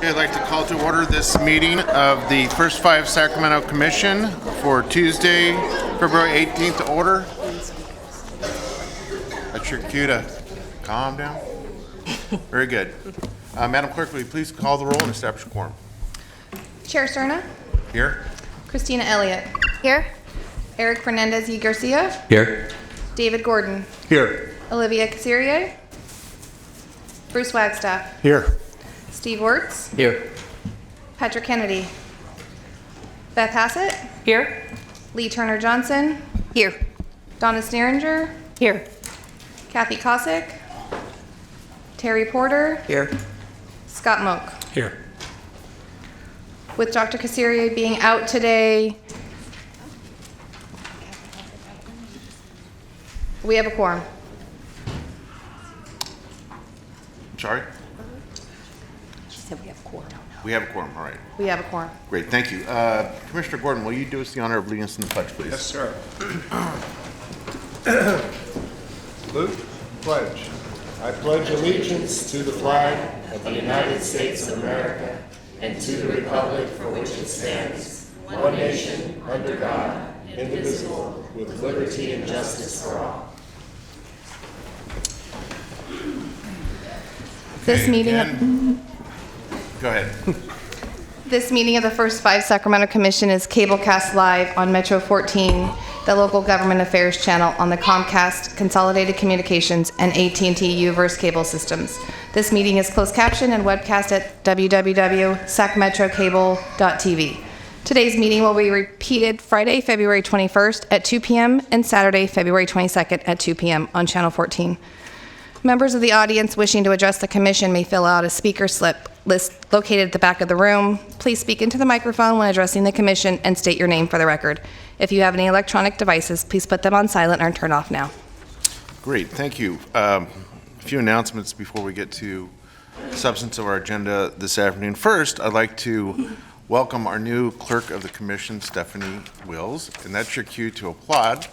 Okay, I'd like to call to order this meeting of the First Five Sacramento Commission for Tuesday, February 18th to order. That's your cue to calm down. Very good. Madam Clerk, will you please call the roll and establish a quorum? Chair Cerna. Here. Christina Elliott. Here. Eric Fernandez y Garcia. Here. David Gordon. Here. Olivia Casirier. Bruce Wagstaff. Here. Steve Wirtz. Here. Patrick Kennedy. Beth Hassett. Here. Lee Turner Johnson. Here. Donna Sneeringer. Here. Kathy Kosick. Terry Porter. Here. Scott Moak. Here. With Dr. Casirier being out today, we have a quorum. I'm sorry? She said we have a quorum. We have a quorum, all right. We have a quorum. Great, thank you. Commissioner Gordon, will you do us the honor of leading us in the pledge, please? Yes, sir. Luke, pledge. I pledge allegiance to the flag of the United States of America and to the republic for which it stands, one nation, under God, indivisible, with liberty and justice for all. This meeting. Go ahead. This meeting of the First Five Sacramento Commission is cablecast live on Metro 14, the local government affairs channel on the Comcast, Consolidated Communications, and AT&T Uverse cable systems. This meeting is closed captioned and webcast at www.sacmetrocable.tv. Today's meeting will be repeated Friday, February 21st at 2 p.m. and Saturday, February 22nd at 2 p.m. on Channel 14. Members of the audience wishing to address the commission may fill out a speaker slip list located at the back of the room. Please speak into the microphone when addressing the commission and state your name for the record. If you have any electronic devices, please put them on silent or turn off now. Great, thank you. A few announcements before we get to the substance of our agenda this afternoon. First, I'd like to welcome our new clerk of the commission, Stephanie Wills, and that's your cue to applaud.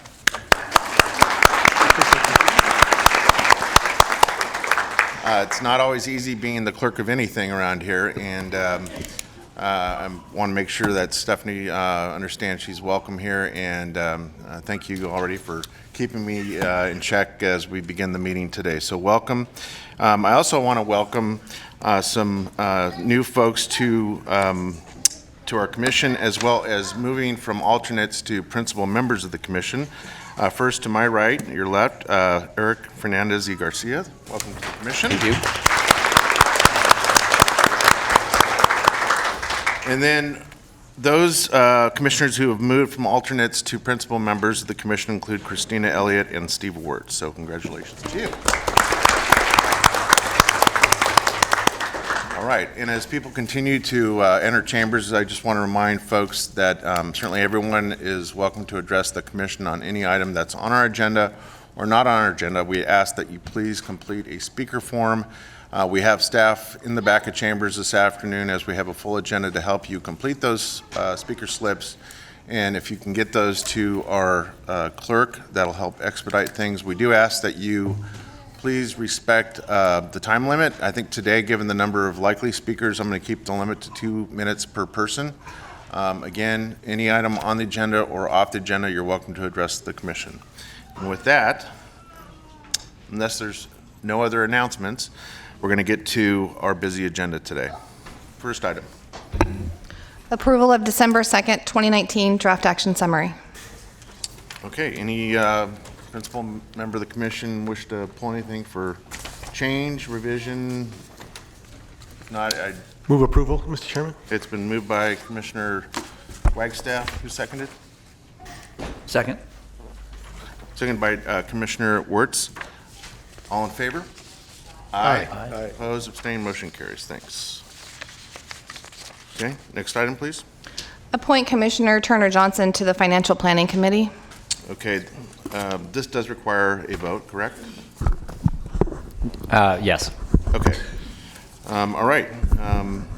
It's not always easy being the clerk of anything around here, and I want to make sure that Stephanie understands she's welcome here, and thank you already for keeping me in check as we begin the meeting today. So welcome. I also want to welcome some new folks to our commission, as well as moving from alternates to principal members of the commission. First, to my right, your left, Eric Fernandez y Garcia. Welcome to the commission. Thank you. And then those commissioners who have moved from alternates to principal members of the commission include Christina Elliott and Steve Wirtz. So congratulations to you. All right, and as people continue to enter chambers, I just want to remind folks that certainly everyone is welcome to address the commission on any item that's on our agenda or not on our agenda. We ask that you please complete a speaker form. We have staff in the back of chambers this afternoon as we have a full agenda to help you complete those speaker slips. And if you can get those to our clerk, that'll help expedite things. We do ask that you please respect the time limit. I think today, given the number of likely speakers, I'm going to keep the limit to 2 minutes per person. Again, any item on the agenda or off the agenda, you're welcome to address the commission. And with that, unless there's no other announcements, we're going to get to our busy agenda today. First item. Approval of December 2nd, 2019 draft action summary. Okay, any principal member of the commission wish to pull anything for change, revision? If not, Move approval, Mr. Chairman. it's been moved by Commissioner Wagstaff. Who seconded? Second. Seconded by Commissioner Wirtz. All in favor? Aye. Aye. Opposed, abstained, motion carries. Thanks. Okay, next item, please. Appoint Commissioner Turner Johnson to the Financial Planning Committee. Okay, this does require a vote, correct? Yes. Okay. All right.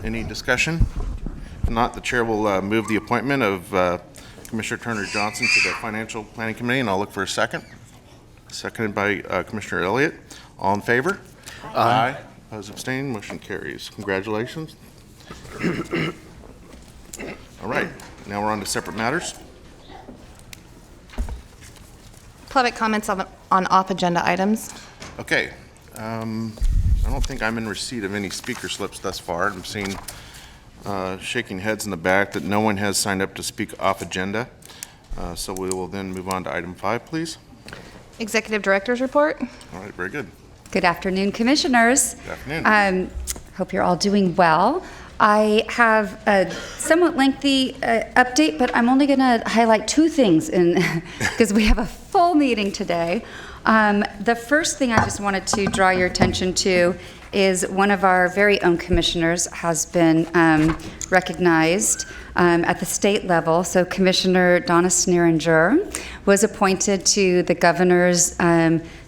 Any discussion? If not, the chair will move the appointment of Commissioner Turner Johnson to the Financial Planning Committee, and I'll look for a second. Seconded by Commissioner Elliott. All in favor? Aye. Opposed, abstained, motion carries. Congratulations. All right, now we're on to separate matters. Public comments on off-agenda items. Okay, I don't think I'm in receipt of any speaker slips thus far. I'm seeing shaking heads in the back that no one has signed up to speak off agenda. So we will then move on to item 5, please. Executive Director's Report. All right, very good. Good afternoon, Commissioners. Good afternoon. Hope you're all doing well. I have a somewhat lengthy update, but I'm only going to highlight 2 things because we have a full meeting today. The first thing I just wanted to draw your attention to is one of our very own commissioners has been recognized at the state level. So Commissioner Donna Sneeringer was appointed to the governor's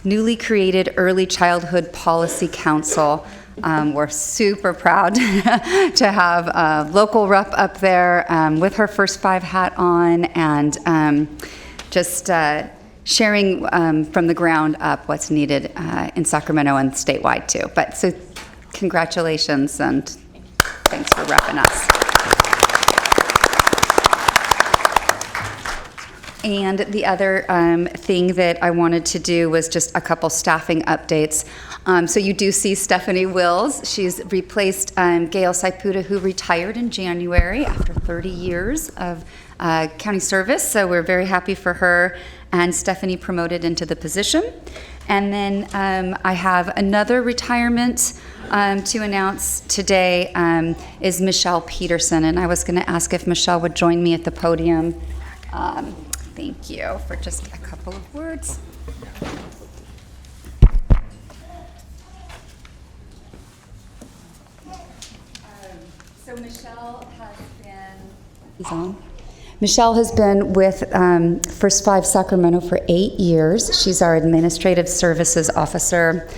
newly created Early Childhood Policy Council. We're super proud to have a local rep up there with her first 5 hat on and just sharing from the ground up what's needed in Sacramento and statewide too. But so congratulations and thanks for repping us. And the other thing that I wanted to do was just a couple staffing updates. So you do see Stephanie Wills. She's replaced Gail Saiputa, who retired in January after 30 years of county service. So we're very happy for her. And Stephanie promoted into the position. And then I have another retirement to announce today is Michelle Peterson. And I was going to ask if Michelle would join me at the podium. Thank you for just a couple of words. So Michelle has been... He's on. Michelle has been with First 5 Sacramento for 8 years. She's our Administrative Services Officer,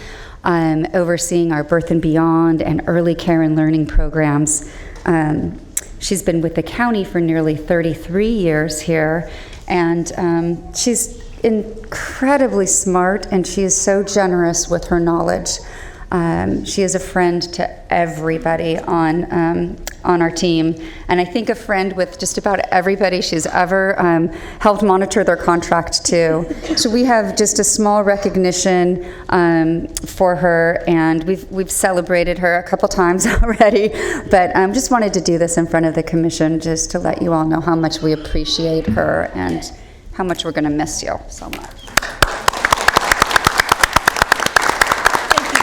overseeing our Birth and Beyond and Early Care and Learning programs. She's been with the county for nearly 33 years here, and she's incredibly smart, and she is so generous with her knowledge. She is a friend to everybody on our team, and I think a friend with just about everybody she's ever helped monitor their contract to. So we have just a small recognition for her, and we've celebrated her a couple times already, but just wanted to do this in front of the commission just to let you all know how much we appreciate her and how much we're going to miss you so much.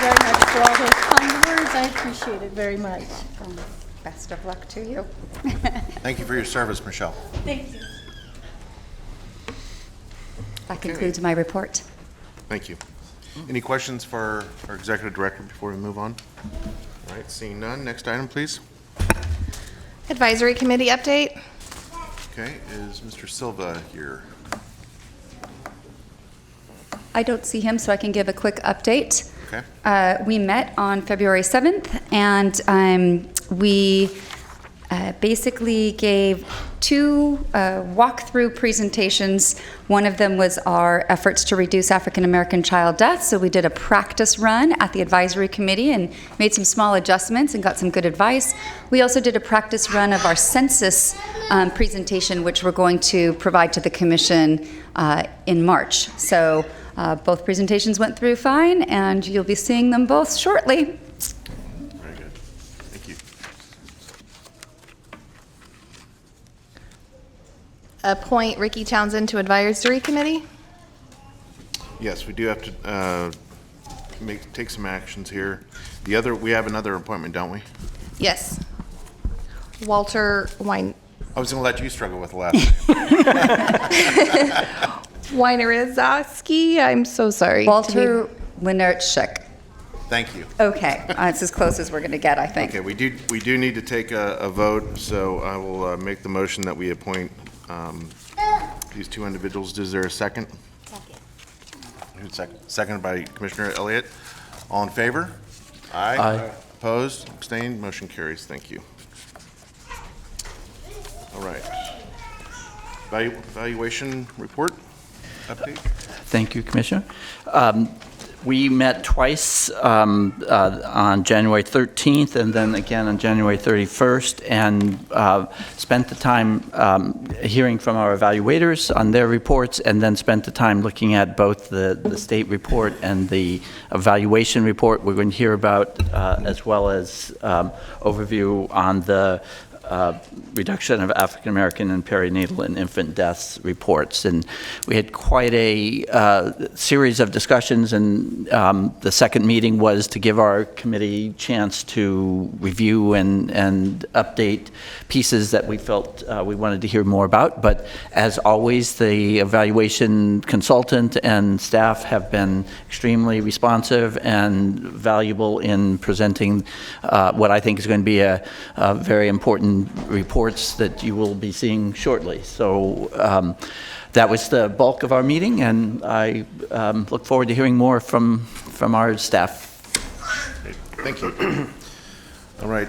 Very much for all those kind words. I appreciate it very much. Best of luck to you. Thank you for your service, Michelle. Thank you. That concludes my report. Thank you. Any questions for our Executive Director before we move on? All right, seeing none. Next item, please. Advisory Committee update. Okay, is Mr. Silva here? I don't see him, so I can give a quick update. Okay. We met on February 7th, and we basically gave 2 walkthrough presentations. One of them was our efforts to reduce African American child deaths. So we did a practice run at the advisory committee and made some small adjustments and got some good advice. We also did a practice run of our census presentation, which we're going to provide to the commission in March. So both presentations went through fine, and you'll be seeing them both shortly. Very good. Thank you. Appoint Ricky Townsend to Advisory Committee. Yes, we do have to take some actions here. We have another appointment, don't we? Yes. Walter I was going to let you struggle with the last name. Weinerizowski. I'm so sorry. Walter Winertschik. Thank you. Okay, it's as close as we're going to get, I think. Okay, we do need to take a vote, so I will make the motion that we appoint these 2 individuals. Is there a second? Second. Seconded by Commissioner Elliott. All in favor? Aye. Aye. Opposed? Abstained? Motion carries. Thank you. All right. Valuation report update? Thank you, Commissioner. We met twice on January 13th and then again on January 31st, and spent the time hearing from our evaluators on their reports, and then spent the time looking at both the state report and the evaluation report we're going to hear about, as well as overview on the reduction of African American and perinatal and infant deaths reports. And we had quite a series of discussions, and the second meeting was to give our committee chance to review and update pieces that we felt we wanted to hear more about. But as always, the evaluation consultant and staff have been extremely responsive and valuable in presenting what I think is going to be a very important reports that you will be seeing shortly. So that was the bulk of our meeting, and I look forward to hearing more from our staff. Great. Thank you. All right,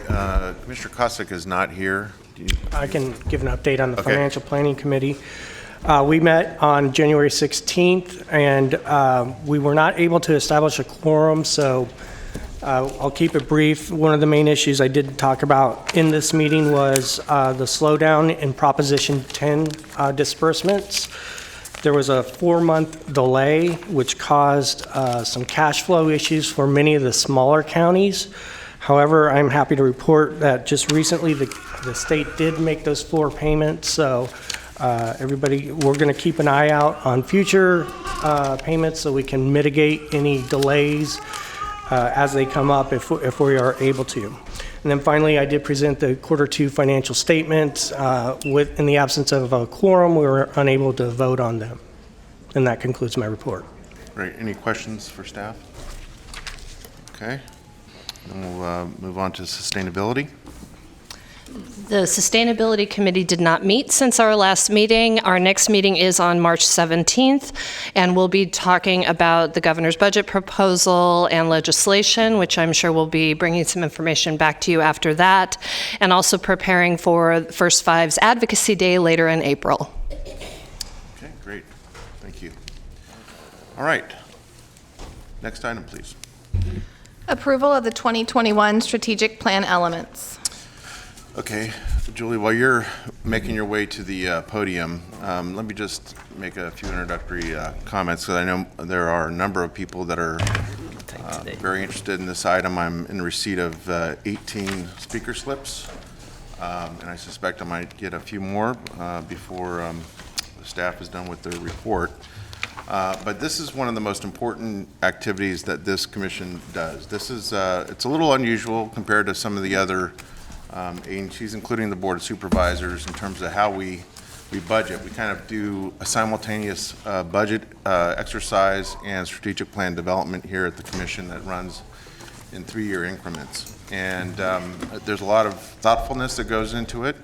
Commissioner Kosick is not here. I can give an update on the Okay. Financial Planning Committee. We met on January 16th, and we were not able to establish a quorum, so I'll keep it brief. One of the main issues I did talk about in this meeting was the slowdown in Proposition 10 disbursements. There was a 4-month delay, which caused some cash flow issues for many of the smaller counties. However, I'm happy to report that just recently the state did make those 4 payments, so everybody, we're going to keep an eye out on future payments so we can mitigate any delays as they come up if we are able to. And then finally, I did present the Q2 financial statements. In the absence of a quorum, we were unable to vote on them. And that concludes my report. Great. Any questions for staff? Okay. Then we'll move on to sustainability. The Sustainability Committee did not meet since our last meeting. Our next meeting is on March 17th, and we'll be talking about the governor's budget proposal and legislation, which I'm sure we'll be bringing some information back to you after that, and also preparing for First Five's Advocacy Day later in April. Okay, great. Thank you. All right. Next item, please. Approval of the 2021 strategic plan elements. Okay, Julie, while you're making your way to the podium, let me just make a few introductory comments, because I know there are a number of people that are very interested in this item. I'm in receipt of 18 speaker slips, and I suspect I might get a few more before the staff is done with their report. But this is one of the most important activities that this commission does. This is it's a little unusual compared to some of the other agencies, including the Board of Supervisors, in terms of how we budget. We kind of do a simultaneous budget exercise and strategic plan development here at the Commission that runs in 3-year increments. And there's a lot of thoughtfulness that goes into it.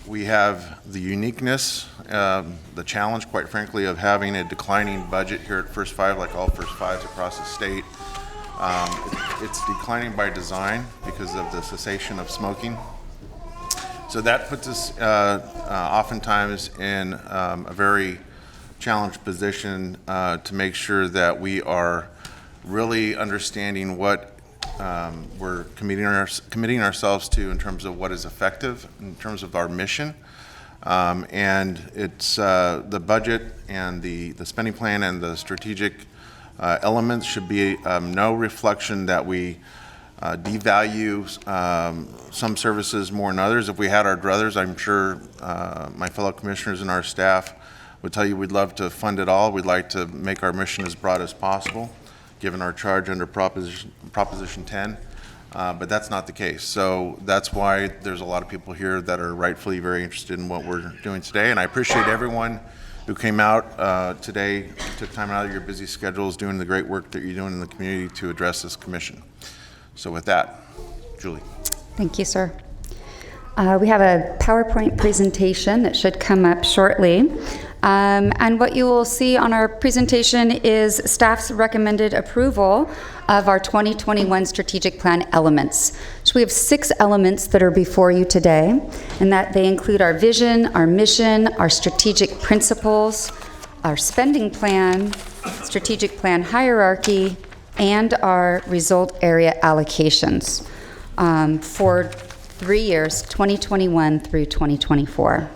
We have the uniqueness, the challenge, quite frankly, of having a declining budget here at First Five, like all First Fives across the state. It's declining by design because of the cessation of smoking. So that puts us oftentimes in a very challenged position to make sure that we are really understanding what we're committing ourselves to in terms of what is effective, in terms of our mission. And it's the budget and the spending plan and the strategic elements should be no reflection that we devalue some services more than others. If we had our druthers, I'm sure my fellow commissioners and our staff would tell you we'd love to fund it all. We'd like to make our mission as broad as possible, given our charge under Proposition 10, but that's not the case. So that's why there's a lot of people here that are rightfully very interested in what we're doing today, and I appreciate everyone who came out today, took time out of your busy schedules, doing the great work that you're doing in the community to address this commission. So with that, Julie. Thank you, sir. We have a PowerPoint presentation that should come up shortly. And what you will see on our presentation is staff's recommended approval of our 2021 strategic plan elements. So we have 6 elements that are before you today, and that they include our vision, our mission, our strategic principles, our spending plan, strategic plan hierarchy, and our result area allocations for 3 years, 2021 through 2024.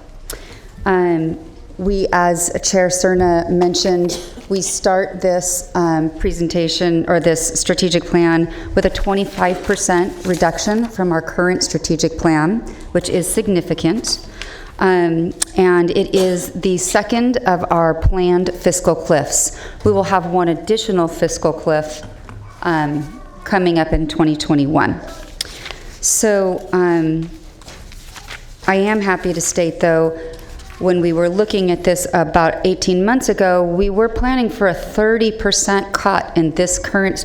We, as Chair Cerna mentioned, we start this presentation or this strategic plan with a 25% reduction from our current strategic plan, which is significant. And it is the second of our planned fiscal cliffs. We will have one additional fiscal cliff coming up in 2021. So I am happy to state, though, when we were looking at this about 18 months ago, we were planning for a 30% cut in this current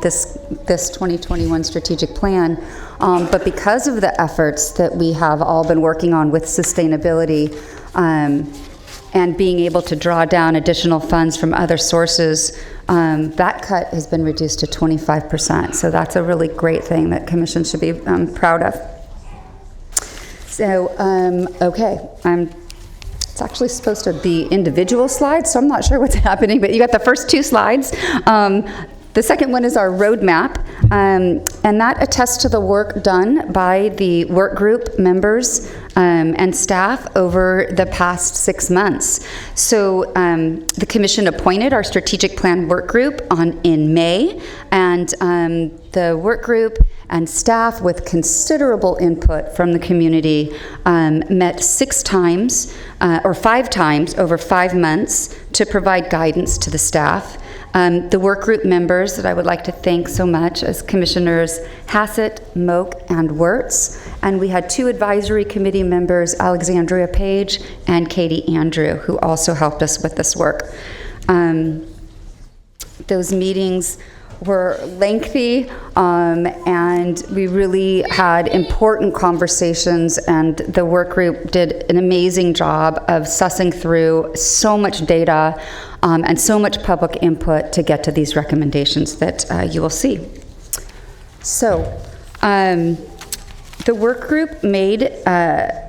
this 2021 strategic plan. But because of the efforts that we have all been working on with sustainability and being able to draw down additional funds from other sources, that cut has been reduced to 25%. So that's a really great thing that Commission should be proud of. So, okay, it's actually supposed to be individual slides, so I'm not sure what's happening, but you got the first 2 slides. The second one is our roadmap, and that attests to the work done by the work group members and staff over the past 6 months. So the Commission appointed our strategic plan work group in May, and the work group and staff, with considerable input from the community, met 6 times or 5 times over 5 months to provide guidance to the staff. The work group members that I would like to thank so much as Commissioners Hassett, Moak, and Wirtz. And we had 2 advisory committee members, Alexandria Page and Katie Andrew, who also helped us with this work. Those meetings were lengthy, and we really had important conversations, and the work group did an amazing job of sussing through so much data and so much public input to get to these recommendations that you will see. So, the work group made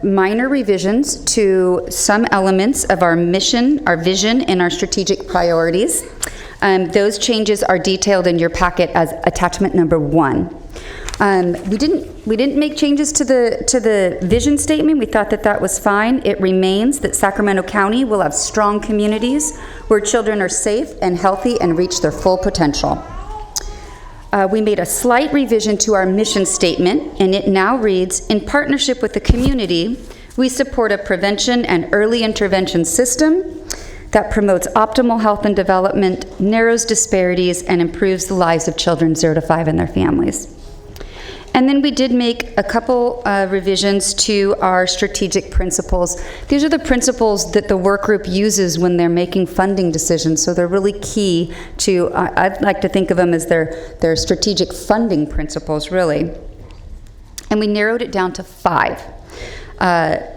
minor revisions to some elements of our mission, our vision, and our strategic priorities. Those changes are detailed in your packet as attachment number 1. We didn't make changes to the vision statement. We thought that was fine. It remains that Sacramento County will have strong communities where children are safe and healthy and reach their full potential. We made a slight revision to our mission statement, and it now reads, in partnership with the community, we support a prevention and early intervention system that promotes optimal health and development, narrows disparities, and improves the lives of children 0 to 5 and their families. And then we did make a couple revisions to our strategic principles. These are the principles that the work group uses when they're making funding decisions, so they're really key to, I'd like to think of them as their strategic funding principles, really. And we narrowed it down to 5.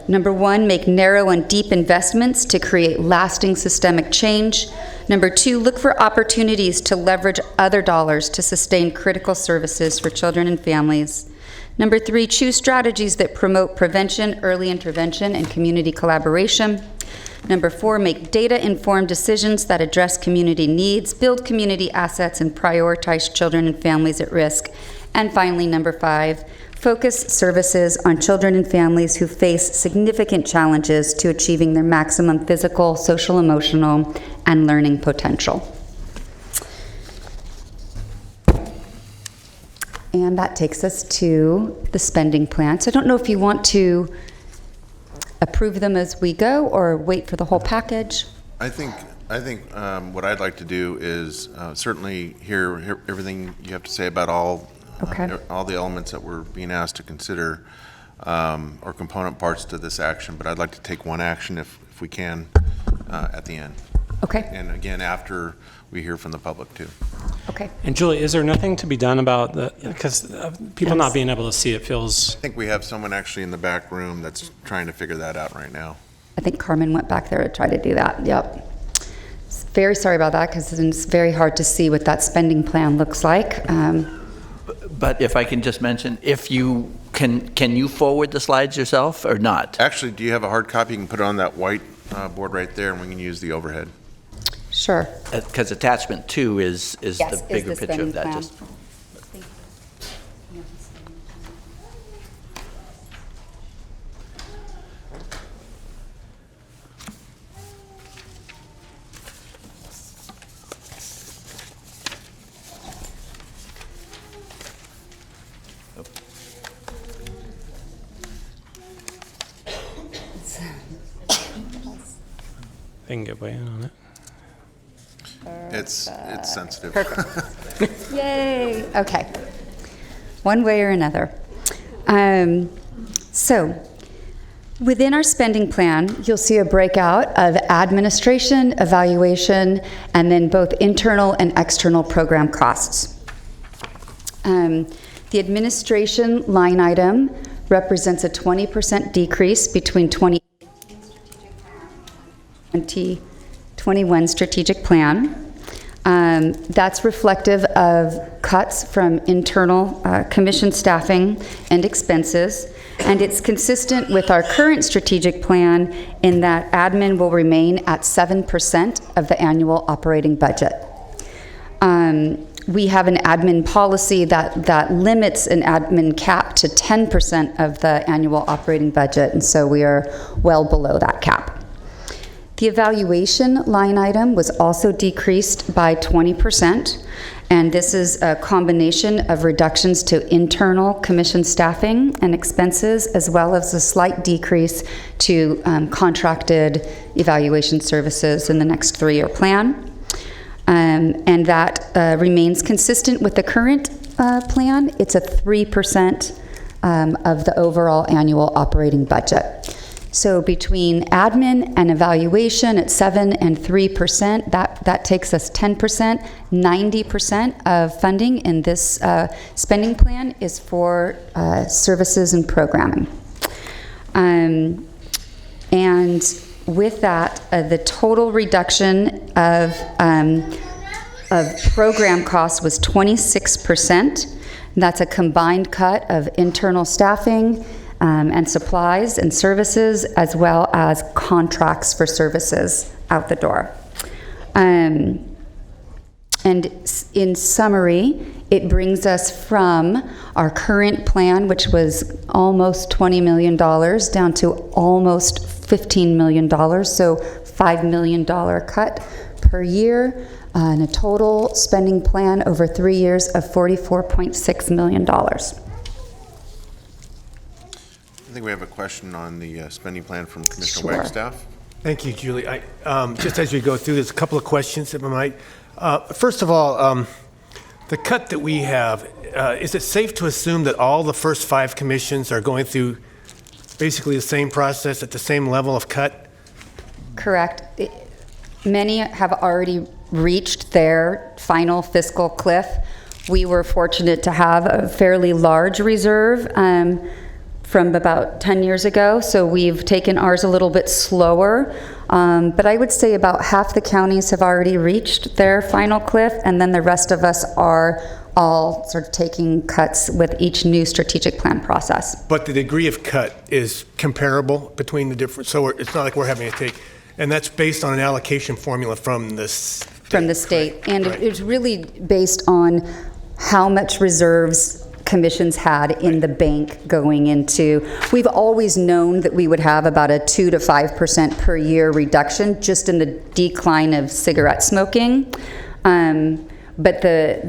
Number 1, make narrow and deep investments to create lasting systemic change. Number 2, look for opportunities to leverage other dollars to sustain critical services for children and families. Number 3, choose strategies that promote prevention, early intervention, and community collaboration. Number 4, make data-informed decisions that address community needs, build community assets, and prioritize children and families at risk. And finally, number 5, focus services on children and families who face significant challenges to achieving their maximum physical, social, emotional, and learning potential. And that takes us to the spending plan. So I don't know if you want to approve them as we go or wait for the whole package. I think what I'd like to do is certainly hear everything you have to say about all the elements that we're being asked to consider, or component parts to this action, but I'd like to take one action if we can at the end. Okay. And again, after we hear from the public too. Okay. And Julie, is there nothing to be done about because people not being able to see it feels... I think we have someone actually in the back room that's trying to figure that out right now. I think Carmen went back there to try to do that. Yep. Very sorry about that, because it's very hard to see what that spending plan looks like. But if I can just mention, if you can you forward the slides yourself or not? Actually, do you have a hard copy? You can put it on that white board right there, and we can use the overhead. Sure. Because attachment 2 is Yes, the is bigger the picture spending of that. plan. Just They can get way in on it. It's sensitive. Perfect. Yay. Okay. One way or another. So, within our spending plan, you'll see a breakout of administration, evaluation, and then both internal and external program costs. The administration line item represents a 20% decrease between 2021 strategic plan. That's reflective of cuts from internal commission staffing and expenses, and it's consistent with our current strategic plan in that admin will remain at 7% of the annual operating budget. We have an admin policy that limits an admin cap to 10% of the annual operating budget, and so we are well below that cap. The evaluation line item was also decreased by 20%, and this is a combination of reductions to internal commission staffing and expenses, as well as a slight decrease to contracted evaluation services in the next 3-year plan. And that remains consistent with the current plan. It's a 3% of the overall annual operating budget. So between admin and evaluation at 7% and 3%, that takes us 10%. 90% of funding in this spending plan is for services and programming. And with that, the total reduction of program costs was 26%. That's a combined cut of internal staffing and supplies and services, as well as contracts for services out the door. And in summary, it brings us from our current plan, which was almost $20 million, down to almost $15 million, so $5 million cut per year, and a total spending plan over 3 years of $44.6 million. I think we have a question on the spending plan from Commissioner Sure. Wagstaff. Thank you, Julie. Just as we go through, there's a couple of questions that we might. First of all, the cut that we have, is it safe to assume that all the first 5 commissions are going through basically the same process at the same level of cut? Correct. Many have already reached their final fiscal cliff. We were fortunate to have a fairly large reserve from about 10 years ago, so we've taken ours a little bit slower. But I would say about half the counties have already reached their final cliff, and then the rest of us are all sort of taking cuts with each new strategic plan process. But the degree of cut is comparable between the different, so it's not like we're having to take, and that's based on an allocation formula from the state. From the state, Right, and right. it's really based on how much reserves commissions had in the bank going into. We've always known that we would have about a 2 to 5% per year reduction just in the decline of cigarette smoking. But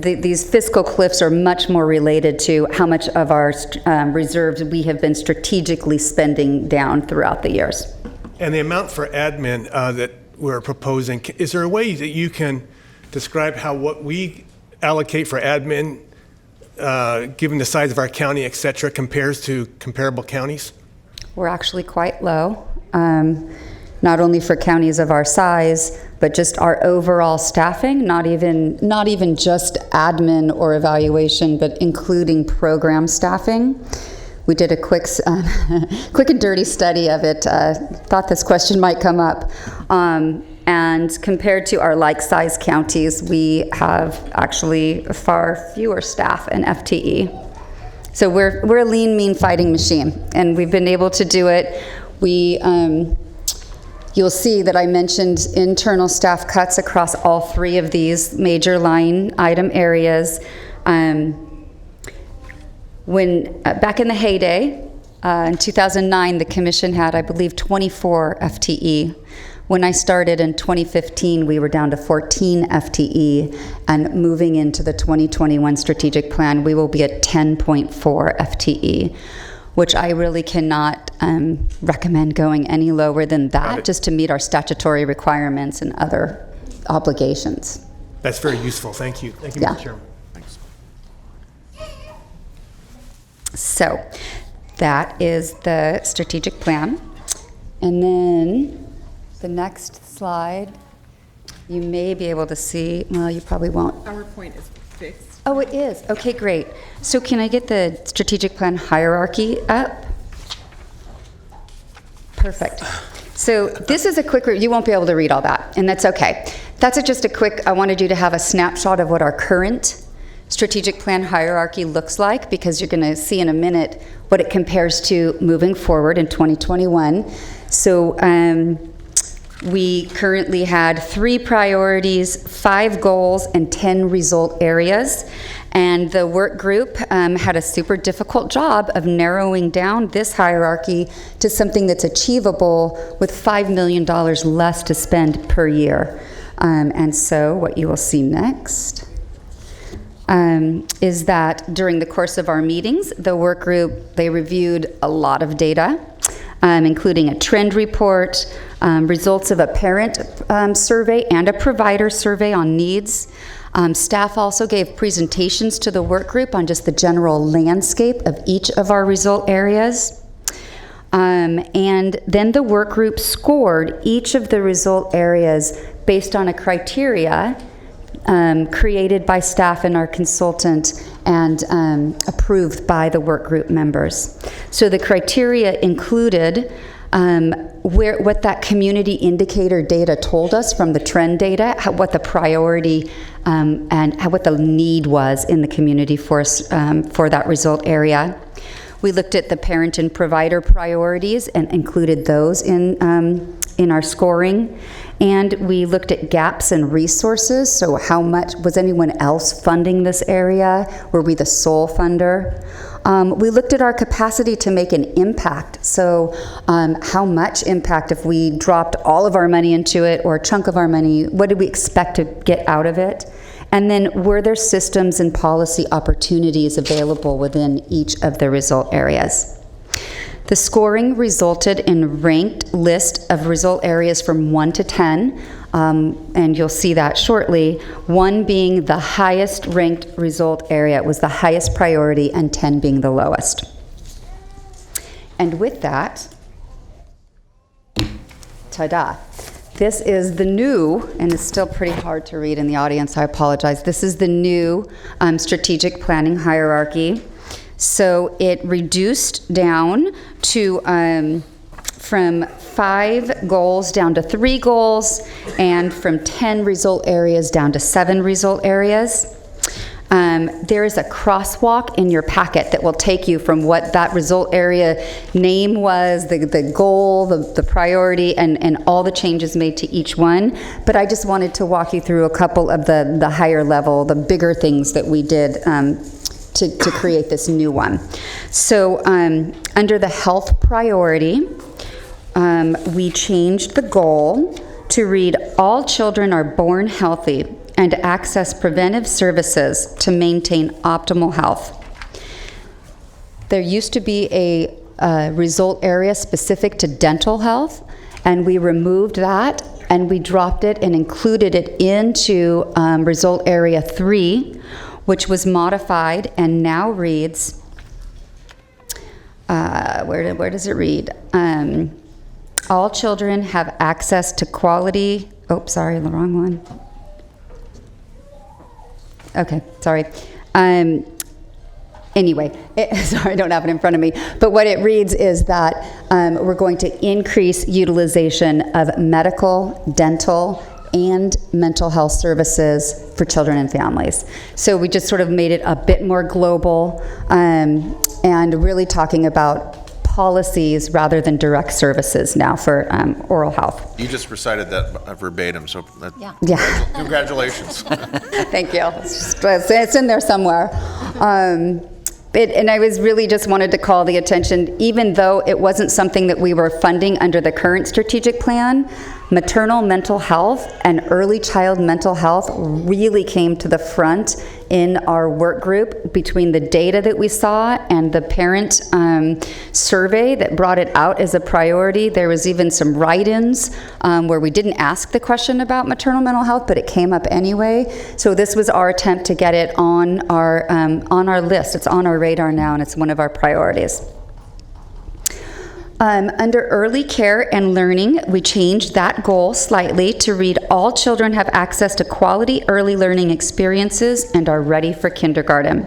these fiscal cliffs are much more related to how much of our reserves we have been strategically spending down throughout the years. And the amount for admin that we're proposing, is there a way that you can describe how what we allocate for admin, given the size of our county, et cetera, compares to comparable counties? We're actually quite low, not only for counties of our size, but just our overall staffing, not even just admin or evaluation, but including program staffing. We did a quick and dirty study of it. Thought this question might come up. And compared to our like-size counties, we have actually far fewer staff and FTE. So we're a lean, mean fighting machine, and we've been able to do it. We You'll see that I mentioned internal staff cuts across all three of these major line item areas. Back in the heyday, in 2009, the commission had, I believe, 24 FTE. When I started in 2015, we were down to 14 FTE, and moving into the 2021 strategic plan, we will be at 10.4 FTE, which I really cannot recommend going any lower than that, just to meet our statutory requirements and other obligations. That's very useful. Thank you. Thank you, Yeah. Mr. Chairman. So that is the strategic plan. And then the next slide, you may be able to see, well, you probably won't. PowerPoint is fixed. Oh, it is. Okay, great. So can I get the strategic plan hierarchy up? Perfect. So this is a quick, you won't be able to read all that, and that's okay. That's just a quick, I wanted you to have a snapshot of what our current strategic plan hierarchy looks like, because you're going to see in a minute what it compares to moving forward in 2021. So we currently had 3 priorities, 5 goals, and 10 result areas. And the work group had a super difficult job of narrowing down this hierarchy to something that's achievable with $5 million less to spend per year. And so what you will see next is that during the course of our meetings, the work group, they reviewed a lot of data, including a trend report, results of a parent survey and a provider survey on needs. Staff also gave presentations to the work group on just the general landscape of each of our result areas. And then the work group scored each of the result areas based on a criteria created by staff and our consultant and approved by the work group members. So the criteria included what that community indicator data told us from the trend data, what the priority and what the need was in the community for that result area. We looked at the parent and provider priorities and included those in our scoring. And we looked at gaps in resources. So how much was anyone else funding this area? Were we the sole funder? We looked at our capacity to make an impact. So how much impact, if we dropped all of our money into it or a chunk of our money, what did we expect to get out of it? And then were there systems and policy opportunities available within each of the result areas? The scoring resulted in a ranked list of result areas from 1 to 10, and you'll see that shortly, 1 being the highest ranked result area. It was the highest priority, and 10 being the lowest. And with that, ta-da. This is the new, and it's still pretty hard to read in the audience, I apologize. This is the new strategic planning hierarchy. So it reduced down to from 5 goals down to 3 goals, and from 10 result areas down to 7 result areas. There is a crosswalk in your packet that will take you from what that result area name was, the goal, the priority, and all the changes made to each one. But I just wanted to walk you through a couple of the higher level, the bigger things that we did to create this new one. So under the health priority, we changed the goal to read, all children are born healthy and access preventive services to maintain optimal health. There used to be a result area specific to dental health, and we removed that and we dropped it and included it into result area 3, which was modified and now reads, where does it read? All children have access to quality, sorry, the wrong one. Okay, sorry. Anyway, sorry, I don't have it in front of me. But what it reads is that we're going to increase utilization of medical, dental, and mental health services for children and families. So we just sort of made it a bit more global and really talking about policies rather than direct services now for oral health. You just recited that verbatim, so Yeah. congratulations. Thank you. It's in there somewhere. And I was really just wanted to call the attention, even though it wasn't something that we were funding under the current strategic plan, maternal mental health and early child mental health really came to the front in our work group between the data that we saw and the parent survey that brought it out as a priority. There was even some write-ins where we didn't ask the question about maternal mental health, but it came up anyway. So this was our attempt to get it on our list. It's on our radar now, and it's one of our priorities. Under early care and learning, we changed that goal slightly to read all children have access to quality early learning experiences and are ready for kindergarten.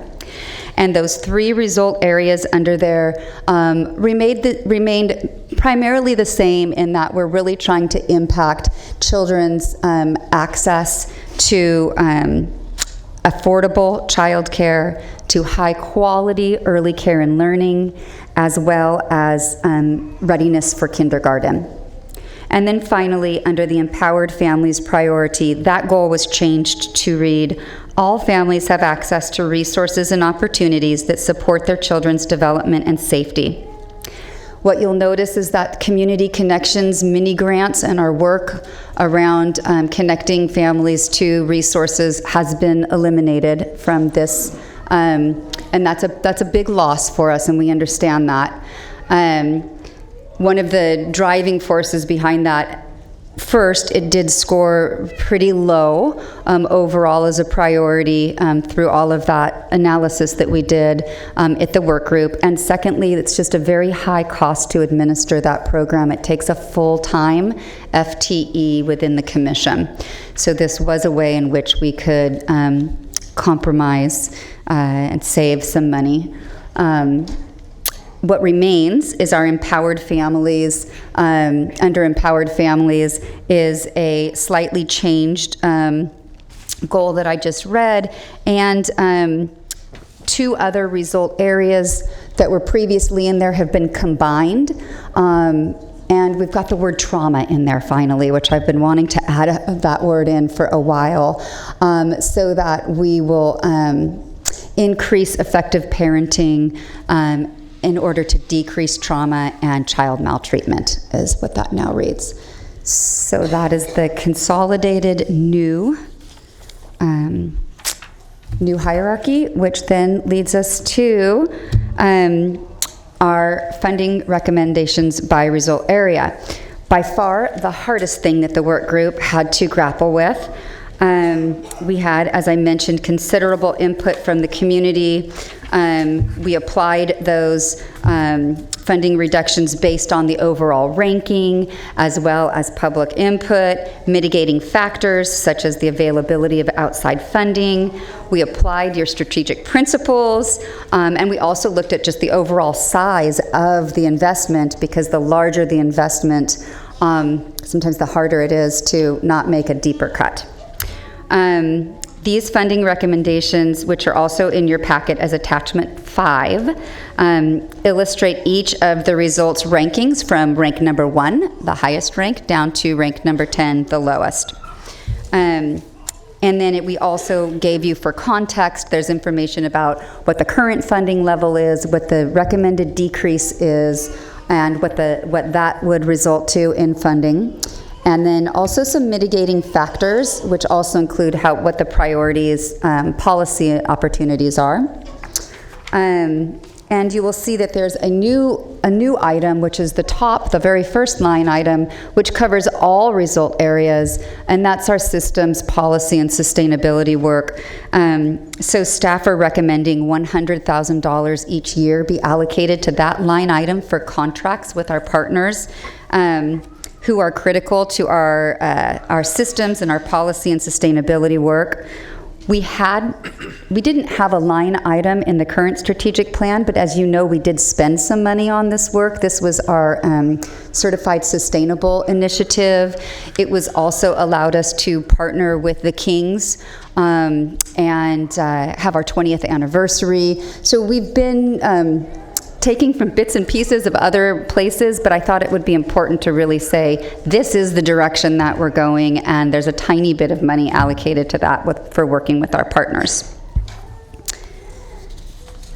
And those 3 result areas under there remained primarily the same in that we're really trying to impact children's access to affordable childcare, to high quality early care and learning, as well as readiness for kindergarten. And then finally, under the Empowered Families priority, that goal was changed to read, all families have access to resources and opportunities that support their children's development and safety. What you'll notice is that Community Connections mini grants and our work around connecting families to resources has been eliminated from this, and that's a big loss for us, and we understand that. One of the driving forces behind that, first, it did score pretty low overall as a priority through all of that analysis that we did at the work group. And secondly, it's just a very high cost to administer that program. It takes a full-time FTE within the commission. So this was a way in which we could compromise and save some money. What remains is our Empowered Families. Under Empowered Families is a slightly changed goal that I just read, and 2 other result areas that were previously in there have been combined. And we've got the word trauma in there finally, which I've been wanting to add that word in for a while, so that we will increase effective parenting in order to decrease trauma and child maltreatment, is what that now reads. So that is the consolidated new hierarchy, which then leads us to our funding recommendations by result area. By far, the hardest thing that the work group had to grapple with. We had, as I mentioned, considerable input from the community. We applied those funding reductions based on the overall ranking, as well as public input, mitigating factors such as the availability of outside funding. We applied your strategic principles, and we also looked at just the overall size of the investment, because the larger the investment, sometimes the harder it is to not make a deeper cut. These funding recommendations, which are also in your packet as attachment 5, illustrate each of the results rankings from rank number 1, the highest rank, down to rank number 10, the lowest. And then we also gave you, for context, there's information about what the current funding level is, what the recommended decrease is, and what that would result to in funding. And then also some mitigating factors, which also include what the priorities, policy opportunities are. And you will see that there's a new item, which is the very first line item, which covers all result areas, and that's our systems, policy, and sustainability work. So staff are recommending $100,000 each year be allocated to that line item for contracts with our partners, who are critical to our systems and our policy and sustainability work. We didn't have a line item in the current strategic plan, but as you know, we did spend some money on this work. This was our Certified Sustainable initiative. It was also allowed us to partner with the Kings and have our 20th anniversary. So we've been taking from bits and pieces of other places, but I thought it would be important to really say, this is the direction that we're going, and there's a tiny bit of money allocated to that for working with our partners.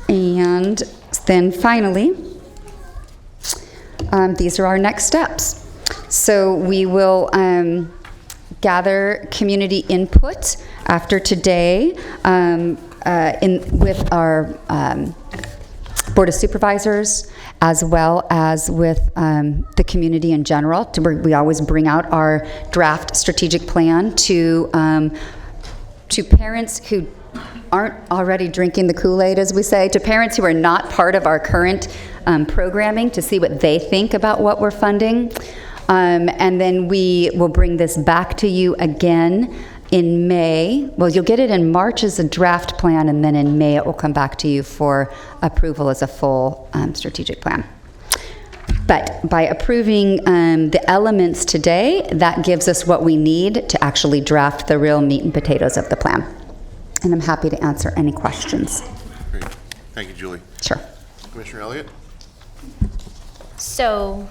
And then finally, these are our next steps. So we will gather community input after today with our Board of Supervisors, as well as with the community in general. We always bring out our draft strategic plan to parents who aren't already drinking the Kool-Aid, as we say, to parents who are not part of our current programming, to see what they think about what we're funding. And then we will bring this back to you again in May. Well, you'll get it in March as a draft plan, and then in May it will come back to you for approval as a full strategic plan. But by approving the elements today, that gives us what we need to actually draft the real meat and potatoes of the plan. And I'm happy to answer any questions. Great. Thank you, Julie. Sure. Commissioner Elliott? So,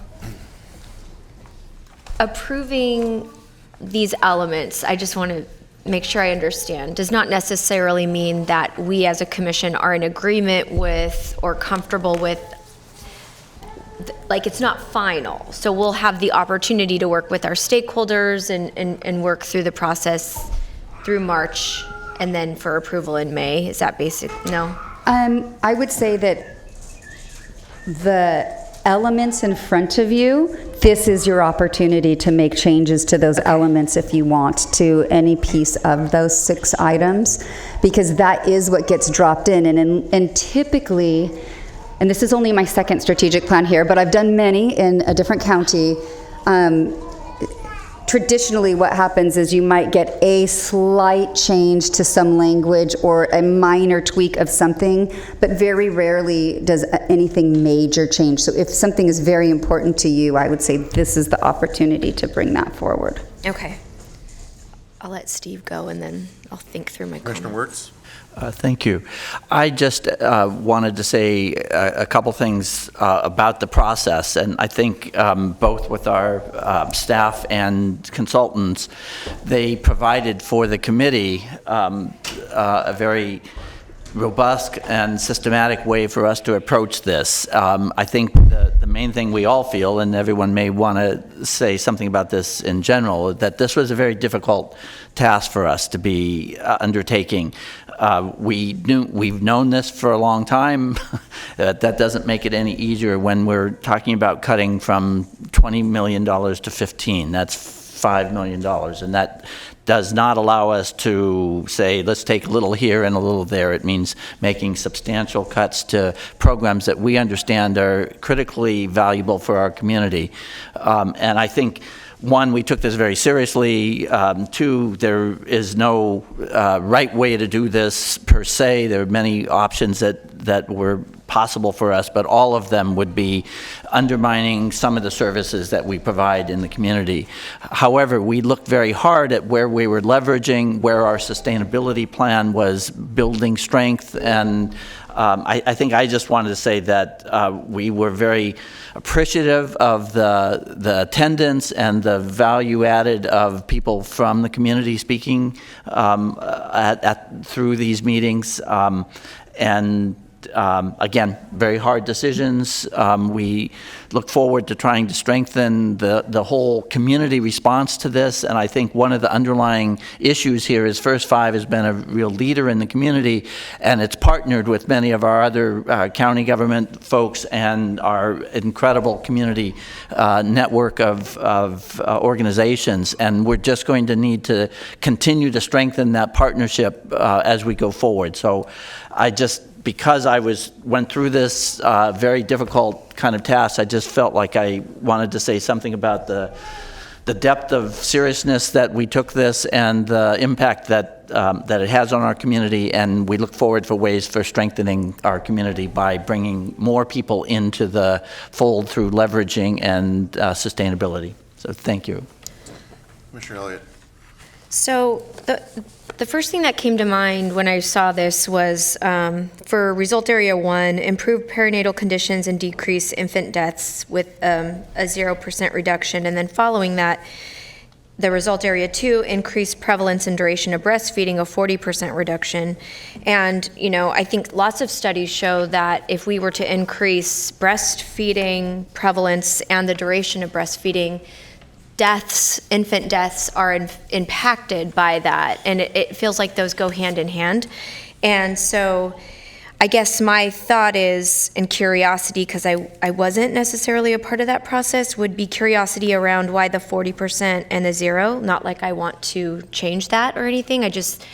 approving these elements, I just want to make sure I understand, does not necessarily mean that we as a commission are in agreement with or comfortable with, like, it's not final. So we'll have the opportunity to work with our stakeholders and work through the process through March and then for approval in May. Is that basic? No? I would say that the elements in front of you, this is your opportunity to make changes to those elements if you want to any piece of those 6 items, because that is what gets dropped in. And typically, and this is only my 2nd strategic plan here, but I've done many in a different county. Traditionally, what happens is you might get a slight change to some language or a minor tweak of something, but very rarely does anything major change. So if something is very important to you, I would say this is the opportunity to bring that forward. Okay. I'll let Steve go and then I'll think through my comments. Commissioner Wirtz? Thank you. I just wanted to say a couple things about the process, and I think both with our staff and consultants, they provided for the committee a very robust and systematic way for us to approach this. I think the main thing we all feel, and everyone may want to say something about this in general, that this was a very difficult task for us to be undertaking. We've known this for a long time. That doesn't make it any easier when we're talking about cutting from $20 million to 15. That's $5 million, and that does not allow us to say, let's take a little here and a little there. It means making substantial cuts to programs that we understand are critically valuable for our community. And I think, 1, we took this very seriously. 2, there is no right way to do this per se. There are many options that were possible for us, but all of them would be undermining some of the services that we provide in the community. However, we looked very hard at where we were leveraging, where our sustainability plan was building strength, and I think I just wanted to say that we were very appreciative of the attendance and the value added of people from the community speaking through these meetings. Again, very hard decisions. We look forward to trying to strengthen the whole community response to this, and I think one of the underlying issues here is First Five has been a real leader in the community, and it's partnered with many of our other county government folks and our incredible community network of organizations, and we're just going to need to continue to strengthen that partnership as we go forward. So because I went through this very difficult kind of task, I just felt like I wanted to say something about the depth of seriousness that we took this and the impact that it has on our community, and we look forward for ways for strengthening our community by bringing more people into the fold through leveraging and sustainability. So thank you. Commissioner Elliott? So The first thing that came to mind when I saw this was for Result Area 1, improve perinatal conditions and decrease infant deaths with a 0% reduction. And then following that, the Result Area 2, increase prevalence and duration of breastfeeding, a 40% reduction. And, you know, I think lots of studies show that if we were to increase breastfeeding prevalence and the duration of breastfeeding, infant deaths are impacted by that, and it feels like those go hand in hand. And so I guess my thought is, and curiosity, because I wasn't necessarily a part of that process, would be curiosity around why the 40% and the 0, not like I want to change that or anything, I just,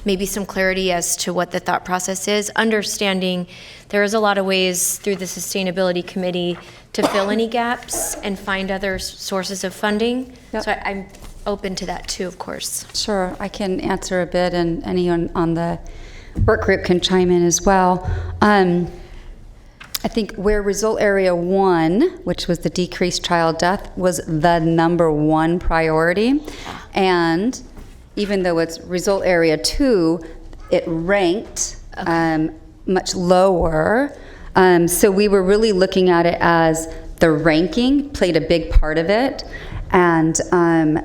maybe some clarity as to what the thought process is, understanding there is a lot of ways through the Sustainability Committee to fill any gaps and find other sources of funding. Yep. So I'm open to that too, of course. Sure, I can answer a bit, and anyone on the work group can chime in as well. I think where Result Area 1, which was the decreased child death, was the number one priority. And even though it's Result Area 2, it ranked much lower. So we were really looking at it as the ranking played a big part of it. And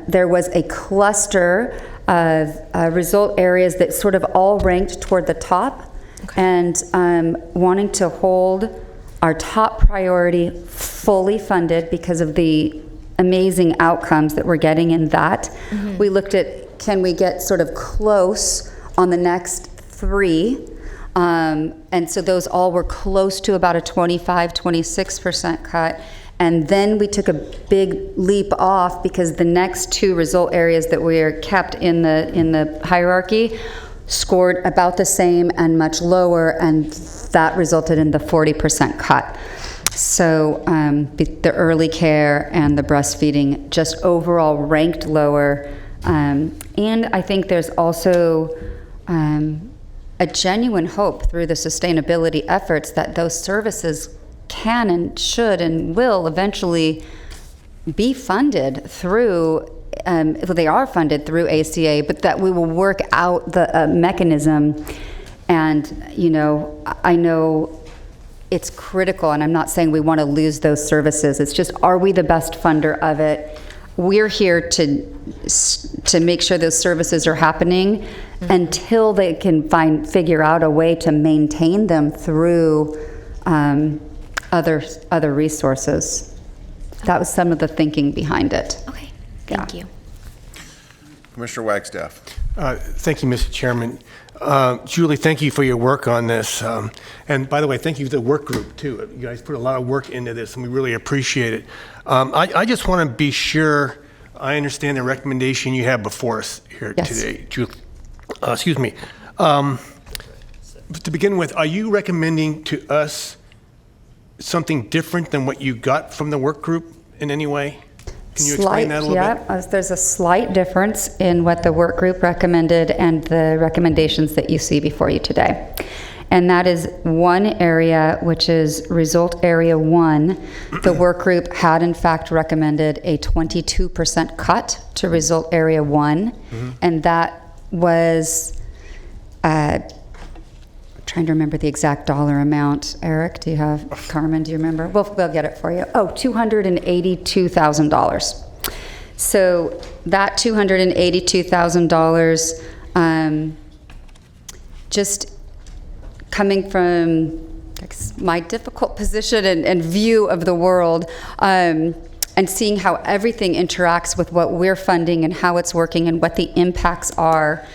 there was a cluster of result areas that sort of all ranked toward the top. Okay. And wanting to hold our top priority fully funded because of the amazing outcomes that we're getting in that. Mm-hmm. We looked at, can we get sort of close on the next 3? And so those all were close to about a 25-26% cut. And then we took a big leap off because the next 2 result areas that were kept in the hierarchy scored about the same and much lower, and that resulted in the 40% cut. So the early care and the breastfeeding just overall ranked lower. And I think there's also a genuine hope through the sustainability efforts that those services can and should and will eventually be funded through, they are funded through ACA, but that we will work out the mechanism. And, you know, I know it's critical, and I'm not saying we want to lose those services. It's just, are we the best funder of it? We're here to make sure those services are happening until they can figure out a way to maintain them through other resources. That was some of the thinking behind it. Okay, thank you. Commissioner Wagstaff. Thank you, Mr. Chairman. Julie, thank you for your work on this. And by the way, thank you to the work group, too. You guys put a lot of work into this, and we really appreciate it. I just want to be sure I understand the recommendation you have before us here today, Julie. Excuse me. To begin with, are you recommending to us something different than what you got from the work group in any way? Can you explain that a little bit? There's a slight difference in what the work group recommended and the recommendations that you see before you today. And that is one area, which is Result Area 1. The work group had in fact recommended a 22% cut to Result Area 1. Mm-hmm. And that was, trying to remember the exact dollar amount. Eric, do you have, Carmen, do you remember? We'll get it for you. Oh, $282,000. So that $282,000, just coming from my difficult position and view of the world, and seeing how everything interacts with what we're funding and how it's working and what the impacts are,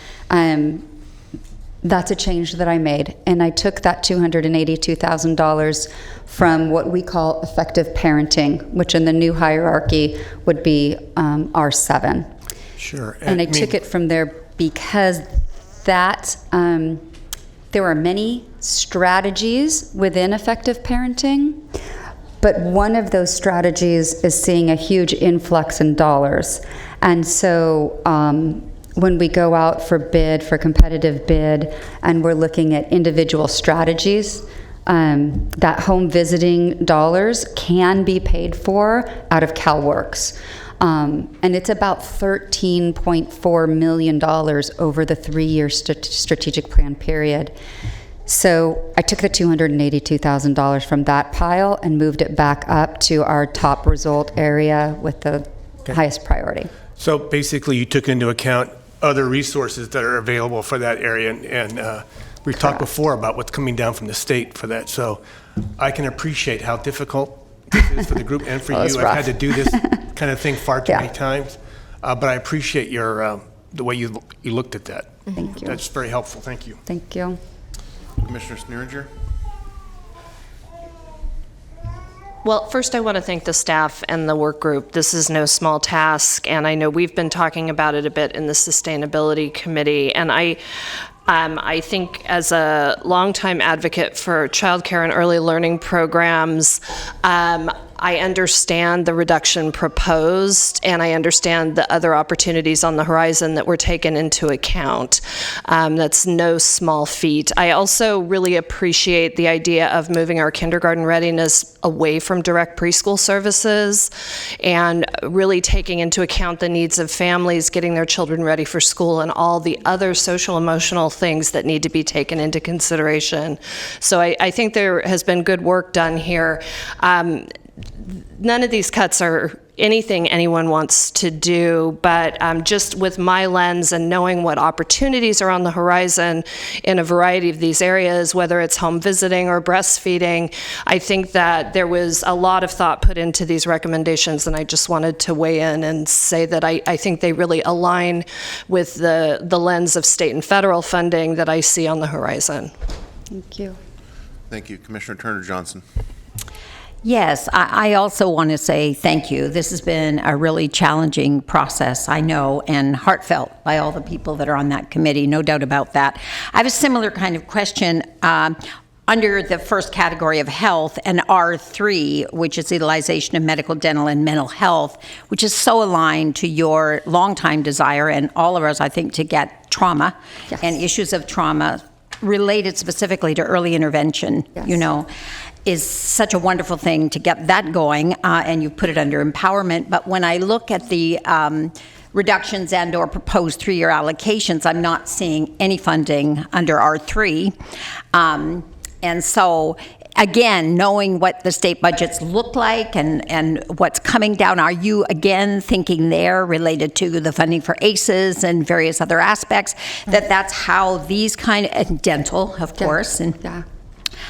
that's a change that I made. And I took that $282,000 from what we call effective parenting, which in the new hierarchy would be R7. Sure. And I took it from there because that, there are many strategies within effective parenting, but one of those strategies is seeing a huge influx in dollars. And so, when we go out for competitive bid, and we're looking at individual strategies, that home visiting dollars can be paid for out of CalWORKs. And it's about $13.4 million over the 3-year strategic plan period. So I took the $282,000 from that pile and moved it back up to our top result area with the highest priority. So basically, you took into account other resources that are available for that area, and we've talked before about what's coming down from the state for that. So I can appreciate how difficult this is for the group and for you. I've had to do this kind of thing far too many times, but I appreciate your the way you looked at that. Thank you. That's very helpful. Thank you. Thank you. Commissioner Sneeringer? Well, first I want to thank the staff and the work group. This is no small task, and I know we've been talking about it a bit in the Sustainability Committee, and I think as a longtime advocate for childcare and early learning programs, I understand the reduction proposed, and I understand the other opportunities on the horizon that were taken into account. That's no small feat. I also really appreciate the idea of moving our kindergarten readiness away from direct preschool services and really taking into account the needs of families getting their children ready for school and all the other social emotional things that need to be taken into consideration. So I think there has been good work done here. None of these cuts are anything anyone wants to do, but just with my lens and knowing what opportunities are on the horizon in a variety of these areas, whether it's home visiting or breastfeeding, I think that there was a lot of thought put into these recommendations, and I just wanted to weigh in and say that I think they really align with the lens of state and federal funding that I see on the horizon. Thank you. Thank you. Commissioner Turner-Johnson. Yes, I also want to say thank you. This has been a really challenging process, I know, and heartfelt by all the people that are on that committee, no doubt about that. I have a similar kind of question. Under the first category of health and R3, which is utilization of medical, dental, and mental health, which is so aligned to your longtime desire and all of us, I think, to get trauma and issues of trauma related specifically to early intervention, you know, is such a wonderful thing to get that going, and you've put it under empowerment. But when I look at the reductions and or proposed 3-year allocations, I'm not seeing any funding under R3. And so, again, knowing what the state budgets look like and what's coming down, are you again thinking there related to the funding for ACEs and various other aspects, that's how these kind of, and dental, of course, and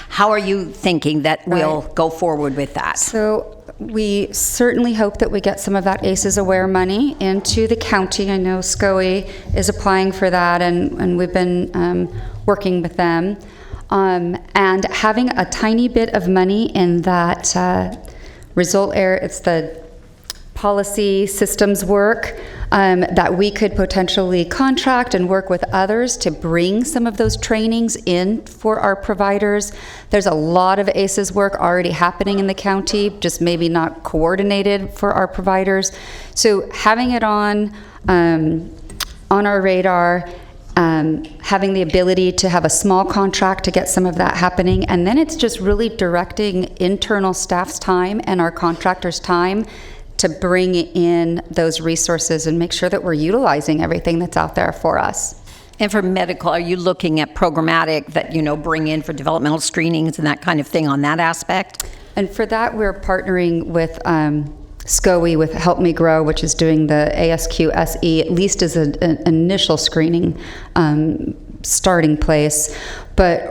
how are you thinking that we'll go forward with that? So we certainly hope that we get some of that ACEs Aware money into the county. I know SCOE is applying for that, and we've been working with them. And having a tiny bit of money in that result area, it's the policy systems work that we could potentially contract and work with others to bring some of those trainings in for our providers. There's a lot of ACEs work already happening in the county, just maybe not coordinated for our providers. So having it on our radar, having the ability to have a small contract to get some of that happening, and then it's just really directing internal staff's time and our contractors' time to bring in those resources and make sure that we're utilizing everything that's out there for us. And for medical, are you looking at programmatic that, you know, bring in for developmental screenings and that kind of thing on that aspect? And for that, we're partnering with SCOE with Help Me Grow, which is doing the ASQ SE, at least as an initial screening starting place. But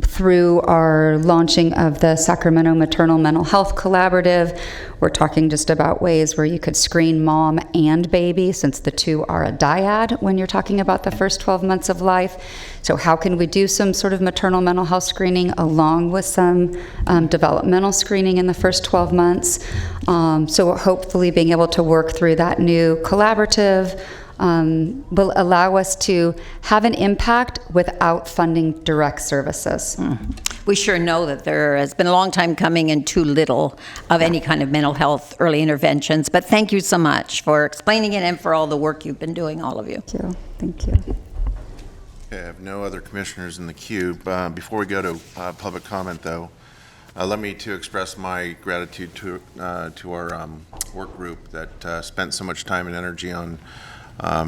through our launching of the Sacramento Maternal Mental Health Collaborative, we're talking just about ways where you could screen mom and baby, since the two are a dyad when you're talking about the first 12 months of life. So how can we do some sort of maternal mental health screening along with some developmental screening in the first 12 months? So hopefully being able to work through that new collaborative will allow us to have an impact without funding direct services. We sure know that there has been a long time coming and too little of any kind of mental health early interventions, but thank you so much for explaining it and for all the work you've been doing, all of you. Thank you. Okay, I have no other commissioners in the queue. Before we go to public comment, though, let me to express my gratitude to our work group that spent so much time and energy on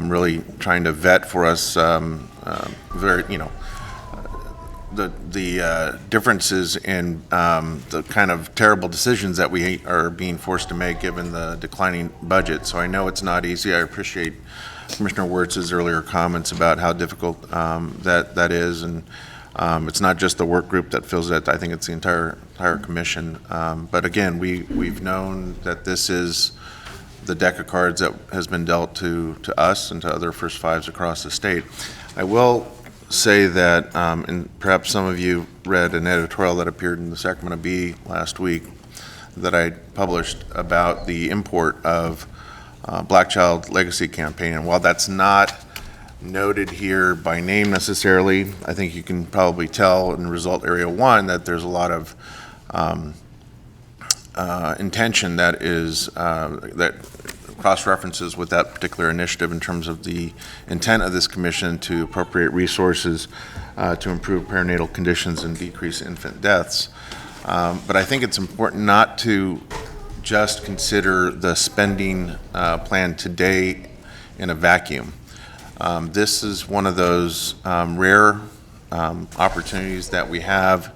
really trying to vet for us the differences in the kind of terrible decisions that we are being forced to make given the declining budget. So I know it's not easy. I appreciate Commissioner Wirtz's earlier comments about how difficult that is, and it's not just the work group that feels that. I think it's the entire commission. But again, we've known that this is the deck of cards that has been dealt to us and to other first fives across the state. I will say that, and perhaps some of you read an editorial that appeared in the Sacramento Bee last week that I published about the import of Black Child Legacy Campaign. And while that's not noted here by name necessarily, I think you can probably tell in Result Area 1 that there's a lot of intention that is that cross-references with that particular initiative in terms of the intent of this commission to appropriate resources to improve perinatal conditions and decrease infant deaths. But I think it's important not to just consider the spending plan today in a vacuum. This is one of those rare opportunities that we have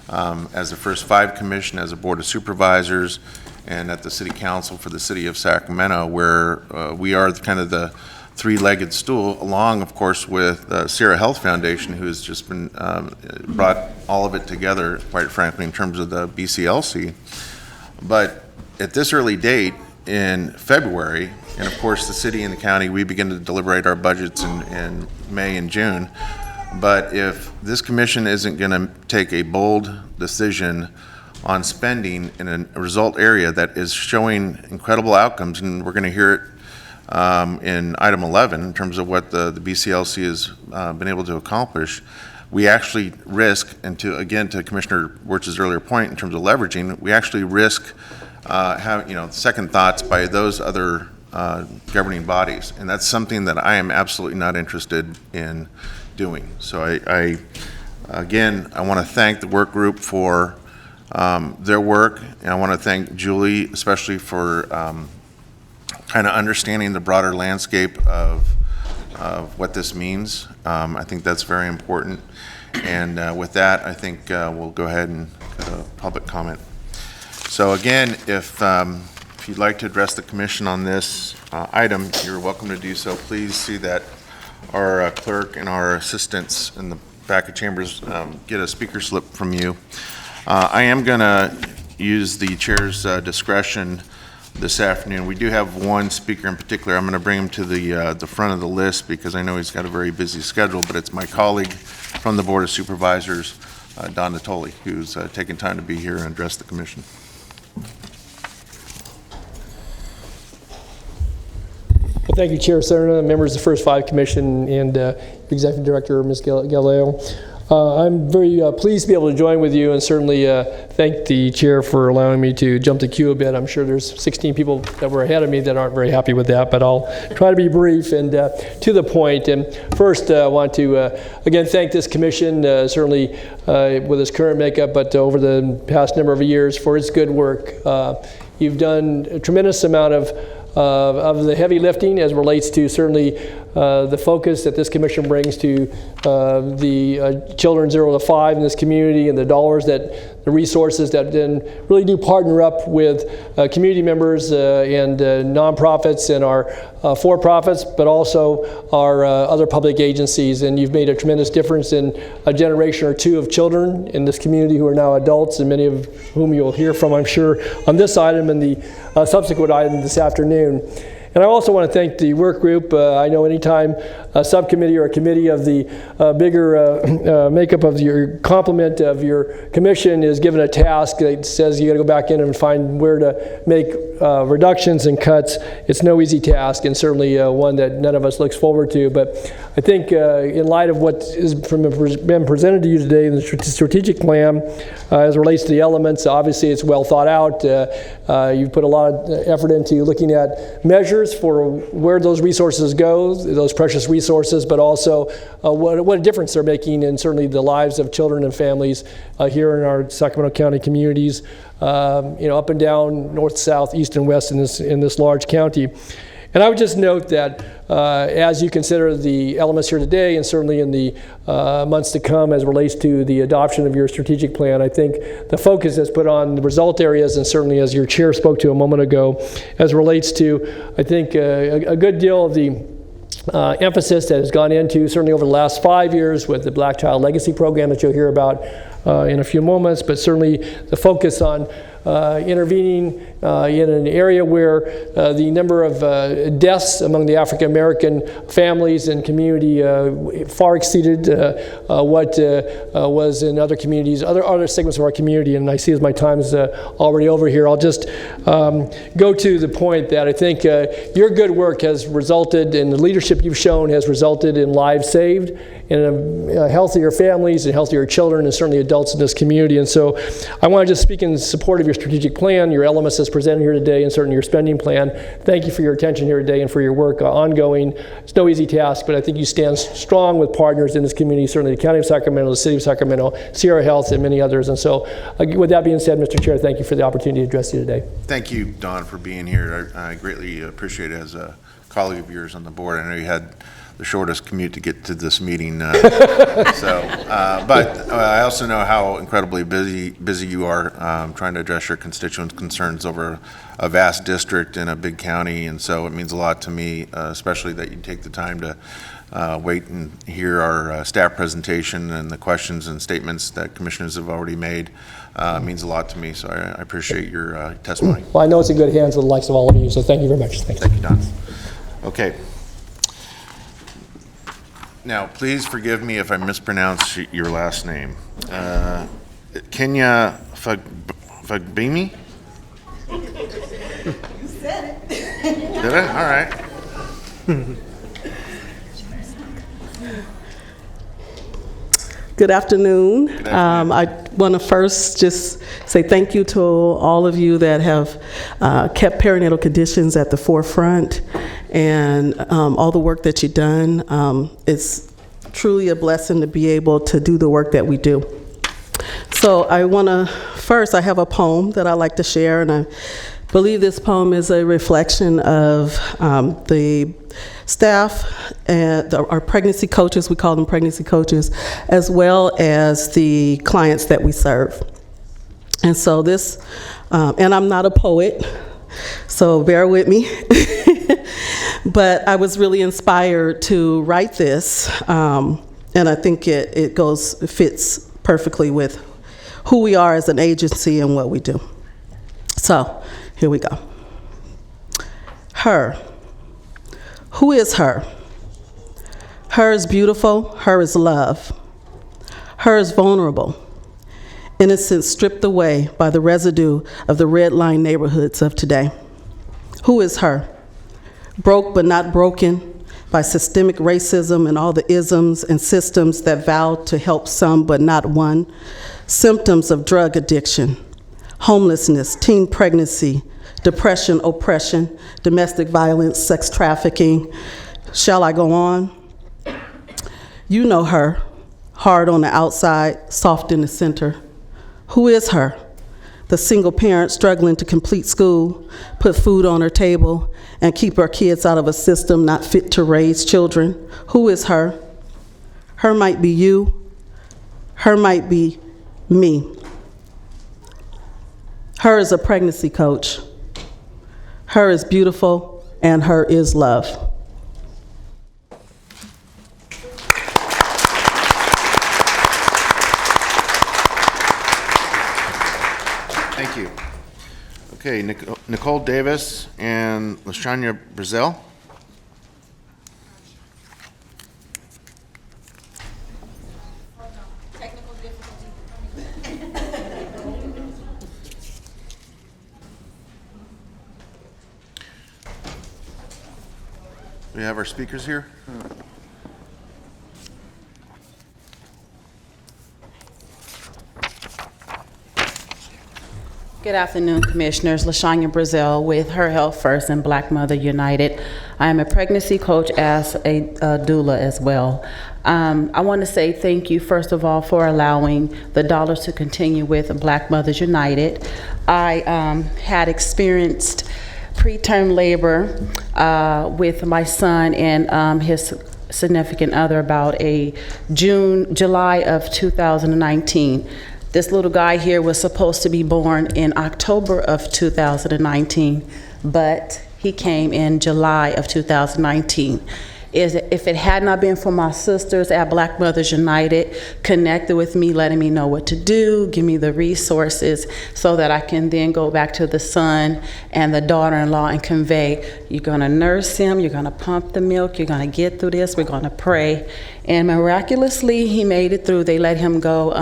as a First Five Commission, as a Board of Supervisors, and at the City Council for the City of Sacramento, where we are kind of the three-legged stool, along, of course, with Sierra Health Foundation, who has just been brought all of it together, quite frankly, in terms of the BCLC. But at this early date in February, and of course the city and the county, we begin to deliberate our budgets in May and June. But if this commission isn't going to take a bold decision on spending in a result area that is showing incredible outcomes, and we're going to hear it in item 11 in terms of what the BCLC has been able to accomplish, we actually risk, and to Commissioner Wirtz's earlier point in terms of leveraging, we actually risk second thoughts by those other governing bodies, and that's something that I am absolutely not interested in doing. So I want to thank the work group for their work, and I want to thank Julie especially for kind of understanding the broader landscape of what this means. I think that's very important, and with that, I think we'll go ahead and go to public comment. So again, if you'd like to address the commission on this item, you're welcome to do so. Please see that our clerk and our assistants in the back of chambers get a speaker slip from you. I am going to use the chair's discretion this afternoon. We do have one speaker in particular. I'm going to bring him to the front of the list because I know he's got a very busy schedule, but it's my colleague from the Board of Supervisors, Don Natoli, who's taken time to be here and address the commission. Well, thank you, Chair Serna, members of the First Five Commission, and Executive Director, Ms. Galileo. I'm very pleased to be able to join with you, and certainly thank the Chair for allowing me to jump the queue a bit. I'm sure there's 16 people that were ahead of me that aren't very happy with that, but I'll try to be brief and to the point. And first, I want to, again, thank this Commission, certainly with its current makeup, but over the past number of years for its good work. You've done a tremendous amount of the heavy lifting as relates to certainly the focus that this commission brings to the children 0 to 5 in this community, and the resources that then really do partner up with community members and nonprofits and our for-profits, but also our other public agencies. And you've made a tremendous difference in a generation or two of children in this community who are now adults, and many of whom you'll hear from, I'm sure, on this item and the subsequent item this afternoon. And I also want to thank the work group. I know anytime a subcommittee or a committee of the bigger makeup of your complement of your commission is given a task that says you got to go back in and find where to make reductions and cuts, it's no easy task, and certainly one that none of us looks forward to. But I think in light of what has been presented to you today in the strategic plan, as it relates to the elements, obviously it's well thought out. You've put a lot of effort into looking at measures measures for where those resources go, those precious resources, but also what a difference they're making in certainly the lives of children and families here in our Sacramento County communities, up and down, north, south, east, and west in this large county. And I would just note that as you consider the elements here today, and certainly in the months to come as it relates to the adoption of your strategic plan, I think the focus is put on the result areas, and certainly as your chair spoke to a moment ago, as it relates to, I think, a good deal of the emphasis that has gone into, certainly over the last 5 years with the Black Child Legacy Program that you'll hear about in a few moments, but certainly the focus on intervening in an area where the number of deaths among the African American families and community far exceeded what was in other communities, other segments of our community. And I see as my time is already over here, I'll just go to the point that I think your good work has resulted in the leadership you've shown has resulted in lives saved, and healthier families and healthier children, and certainly adults in this community. And so I want to just speak in support of your strategic plan, your elements as presented here today, and certainly your spending plan. Thank you for your attention here today and for your work ongoing. It's no easy task, but I think you stand strong with partners in this community, certainly the County of Sacramento, the City of Sacramento, Sierra Health, and many others. And so with that being said, Mr. Chair, thank you for the opportunity to address you today. Thank you, Don, for being here. I greatly appreciate it as a colleague of yours on the board. I know you had the shortest commute to get to this meeting. But I also know how incredibly busy you are trying to address your constituents' concerns over a vast district in a big county. And so it means a lot to me, especially that you take the time to wait and hear our staff presentation and the questions and statements that commissioners have already made. It means a lot to me, so I appreciate your testimony. Well, I know it's in good hands with the likes of all of you, so thank you very much. Thank you, Don. Okay. Now, please forgive me if I mispronounce your last name. Kenya Fagbimi? You said it. Did I? All right. Good afternoon. I want to first just say thank you to all of you that have kept perinatal conditions at the forefront, and all the work that you've done. It's truly a blessing to be able to do the work that we do. So I want to, first, I have a poem that I like to share, and I believe this poem is a reflection of the staff and our pregnancy coaches, we call them pregnancy coaches, as well as the clients that we serve. And so this, and I'm not a poet, so bear with me, but I was really inspired to write this, and I think it fits perfectly with who we are as an agency and what we do. So here we go. Her. Who is her? Her is beautiful, her is love. Her is vulnerable, innocence stripped away by the residue of the red line neighborhoods of today. Who is her? Broke but not broken by systemic racism and all the isms and systems that vow to help some but not one. Symptoms of drug addiction, homelessness, teen pregnancy, depression, oppression, domestic violence, sex trafficking. Shall I go on? You know her, hard on the outside, soft in the center. Who is her? The single parent struggling to complete school, put food on her table, and keep her kids out of a system not fit to raise children. Who is her? Her might be you. Her might be me. Her is a pregnancy coach. Her is beautiful, and her is love. Thank you. Okay, Nicole Davis and LaShania Brazil. We have our speakers here. Good afternoon, Commissioners. LaShanya Brazil with Her Health First and Black Mother United. I am a pregnancy coach as a doula as well. I want to say thank you, first of all, for allowing the dollars to continue with Black Mothers United. I had experienced preterm labor with my son and his significant other about July of 2019. This little guy here was supposed to be born in October of 2019, but he came in July of 2019. If it had not been for my sisters at Black Mothers United connected with me, letting me know what to do, give me the resources so that I can then go back to the son and the daughter-in-law and convey, you're gonna nurse him, you're gonna pump the milk, you're gonna get through this, we're gonna pray. And miraculously, he made it through. They let him go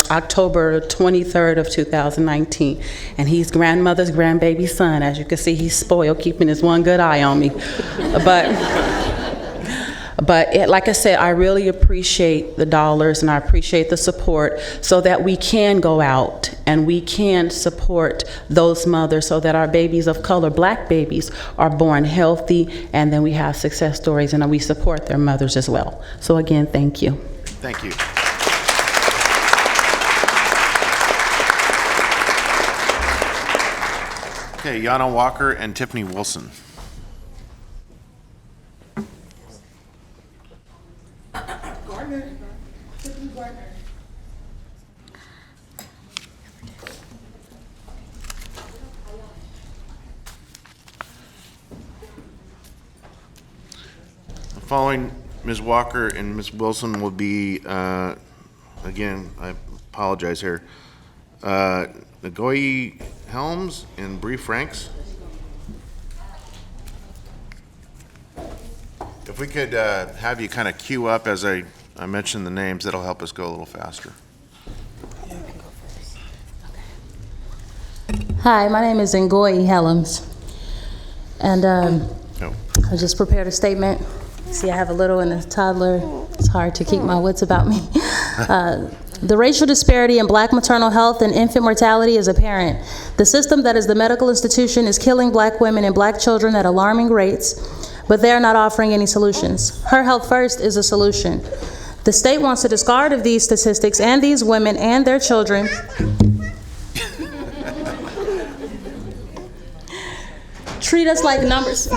October 23rd of 2019. And he's grandmother's grandbaby son. As you can see, he's spoiled, keeping his one good eye on me. But like I said, I really appreciate the dollars and I appreciate the support so that we can go out and we can support those mothers so that our babies of color, Black babies, are born healthy, and then we have success stories and we support their mothers as well. So again, thank you. Thank you. Okay, Yana Walker and Tiffany Wilson. Following Ms. Walker and Ms. Wilson will be, again, I apologize here, Nagoye Helms and Bree Franks. If we could have you kind of queue up as I mention the names, that'll help us go a little faster. Hi, my name is Ngoyi Helms, and I just prepared a statement. See, I have a little and a toddler. It's hard to keep my wits about me. The racial disparity in Black maternal health and infant mortality is apparent. The system that is the medical institution is killing Black women and Black children at alarming rates, but they are not offering any solutions. Her Health First is a solution. The state wants to discard of these statistics and these women and their children. Treat us like numbers.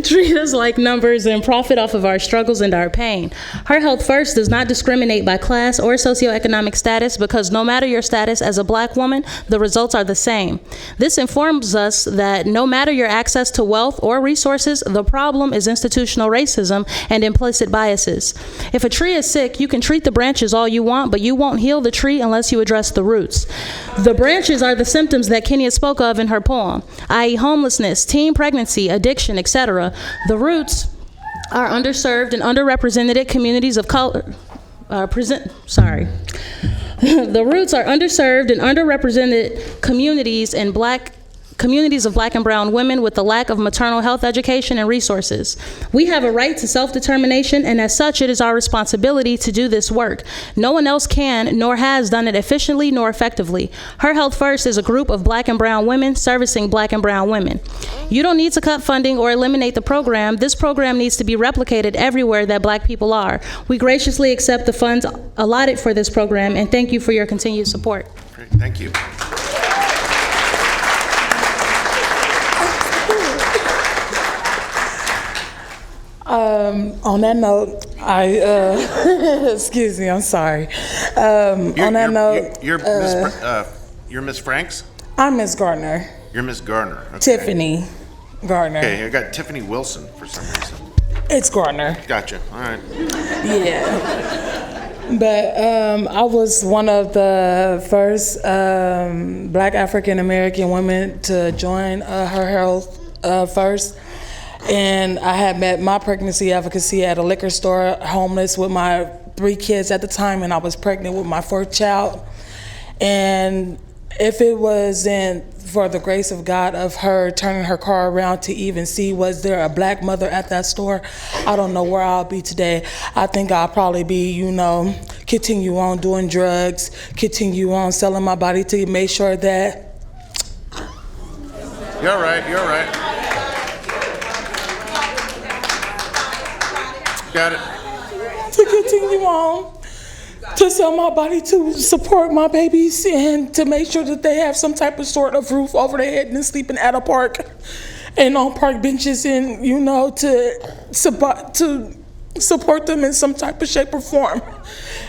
Treat us like numbers and profit off of our struggles and our pain. Her Health First does not discriminate by class or socioeconomic status, because no matter your status as a Black woman, the results are the same. This informs us that no matter your access to wealth or resources, the problem is institutional racism and implicit biases. If a tree is sick, you can treat the branches all you want, but you won't heal the tree unless you address the roots. The branches are the symptoms that Kenya spoke of in her poem, i.e. homelessness, teen pregnancy, addiction, etc. The roots are underserved and underrepresented communities of color. The roots are underserved and underrepresented communities and communities of Black and brown women with the lack of maternal health education and resources. We have a right to self-determination, and as such, it is our responsibility to do this work. No one else can, nor has done it efficiently nor effectively. Her Health First is a group of Black and brown women servicing Black and brown women. You don't need to cut funding or eliminate the program. This program needs to be replicated everywhere that Black people are. We graciously accept the funds allotted for this program, and thank you for your continued support. Great, thank you. On that note, excuse me, I'm sorry. You're Miss Franks? I'm Miss Gardner. You're Miss Gardner. Okay. Tiffany Gardner. Okay, I got Tiffany Wilson for some reason. It's Gardner. Gotcha, all right. Yeah. But I was one of the first Black African American women to join Her Health First. And I had met my pregnancy advocacy at a liquor store, homeless with my 3 kids at the time, and I was pregnant with my 4th child. And if it wasn't for the grace of God of her turning her car around to even see was there a black mother at that store, I don't know where I'll be today. I think I'll probably be, continue on doing drugs, continue on selling my body to make sure that. You're right. Got it. To continue on, to sell my body to support my babies and to make sure that they have some type of sort of roof over their head and sleeping at a park and on park benches and, to support them in some type of shape or form.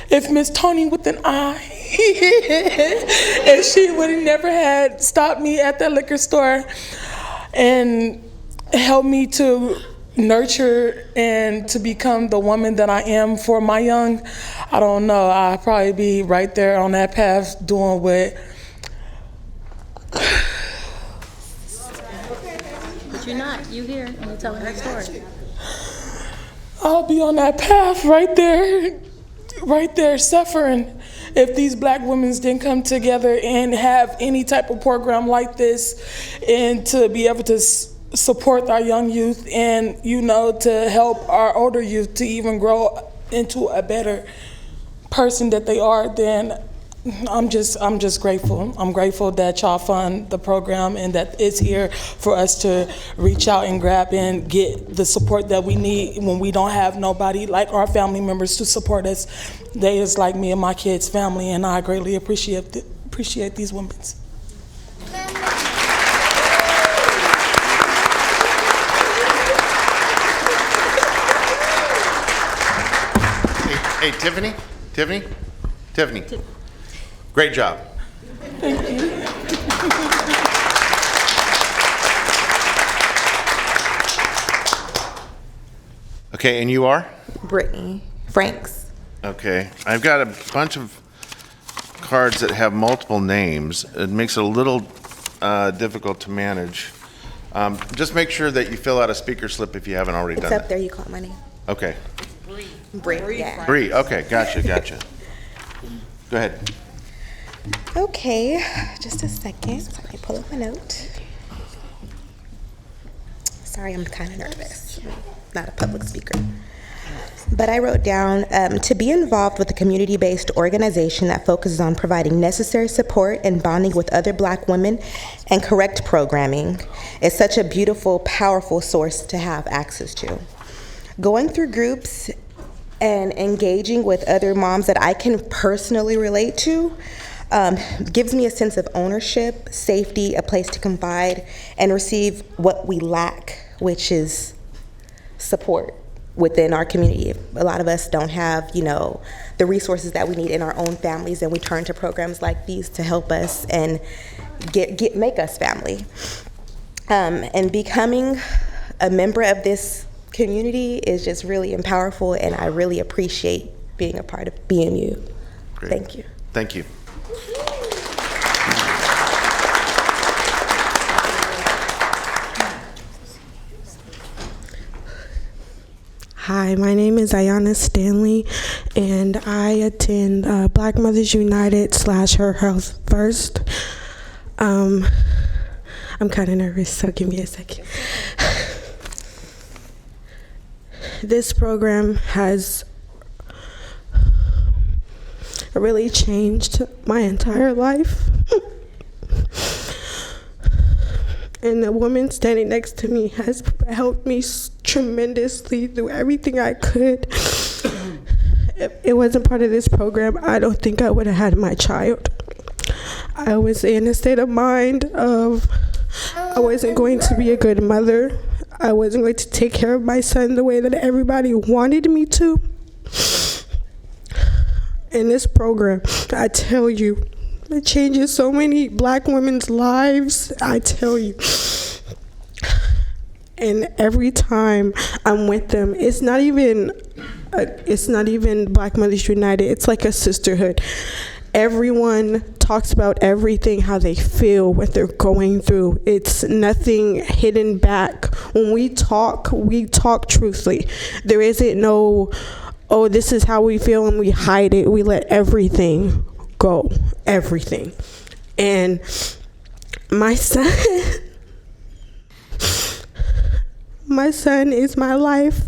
If Miss Tony with an I, if she would have never had stopped me at that liquor store and helped me to nurture and to become the woman that I am for my young, I don't know, I'll probably be right there on that path doing what. But you're not. You here and you're telling her story. I'll be on that path right there suffering if these black women didn't come together and have any type of program like this and to be able to support our young youth and, to help our older youth to even grow into a better person that they are, then I'm just grateful. I'm grateful that y'all fund the program and that it's here for us to reach out and grab and get the support that we need when we don't have nobody like our family members to support us. They is like me and my kids' family, and I greatly appreciate these women. Hey, Tiffany. Great job. Thank you. Okay, and you are? Brittany Franks. Okay, I've got a bunch of cards that have multiple names. It makes it a little difficult to manage. Just make sure that you fill out a speaker slip if you haven't already done It's that. up there, you call my name. Okay. Bree, yeah. Bree, okay, gotcha. Go ahead. Okay, just a second. Let me pull up my note. Sorry, I'm kind of nervous. I'm not a public speaker. But I wrote down, to be involved with a community-based organization that focuses on providing necessary support and bonding with other Black women and correct programming is such a beautiful, powerful source to have access to. Going through groups and engaging with other moms that I can personally relate to gives me a sense of ownership, safety, a place to confide, and receive what we lack, which is support within our community. A lot of us don't have, the resources that we need in our own families, and we turn to programs like these to help us and make us family. And becoming a member of this community is just really powerful, and I really appreciate being a part of BMU. Great. Thank you. Thank you. Hi, my name is Ayana Stanley, and I attend Black Mothers United / Her Health First. I'm kind of nervous, so give me a second. This program has really changed my entire life. And the woman standing next to me has helped me tremendously through everything I could. If it wasn't part of this program, I don't think I would have had my child. I was in a state of mind of I wasn't going to be a good mother. I wasn't going to take care of my son the way that everybody wanted me to. In this program, I tell you, it changes so many Black women's lives, I tell you. And every time I'm with them, it's not even Black Mothers United, it's like a sisterhood. Everyone talks about everything, how they feel, what they're going through. It's nothing hidden back. When we talk truthfully. There isn't no, oh, this is how we feel and we hide it. We let everything go, everything. And My son, my son is my life.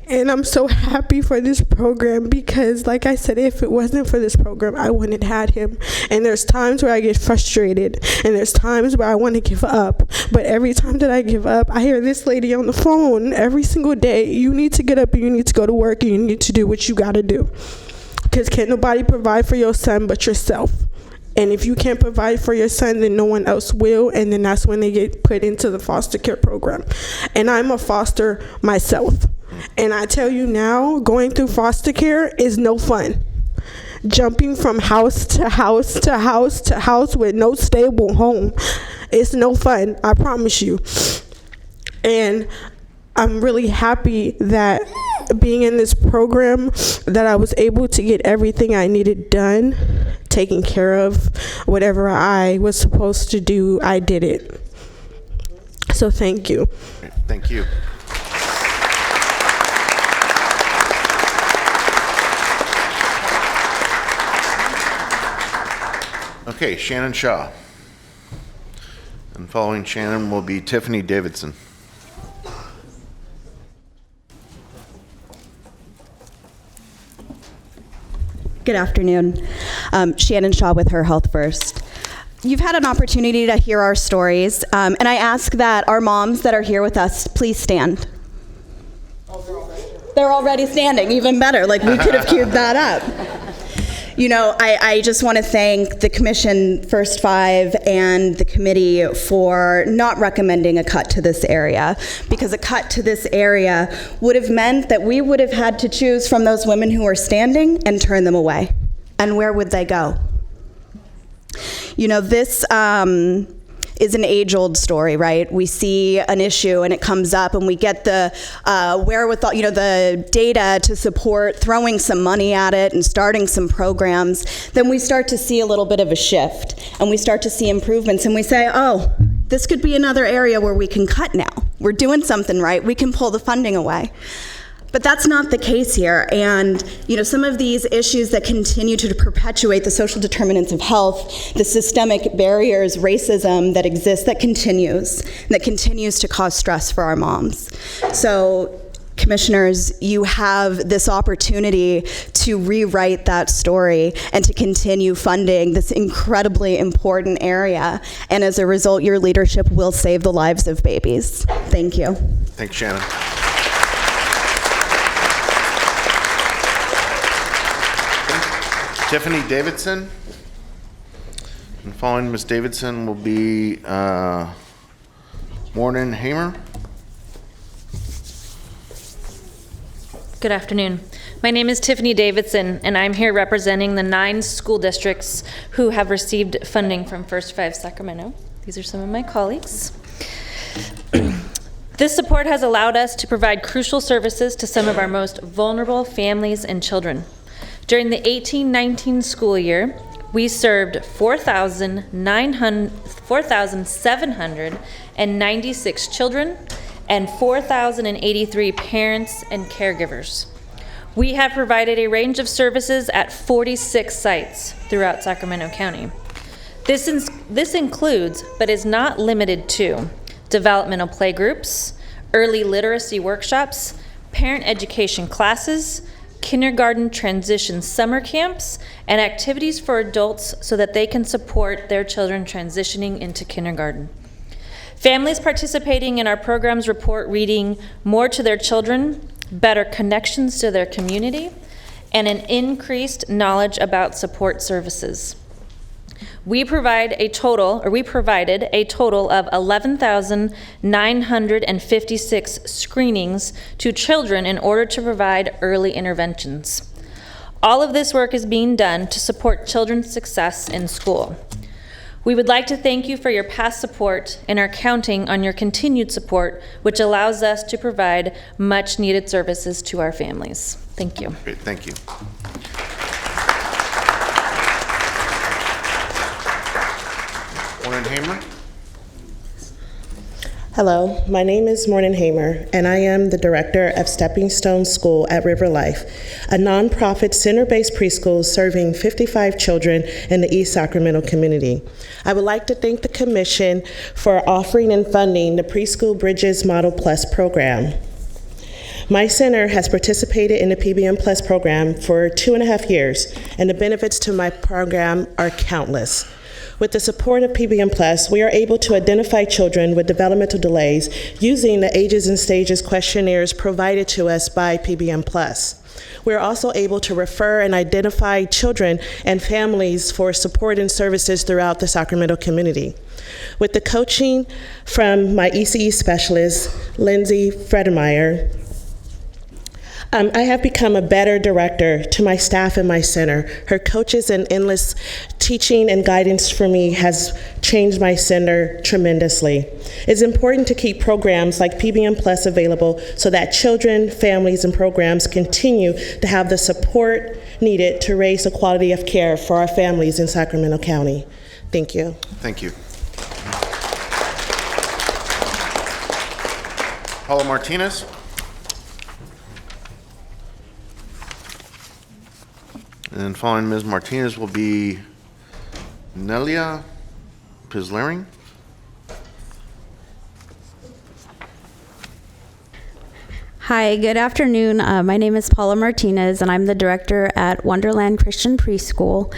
And I'm so happy for this program because, like I said, if it wasn't for this program, I wouldn't have had him. And there's times where I get frustrated, and there's times where I want to give up. But every time that I give up, I hear this lady on the phone every single day, you need to get up and you need to go to work and you need to do what you got to do. Because can't nobody provide for your son but yourself. And if you can't provide for your son, then no one else will, and then that's when they get put into the foster care program. And I'm a foster myself. And I tell you now, going through foster care is no fun. Jumping from house to house to house to house with no stable home, it's no fun, I promise you. And I'm really happy that being in this program, that I was able to get everything I needed done, taken care of. Whatever I was supposed to do, I did it. So thank you. Thank you. Okay, Shannon Shaw. And following Shannon will be Tiffany Davidson. Good afternoon. Shannon Shaw with Her Health First. You've had an opportunity to hear our stories, and I ask that our moms that are here with us please stand. They're already standing, even better. Like, we could have queued that up. You know, I just want to thank the Commission, First Five, and the committee for not recommending a cut to this area, because a cut to this area would have meant that we would have had to choose from those women who are standing and turn them away. And where would they go? You know, this is an age-old story, right? We see an issue and it comes up and we get the wherewithal, you know, the data to support throwing some money at it and starting some programs. Then we start to see a little bit of a shift and we start to see improvements and we say, oh, this could be another area where we can cut now. We're doing something right. We can pull the funding away. But that's not the case here. And, you know, some of these issues that continue to perpetuate the social determinants of health, the systemic barriers, racism that exists, that continues to cause stress for our moms. So, Commissioners, you have this opportunity to rewrite that story and to continue funding this incredibly important area. And as a result, your leadership will save the lives of babies. Thank you. Thanks, Shannon. Tiffany Davidson. And following Ms. Davidson will be Morgan Hamer. Good afternoon. My name is Tiffany Davidson, and I'm here representing the 9 school districts who have received funding from First Five Sacramento. These are some of my colleagues. This support has allowed us to provide crucial services to some of our most vulnerable families and children. During the 18-19 school year, we served 4,796 children and 4,083 parents and caregivers. We have provided a range of services at 46 sites throughout Sacramento County. This includes, but is not limited to, developmental playgroups, early literacy workshops, parent education classes, kindergarten transition summer camps, and activities for adults so that they can support their children transitioning into kindergarten. Families participating in our programs report reading more to their children, better connections to their community, and an increased knowledge about support services. We provided a total of 11,956 screenings to children in order to provide early interventions. All of this work is being done to support children's success in school. We would like to thank you for your past support and are counting on your continued support, which allows us to provide much needed services to our families. Thank you. Great, thank you. Morgan Hamer. Hello, my name is Mornan Hamer, and I am the director of Stepping Stone School at River Life, a nonprofit center-based preschool serving 55 children in the East Sacramento community. I would like to thank the Commission for offering and funding the Preschool Bridges Model Plus program. My center has participated in the PBM Plus program for 2.5 years, and the benefits to my program are countless. With the support of PBM Plus, we are able to identify children with developmental delays using the ages and stages questionnaires provided to us by PBM Plus. We are also able to refer and identify children and families for support and services throughout the Sacramento community. With the coaching from my ECE specialist, Lindsay Fredemeyer, I have become a better director to my staff and my center. Her coaches and endless teaching and guidance for me has changed my center tremendously. It's important to keep programs like PBM Plus available so that children, families, and programs continue to have the support needed to raise the quality of care for our families in Sacramento County. Thank you. Thank you. Paula Martinez. And then following Ms. Martinez will be Nelia Pislering. Hi, good afternoon. My name is Paula Martinez, and I'm the director at Wonderland Christian Preschool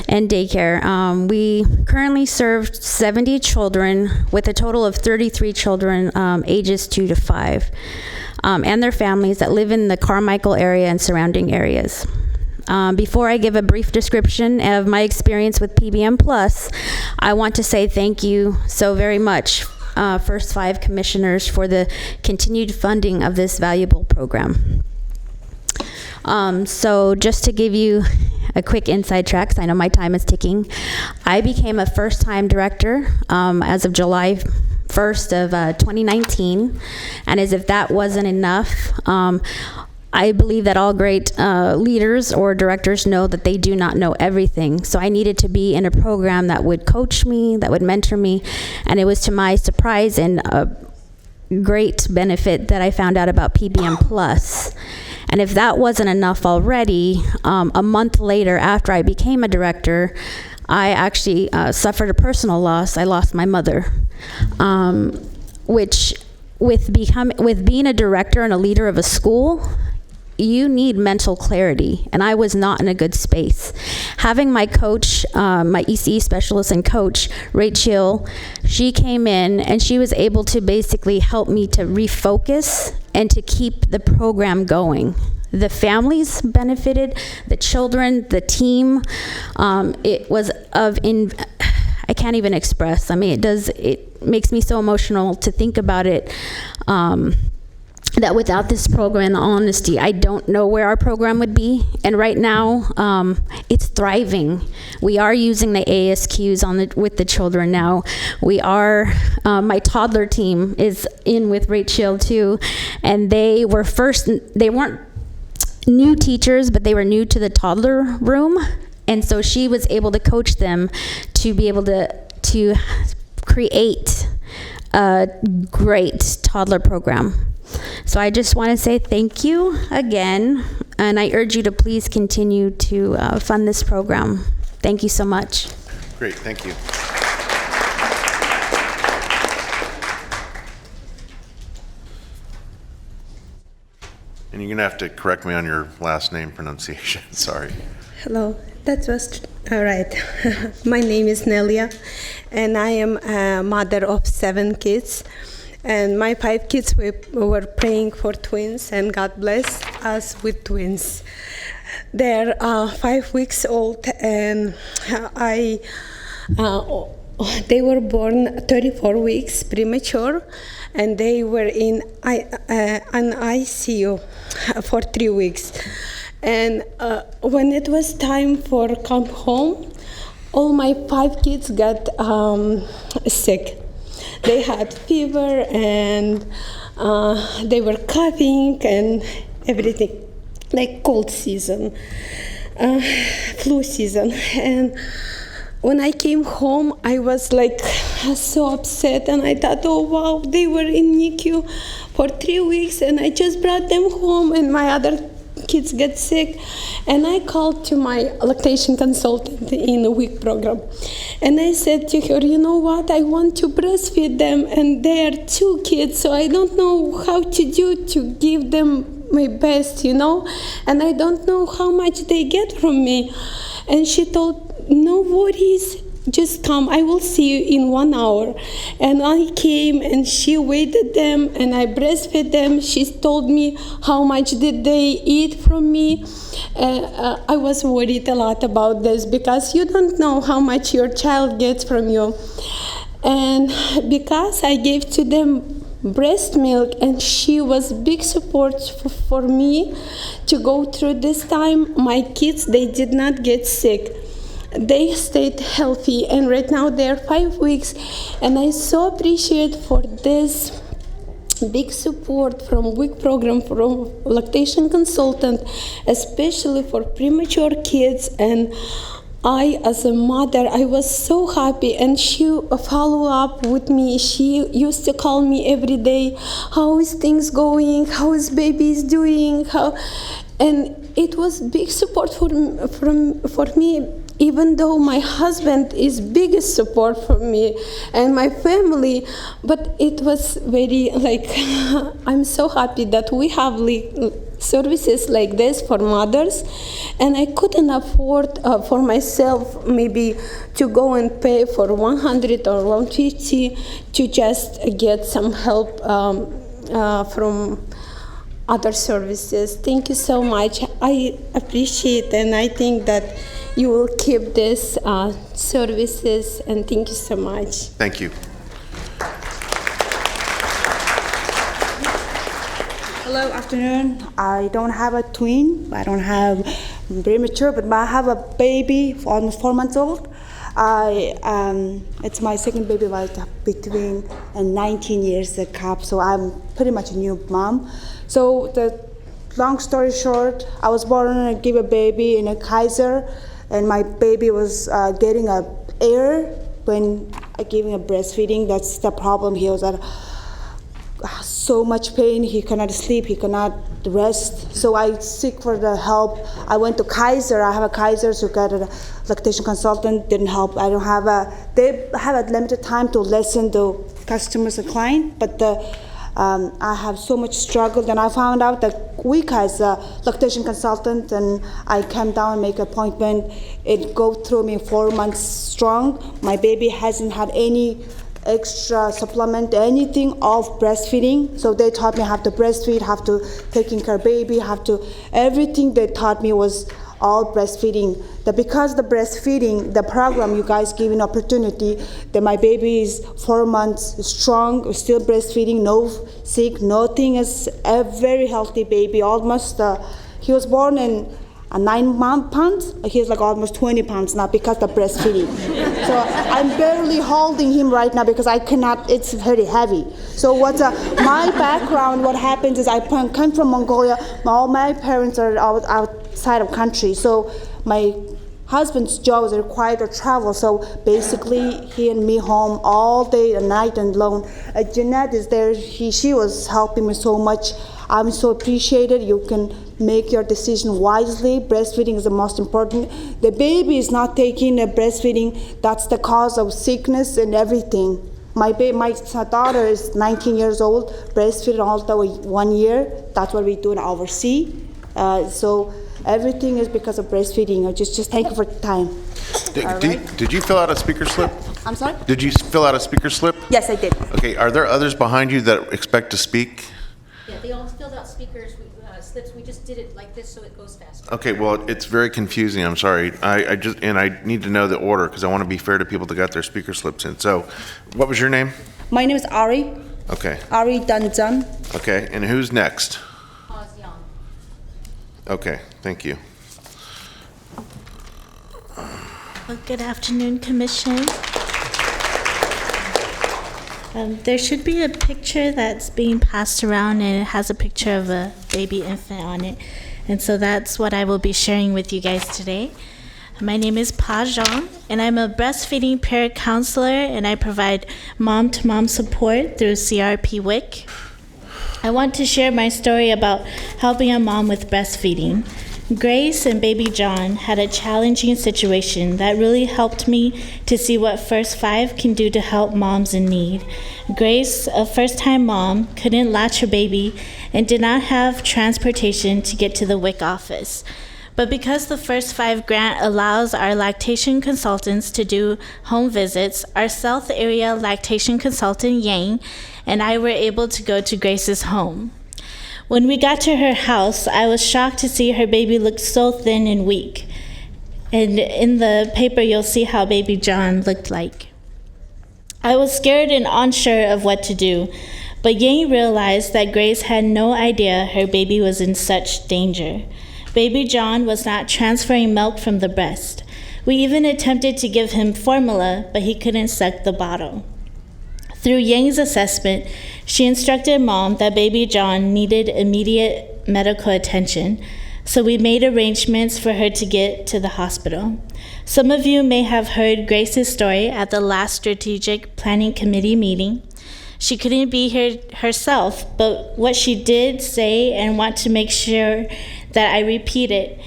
and Daycare. We currently serve 70 children with a total of 33 children ages 2 to 5, and their families that live in the Carmichael area and surrounding areas. Before I give a brief description of my experience with PBM Plus, I want to say thank you so very much, First 5 commissioners, for the continued funding of this valuable program. So just to give you a quick inside track, 'cause I know my time is ticking, I became a first-time director as of July 1st of 2019, and as if that wasn't enough, I believe that all great leaders or directors know that they do not know everything. So I needed to be in a program that would coach me, that would mentor me, and it was to my surprise and a great benefit that I found out about PBM Plus. And if that wasn't enough already, a month later after I became a director, I actually suffered a personal loss. I lost my mother, which with being a director and a leader of a school, you need mental clarity, and I was not in a good space. Having my coach, my ECE specialist and coach, Rachel, she came in and she was able to basically help me to refocus and to keep the program going. The families benefited, the children, the team. It was I can't even express. I mean, it makes me so emotional to think about it. That without this program, in all honesty, I don't know where our program would be. And right now, it's thriving. We are using the ASQs with the children now. We are, my toddler team is in with Rachel too, and they weren't new teachers, but they were new to the toddler room. And so she was able to coach them to be able to create a great toddler program. So I just want to say thank you again, and I urge you to please continue to fund this program. Thank you so much. Great, thank you. And you're going to have to correct me on your last name pronunciation. Sorry. Hello, that was all right. My name is Nelia, and I am a mother of 7 kids. And my 5 kids, we were praying for twins, and God blessed us with twins. They're 5 weeks old, and they were born 34 weeks premature, and they were in an ICU for 3 weeks. And when it was time for come home, all my 5 kids got sick. They had fever, and they were coughing and everything, like cold season, flu season. And when I came home, I was like so upset, and I thought, oh wow, they were in NICU for 3 weeks, and I just brought them home, and my other kids get sick. And I called to my lactation consultant in a WIC program, and I said to her, you know what, I want to breastfeed them, and they are 2 kids, so I don't know how to do to give them my best, you know, and I don't know how much they get from me. And she told, no worries, just come, I will see you in 1 hour. And I came, and she weighed them, and I breastfed them. She told me how much did they eat from me. I was worried a lot about this, because you don't know how much your child gets from you. And because I gave to them breast milk, and she was big support for me to go through this time. My kids, they did not get sick. They stayed healthy, and right now they're 5 weeks, and I so appreciate for this big support from WIC program, from lactation consultant, especially for premature kids. And I, as a mother, I was so happy, and she follow up with me. She used to call me every day, how is things going, how is babies doing, and it was big support for me, even though my husband is biggest support for me and my family. But it was very I'm so happy that we have services like this for mothers, and I couldn't afford for myself maybe to go and pay for 100 or 150 to just get some help from other services. Thank you so much. I appreciate, and I think that you will keep this services, and thank you so much. Thank you. Hello, afternoon. I don't have a twin. I don't have premature, but I have a baby, almost 4 months old. It's my second baby, between 19 years a gap, so I'm pretty much a new mom. So the long story short, I was born and gave a baby in a Kaiser, and my baby was getting air when I gave him a breastfeeding. That's the problem. He was at so much pain. He cannot sleep. He cannot rest. So I seek for the help. I went to Kaiser. I have a Kaiser, so got a lactation consultant. Didn't help. I don't have they have a limited time to listen to customers and clients, but I have so much struggle. Then I found out that WIC has a lactation consultant, and I came down and make an appointment. It go through me 4 months strong. My baby hasn't had any extra supplement, anything of breastfeeding. So they taught me how to breastfeed, how to taking care of baby, everything they taught me was all breastfeeding. Because the breastfeeding, the program you guys give an opportunity, that my baby is 4 months strong, still breastfeeding, no sick, nothing, is a very healthy baby. Almost, he was born in 9 pounds. He's almost 20 pounds now because of breastfeeding. So I'm barely holding him right now because I cannot, it's very heavy. So my background, what happens is I come from Mongolia. All my parents are outside of country. So my husband's job is required to travel. So basically he and me home all day and night and alone. Jeanette is there. She was helping me so much. I'm so appreciated. You can make your decision wisely. Breastfeeding is the most important. The baby is not taking a breastfeeding. That's the cause of sickness and everything. My daughter is 19 years old, breastfeeding all the way 1 year. That's what we do in overseas. So everything is because of breastfeeding. Just thank you for the time. Did you fill out a speaker slip? I'm sorry? Did you fill out a speaker slip? Yes, I did. Okay, are there others behind you that expect to speak? Yeah, they all filled out speakers slips. We just did it like this so it goes faster. Okay, well, it's very confusing. I'm sorry. I need to know the order because I want to be fair to people that got their speaker slips in. So, what was your name? My name is Ari. Okay. Ari Danjan. Okay, and who's next? Young. Okay, thank you. Well, good afternoon, Commission. There should be a picture that's being passed around, and it has a picture of a baby infant on it. And so that's what I will be sharing with you guys today. My name is Pa Zhang, and I'm a breastfeeding parent counselor, and I provide mom-to-mom support through CRP WIC. I want to share my story about helping a mom with breastfeeding. Grace and baby John had a challenging situation that really helped me to see what First 5 can do to help moms in need. Grace, a first-time mom, couldn't latch her baby and did not have transportation to get to the WIC office. But because the First 5 grant allows our lactation consultants to do home visits, our South Area lactation consultant, Yang, and I were able to go to Grace's home. When we got to her house, I was shocked to see her baby looked so thin and weak. And in the paper, you'll see how baby John looked like. I was scared and unsure of what to do, but Yang realized that Grace had no idea her baby was in such danger. Baby John was not transferring milk from the breast. We even attempted to give him formula, but he couldn't suck the bottle. Through Yang's assessment, she instructed Mom that baby John needed immediate medical attention, so we made arrangements for her to get to the hospital. Some of you may have heard Grace's story at the last Strategic Planning Committee meeting. She couldn't be here herself, but what she did say, and want to make sure that I repeat it,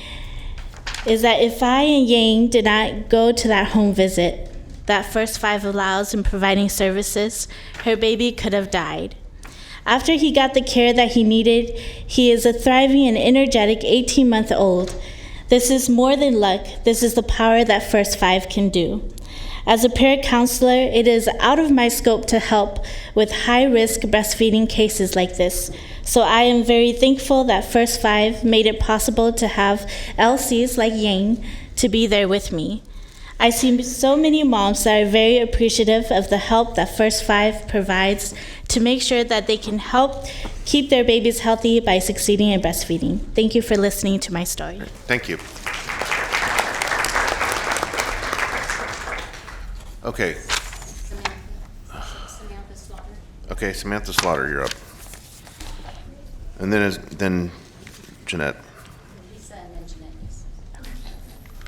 is that if I and Yang did not go to that home visit that First 5 allows in providing services, her baby could have died. After he got the care that he needed, he is a thriving and energetic 18-month-old. This is more than luck. This is the power that First 5 can do. As a parent counselor, it is out of my scope to help with high-risk breastfeeding cases like this. So I am very thankful that First 5 made it possible to have LCs like Yang to be there with me. I see so many moms that are very appreciative of the help that First 5 provides to make sure that they can help keep their babies healthy by succeeding in breastfeeding. Thank you for listening to my story. Thank you. Okay. Okay, Samantha Slaughter, you're up. And then Jeanette.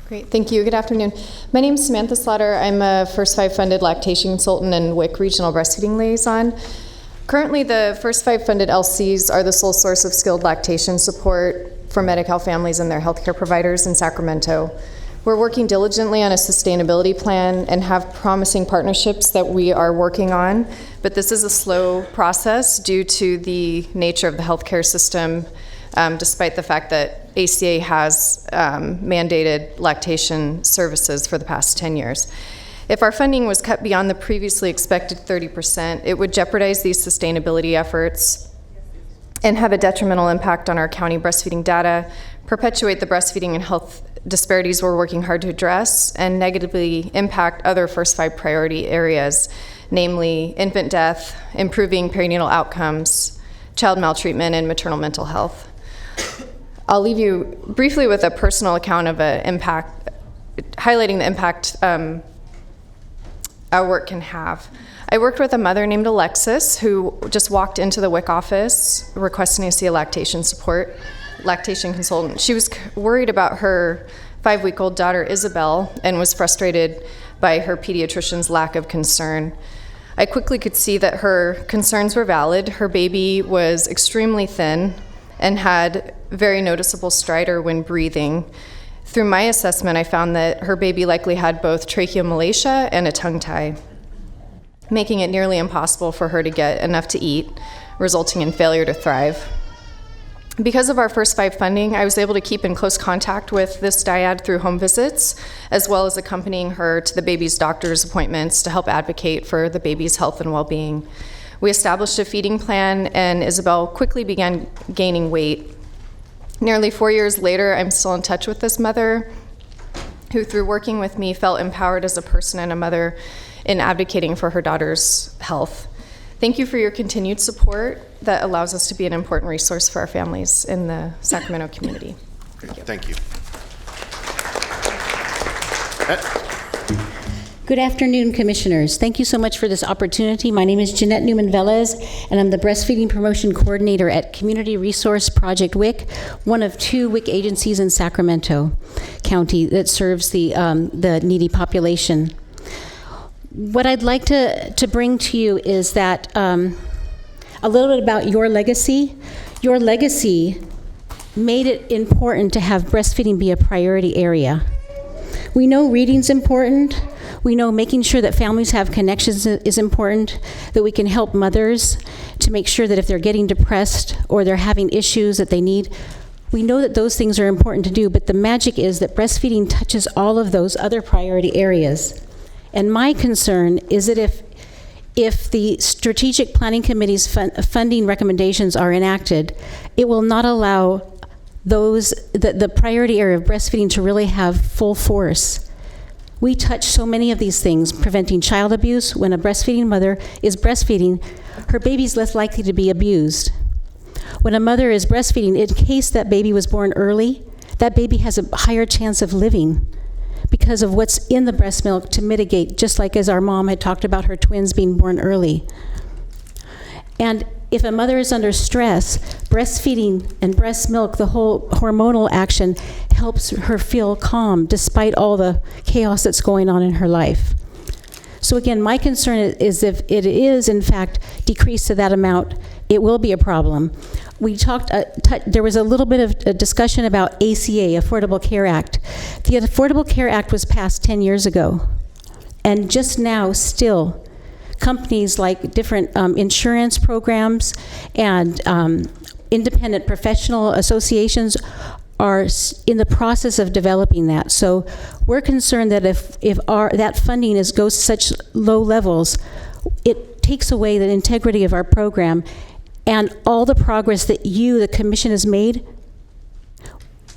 Great, thank you. Good afternoon. My name is Samantha Slaughter. I'm a First 5 funded lactation consultant and WIC regional breastfeeding liaison. Currently, the First 5 funded LCs are the sole source of skilled lactation support for Medi-Cal families and their healthcare providers in Sacramento. We're working diligently on a sustainability plan and have promising partnerships that we are working on, but this is a slow process due to the nature of the healthcare system, despite the fact that ACA has mandated lactation services for the past 10 years. If our funding was cut beyond the previously expected 30%, it would jeopardize these sustainability efforts and have a detrimental impact on our county breastfeeding data, perpetuate the breastfeeding and health disparities we're working hard to address, and negatively impact other First 5 priority areas, namely infant death, improving perinatal outcomes, child maltreatment, and maternal mental health. I'll leave you briefly with a personal account of an impact, highlighting the impact our work can have. I worked with a mother named Alexis who just walked into the WIC office requesting to see a lactation consultant. She was worried about her 5-week-old daughter Isabel and was frustrated by her pediatrician's lack of concern. I quickly could see that her concerns were valid. Her baby was extremely thin and had very noticeable stridor when breathing. Through my assessment, I found that her baby likely had both tracheomalacia and a tongue tie, making it nearly impossible for her to get enough to eat, resulting in failure to thrive. Because of our First 5 funding, I was able to keep in close contact with this dyad through home visits, as well as accompanying her to the baby's doctor's appointments to help advocate for the baby's health and well-being. We established a feeding plan, and Isabel quickly began gaining weight. Nearly 4 years later, I'm still in touch with this mother, who through working with me felt empowered as a person and a mother in advocating for her daughter's health. Thank you for your continued support that allows us to be an important resource for our families in the Sacramento community. Thank you. Good afternoon, Commissioners. Thank you so much for this opportunity. My name is Jeanette Newman-Velez, and I'm the Breastfeeding Promotion Coordinator at Community Resource Project WIC, one of 2 WIC agencies in Sacramento County that serves the needy population. What I'd like to bring to you is that a little bit about your legacy. Your legacy made it important to have breastfeeding be a priority area. We know reading's important. We know making sure that families have connections is important, that we can help mothers to make sure that if they're getting depressed or they're having issues that they need, we know that those things are important to do, but the magic is that breastfeeding touches all of those other priority areas. And my concern is that if the Strategic Planning Committee's funding recommendations are enacted, it will not allow the priority area of breastfeeding to really have full force. We touch so many of these things, preventing child abuse. When a breastfeeding mother is breastfeeding, her baby's less likely to be abused. When a mother is breastfeeding, in case that baby was born early, that baby has a higher chance of living because of what's in the breast milk to mitigate, just like as our mom had talked about her twins being born early. And if a mother is under stress, breastfeeding and breast milk, the whole hormonal action helps her feel calm despite all the chaos that's going on in her life. So again, my concern is if it is in fact decreased to that amount, it will be a problem. We talked, there was a little bit of a discussion about ACA, Affordable Care Act. The Affordable Care Act was passed 10 years ago. And just now, still, companies like different insurance programs and independent professional associations are in the process of developing that. So we're concerned that if that funding goes to such low levels, it takes away the integrity of our program, and all the progress that the Commission, has made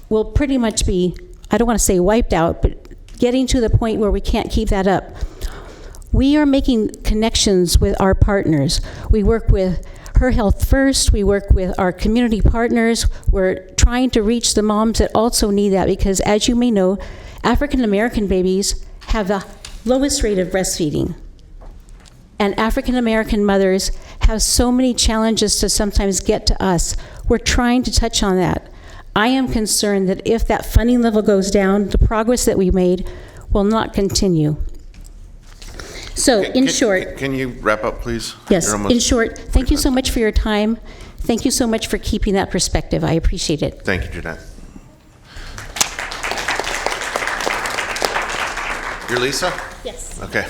will pretty much be, I don't want to say wiped out, but getting to the point where we can't keep that up. We are making connections with our partners. We work with Her Health First, we work with our community partners. We're trying to reach the moms that also need that because, as you may know, African American babies have the lowest rate of breastfeeding. And African American mothers have so many challenges to sometimes get to us. We're trying to touch on that. I am concerned that if that funding level goes down, the progress that we made will not continue. So, in short... Can you wrap up, please? Yes, in short, thank you so much for your time. Thank you so much for keeping that perspective. I appreciate it. Thank you, Jeanette. You're Lisa? Yes. Okay.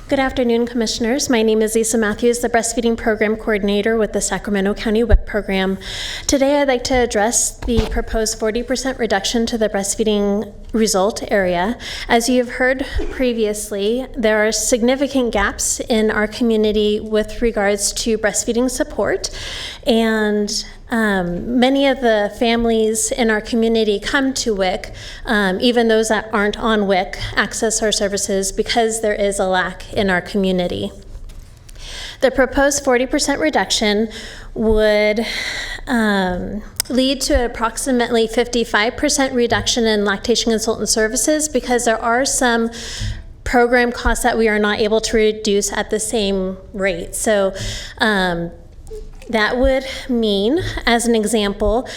Good afternoon, Commissioners. My name is Lisa Matthews, the Breastfeeding Program Coordinator with the Sacramento County WIC program. Today, I'd like to address the proposed 40% reduction to the breastfeeding result area. As you've heard previously, there are significant gaps in our community with regards to breastfeeding support, and many of the families in our community come to WIC, even those that aren't on WIC, access our services because there is a lack in our community. The proposed 40% reduction would lead to approximately 55% reduction in lactation consultant services because there are some program costs that we are not able to reduce at the same rate. So that would mean, as an example,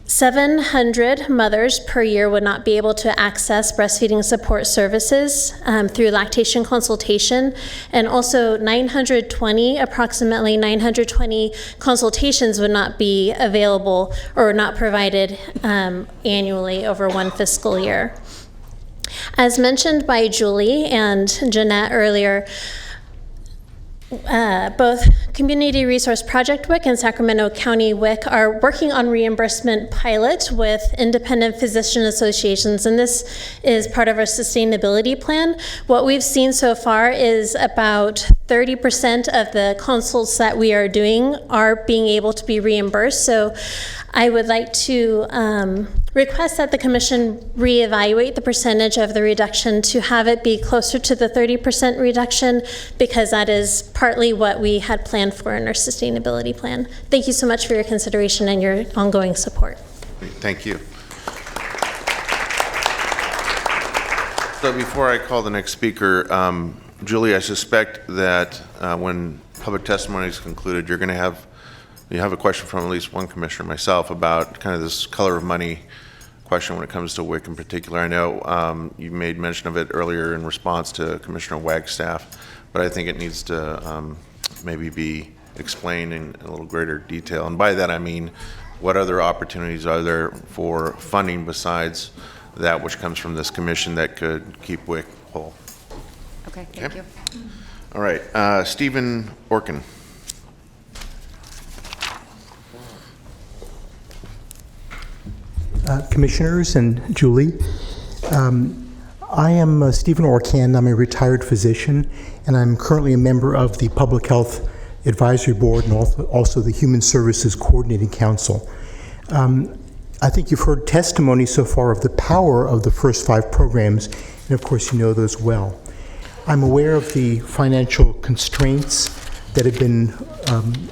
700 mothers per year would not be able to access breastfeeding support services through lactation consultation, and also approximately 920 consultations would not be available or not provided annually over one fiscal year. As mentioned by Julie and Jeanette earlier, both Community Resource Project WIC and Sacramento County WIC are working on reimbursement pilot with independent physician associations, and this is part of our sustainability plan. What we've seen so far is about 30% of the consults that we are doing are being able to be reimbursed. So I would like to request that the Commission reevaluate the percentage of the reduction to have it be closer to the 30% reduction, because that is partly what we had planned for in our sustainability plan. Thank you so much for your consideration and your ongoing support. Thank you. So before I call the next speaker, Julie, I suspect that when public testimony is concluded, you have a question from at least one commissioner, myself, about kind of this color of money question when it comes to WIC in particular. I know you made mention of it earlier in response to Commissioner Wagstaff, but I think it needs to maybe be explained in a little greater detail. And by that I mean, what other opportunities are there for funding besides that which comes from this commission that could keep WIC whole? Okay, thank you. All right, Stephen Orkin. Commissioners and Julie, I am Stephen Orkin. I'm a retired physician, and I'm currently a member of the Public Health Advisory Board and also the Human Services Coordinating Council. I think you've heard testimony so far of the power of the first 5 programs, and of course you know those well. I'm aware of the financial constraints that have been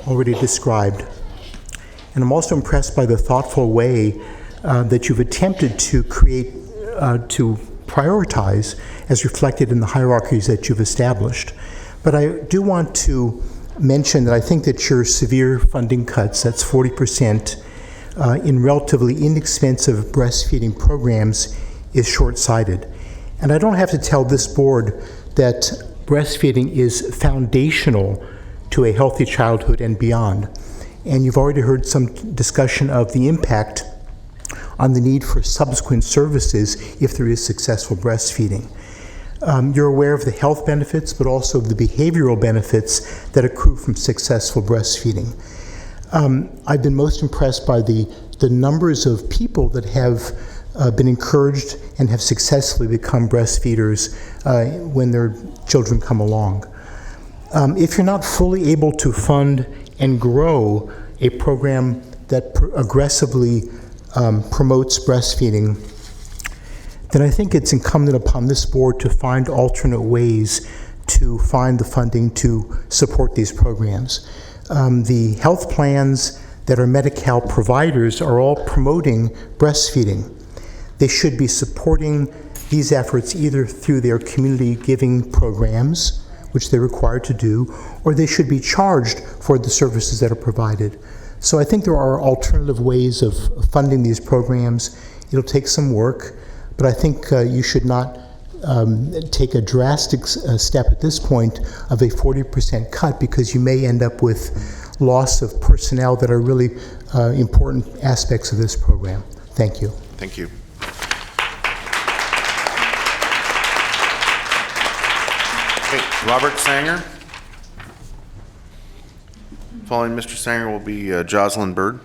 already described, and I'm also impressed by the thoughtful way that you've attempted to create, to prioritize as reflected in the hierarchies that you've established. But I do want to mention that I think that your severe funding cuts, that's 40%, in relatively inexpensive breastfeeding programs, is short-sighted. And I don't have to tell this board that breastfeeding is foundational to a healthy childhood and beyond. And you've already heard some discussion of the impact on the need for subsequent services if there is successful breastfeeding. You're aware of the health benefits, but also of the behavioral benefits that accrue from successful breastfeeding. I've been most impressed by the numbers of people that have been encouraged and have successfully become breastfeeders when their children come along. If you're not fully able to fund and grow a program that aggressively promotes breastfeeding, then I think it's incumbent upon this board to find alternate ways to find the funding to support these programs. The health plans that are Medi-Cal providers are all promoting breastfeeding. They should be supporting these efforts either through their community giving programs, which they're required to do, or they should be charged for the services that are provided. So I think there are alternative ways of funding these programs. It'll take some work, but I think you should not take a drastic step at this point of a 40% cut, because you may end up with loss of personnel that are really important aspects of this program. Thank you. Thank you. Okay, Robert Sanger. Following Mr. Sanger will be Jocelyn Bird.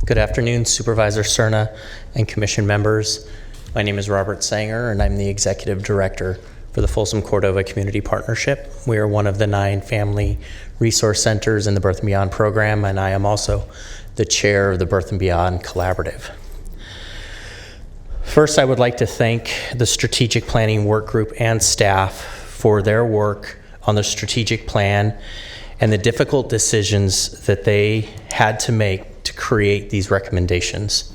Good afternoon, Supervisor Cerna and Commission members. My name is Robert Sanger, and I'm the Executive Director for the Folsom Cordova Community Partnership. We are one of the 9 family resource centers in the Birth and Beyond program, and I am also the chair of the Birth and Beyond Collaborative. First, I would like to thank the Strategic Planning Work Group and staff for their work on the strategic plan and the difficult decisions that they had to make to create these recommendations.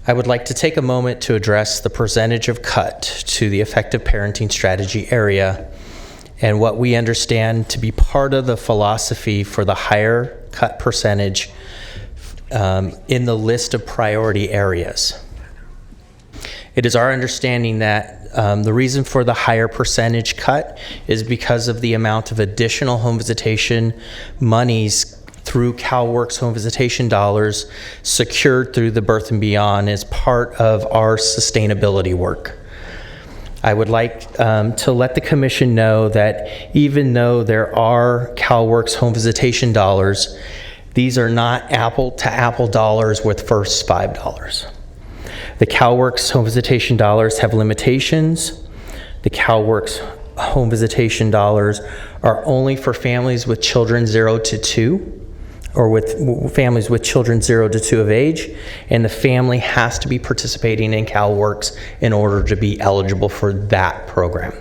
I would like to take a moment to address the percentage of cut to the effective parenting strategy area and what we understand to be part of the philosophy for the higher cut percentage in the list of priority areas. It is our understanding that the reason for the higher percentage cut is because of the amount of additional home visitation monies through CalWORKs home visitation dollars secured through the Birth and Beyond as part of our sustainability work. I would like to let the Commission know that even though there are CalWORKs home visitation dollars, these are not apple-to-apple dollars with first $5. The CalWORKs home visitation dollars have limitations. The CalWORKs home visitation dollars are only for families with children 0 to 2, or with families with children 0 to 2 of age, and the family has to be participating in CalWORKs in order to be eligible for that program.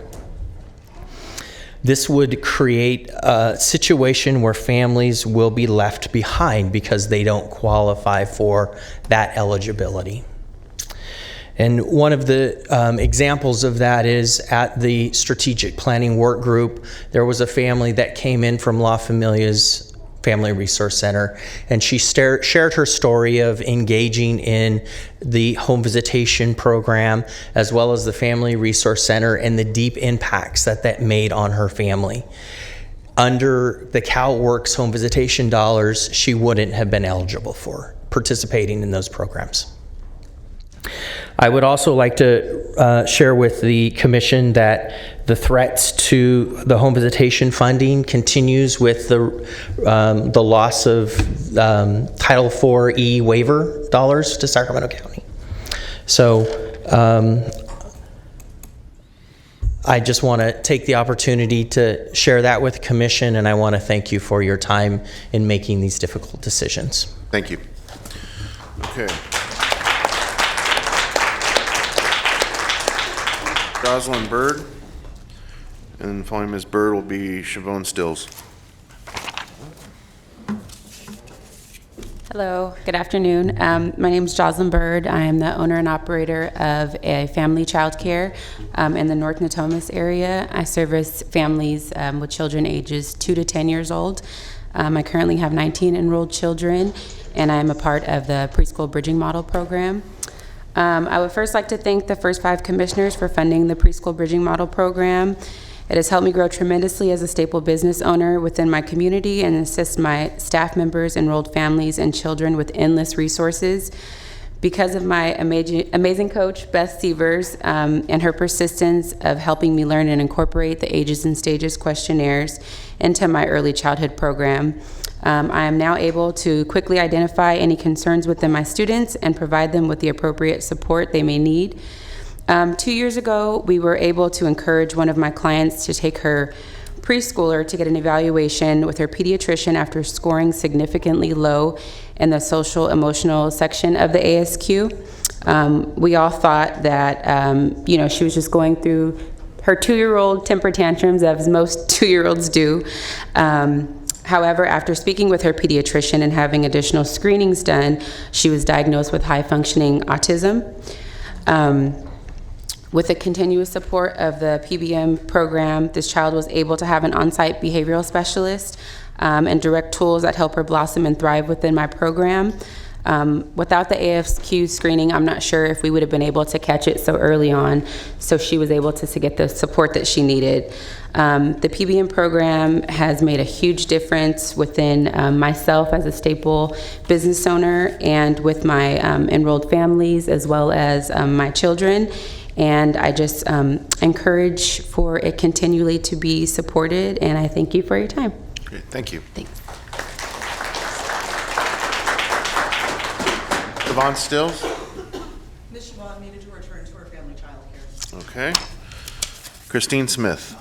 This would create a situation where families will be left behind because they don't qualify for that eligibility. And one of the examples of that is at the strategic planning work group, there was a family that came in from La Familia's Family Resource Center, and she shared her story of engaging in the home visitation program as well as the Family Resource Center and the deep impacts that made on her family. Under the CalWorks home visitation dollars, she wouldn't have been eligible for participating in those programs. I would also like to share with the Commission that the threats to the home visitation funding continues with the loss of Title IV-E waiver dollars to Sacramento County. So I just want to take the opportunity to share that with the Commission, and I want to thank you for your time in making these difficult decisions. Thank you. Okay. Jocelyn Bird, and following Ms. Bird will be Siobhan Stills. Hello, good afternoon. My name is Jocelyn Bird. I am the owner and operator of a family childcare in the North Natomas area. I service families with children ages 2 to 10 years old. I currently have 19 enrolled children, and I am a part of the preschool bridging model program. I would first like to thank the first 5 commissioners for funding the preschool bridging model program. It has helped me grow tremendously as a staple business owner within my community and assist my staff members, enrolled families, and children with endless resources. Because of my amazing coach, Beth Sievers, and her persistence of helping me learn and incorporate the ages and stages questionnaires into my early childhood program, I am now able to quickly identify any concerns within my students and provide them with the appropriate support they may need. 2 years ago, we were able to encourage one of my clients to take her preschooler to get an evaluation with her pediatrician after scoring significantly low in the social emotional section of the ASQ. We all thought that she was just going through her 2-year-old temper tantrums, as most 2-year-olds do. However, after speaking with her pediatrician and having additional screenings done, she was diagnosed with high-functioning autism. With the continuous support of the PBM program, this child was able to have an on-site behavioral specialist and direct tools that help her blossom and thrive within my program. Without the ASQ screening, I'm not sure if we would have been able to catch it so early on, so she was able to get the support that she needed. The PBM program has made a huge difference within myself as a staple business owner and with my enrolled families as well as my children. And I just encourage for it continually to be supported, and I thank you for your time. Great, thank you. Thanks. Siobhan Stills? Ms. Siobhan needed to return to her family child care. Okay. Christine Smith?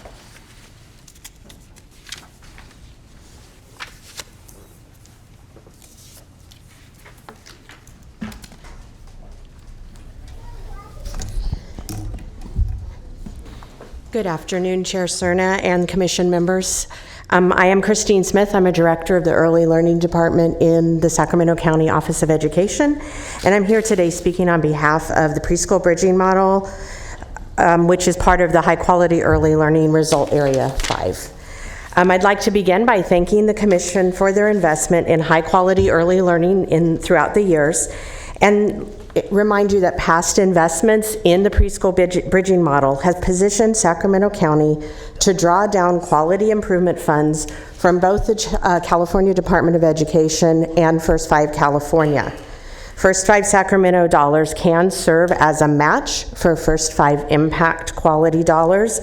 Good afternoon, Chair Cerna and Commission members. I am Christine Smith. I'm a director of the Early Learning Department in the Sacramento County Office of Education, and I'm here today speaking on behalf of the Preschool Bridging Model, which is part of the High Quality Early Learning Result Area 5. I'd like to begin by thanking the Commission for their investment in high quality early learning throughout the years, and remind you that past investments in the preschool bridging model has positioned Sacramento County to draw down quality improvement funds from both the California Department of Education and First 5 California. First 5 Sacramento dollars can serve as a match for First 5 impact quality dollars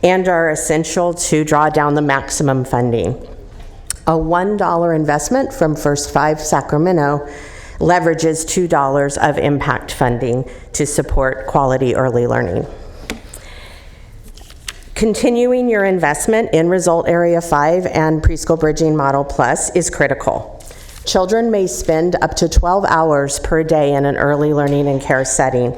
and are essential to draw down the maximum funding. A $1 investment from First 5 Sacramento leverages $2 of impact funding to support quality early learning. Continuing your investment in Result Area 5 and Preschool Bridging Model Plus is critical. Children may spend up to 12 hours per day in an early learning and care setting,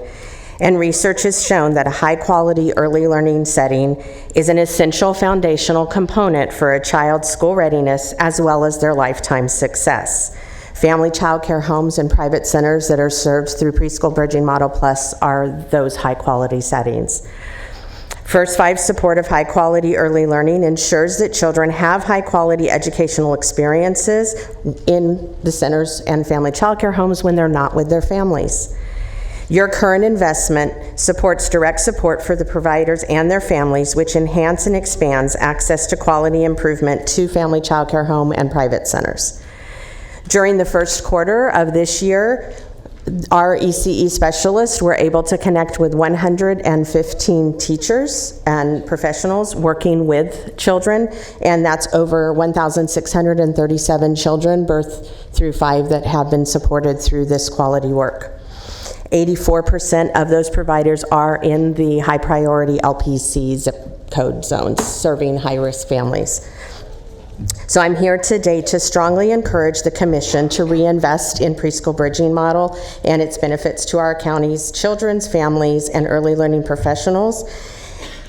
And research has shown that a high-quality early learning setting is an essential foundational component for a child's school readiness as well as their lifetime success. Family child care homes and private centers that are served through Preschool Bridging Model Plus are those high-quality settings. First Five's support of high-quality early learning ensures that children have high-quality educational experiences in the centers and family child care homes when they're not with their families. Your current investment supports direct support for the providers and their families, which enhance and expands access to quality improvement to family child care home and private centers. During the first quarter of this year, our ECE specialists were able to connect with 115 teachers and professionals working with children, and that's over 1,637 children, birth through 5, that have been supported through this quality work. 84% of those providers are in the high priority LPC zip code zones, serving high-risk families. So I'm here today to strongly encourage the Commission to reinvest in Preschool Bridging Model and its benefits to our county's children's families and early learning professionals.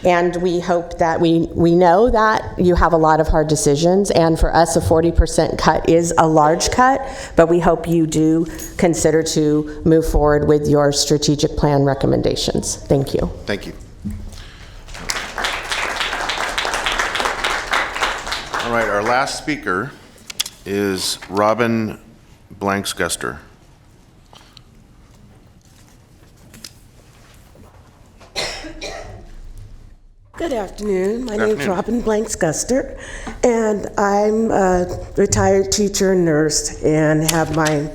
And we hope that we know that you have a lot of hard decisions, and for us a 40% cut is a large cut, but we hope you do consider to move forward with your strategic plan recommendations. Thank you. Thank you. All right, our last speaker is Robin Blanks-Guster. Good afternoon. My name is Robin Blanks-Guster, and I'm a retired teacher and nurse and have my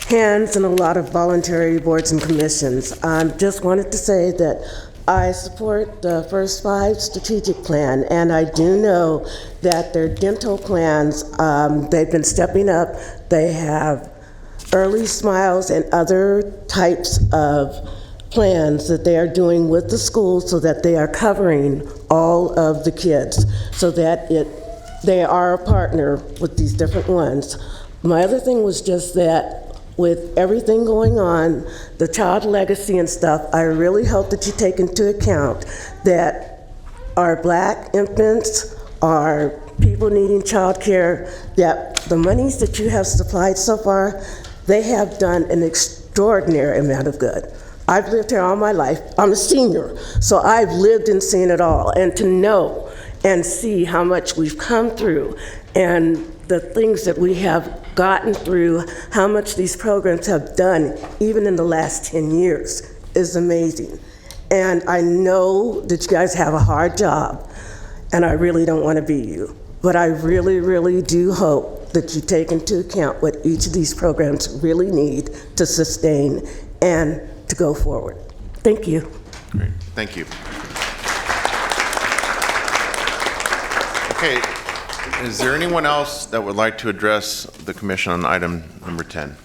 hands in a lot of voluntary boards and commissions. I just wanted to say that I support the First Five strategic plan, and I do know that their dental plans, they've been stepping up. They have Early Smiles and other types of plans that they are doing with the schools so that they are covering all of the kids, so that they are a partner with these different ones. My other thing was just that with everything going on, the child legacy and stuff, I really hope that you take into account that our Black infants, our people needing child care, that the monies that you have supplied so far, they have done an extraordinary amount of good. I've lived here all my life. I'm a senior, so I've lived and seen it all. And to know and see how much we've come through and the things that we have gotten through, how much these programs have done, even in the last 10 years, is amazing. And I know that you guys have a hard job, and I really don't want to be you. But I really, really do hope that you take into account what each of these programs really need to sustain and to go forward. Thank you. Great, thank you. Okay. Is there anyone else that would like to address the commission on item number 10?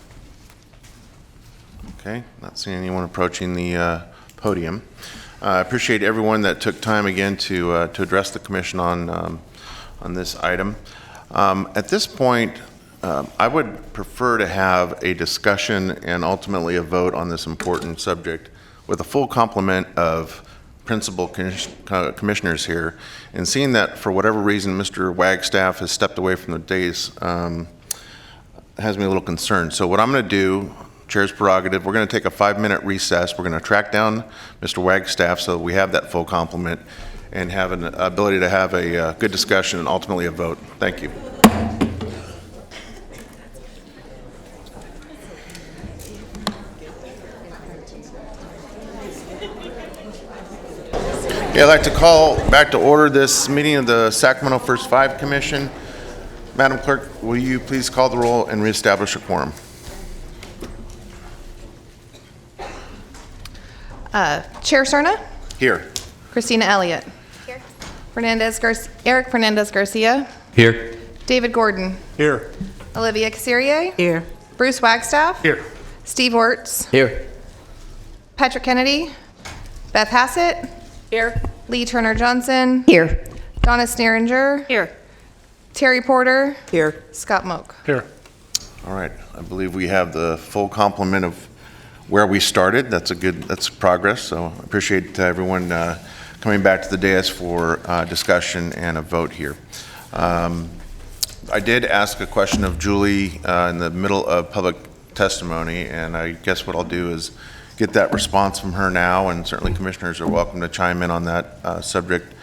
Okay, not seeing anyone approaching the podium. I appreciate everyone that took time again to address the commission on this item. At this point, I would prefer to have a discussion and ultimately a vote on this important subject with a full complement of principal commissioners here, and seeing that for whatever reason Mr. Wagstaff has stepped away from the dais has me a little concerned. So what I'm going to do, Chair's prerogative, we're going to take a 5-minute recess. We're going to track down Mr. Wagstaff so that we have that full complement and have an ability to have a good discussion and ultimately a vote. Thank you. Okay, I'd like to call back to order this meeting of the Sacramento First Five Commission. Madam Clerk, will you please call the roll and reestablish a quorum? Chair Cerna? Here. Christina Elliott? Here. Eric Fernandez Garcia? Here. David Gordon? Here. Olivia Cassiere? Here. Bruce Wagstaff? Here. Steve Wertz? Here. Patrick Kennedy? Beth Hassett? Here. Lee Turner Johnson? Here. Donna Sneringer? Here. Terry Porter? Here. Scott Moak? Here. All right, I believe we have the full complement of where we started. That's progress. So I appreciate everyone coming back to the dais for discussion and a vote here. I did ask a question of Julie in the middle of public testimony, and I guess what I'll do is get that response from her now, and certainly commissioners are welcome to chime in on that subject.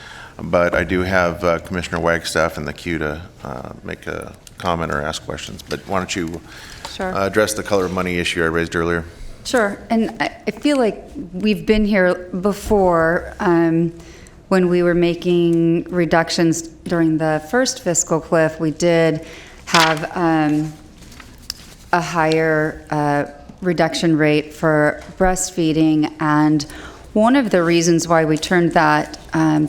But I do have Commissioner Wagstaff in the queue to make a comment or ask questions. But why don't you address the color of money issue I raised earlier? Sure, and I feel like we've been here before when we were making reductions during the first fiscal cliff. We did have a higher reduction rate for breastfeeding, and one of the reasons why we turned that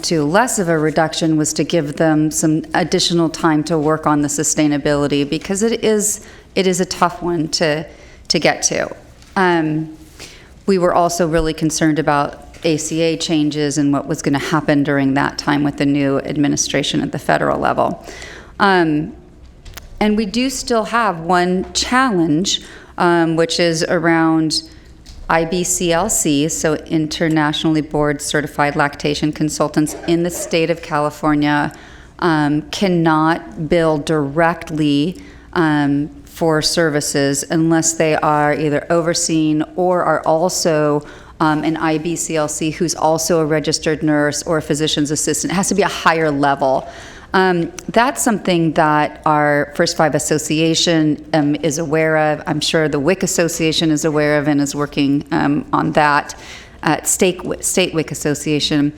to less of a reduction was to give them some additional time to work on the sustainability, because it is a tough one to get to. We were also really concerned about ACA changes and what was going to happen during that time with the new administration at the federal level. And we do still have one challenge, which is around IBCLC, so internationally board certified lactation consultants in the state of California cannot bill directly for services unless they are either overseen or are also an IBCLC who's also a registered nurse or a physician's assistant. It has to be a higher level. That's something that our First Five Association is aware of. I'm sure the WIC Association is aware of and is working on that, State WIC Association.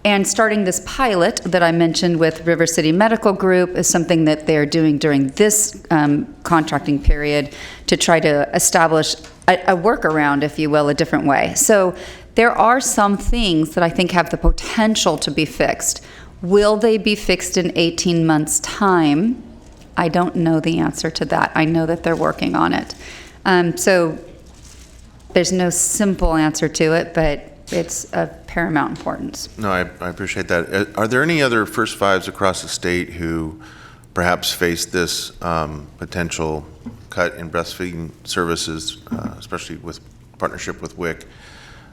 And starting this pilot that I mentioned with River City Medical Group is something that they're doing during this contracting period to try to establish a workaround, if you will, a different way. So there are some things that I think have the potential to be fixed. Will they be fixed in 18 months' time? I don't know the answer to that. I know that they're working on it. So there's no simple answer to it, but it's of paramount importance. No, I appreciate that. Are there any other First Fives across the state who perhaps face this potential cut in breastfeeding services, especially with partnership with WIC,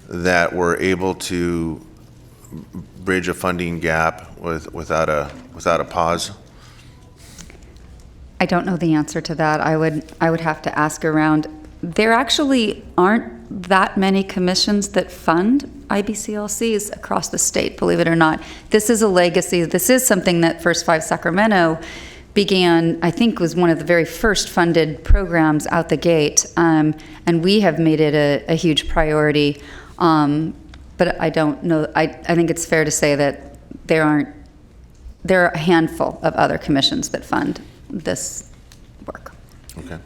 that were able to bridge a funding gap without a pause? I don't know the answer to that. I would have to ask around. There actually aren't that many commissions that fund IBCLCs across the state, believe it or not. This is a legacy. This is something that First Five Sacramento began, I think, was one of the very first funded programs out the gate, and we have made it a huge priority. But I don't know. I think it's fair to say that there are a handful of other commissions that fund this work. Okay.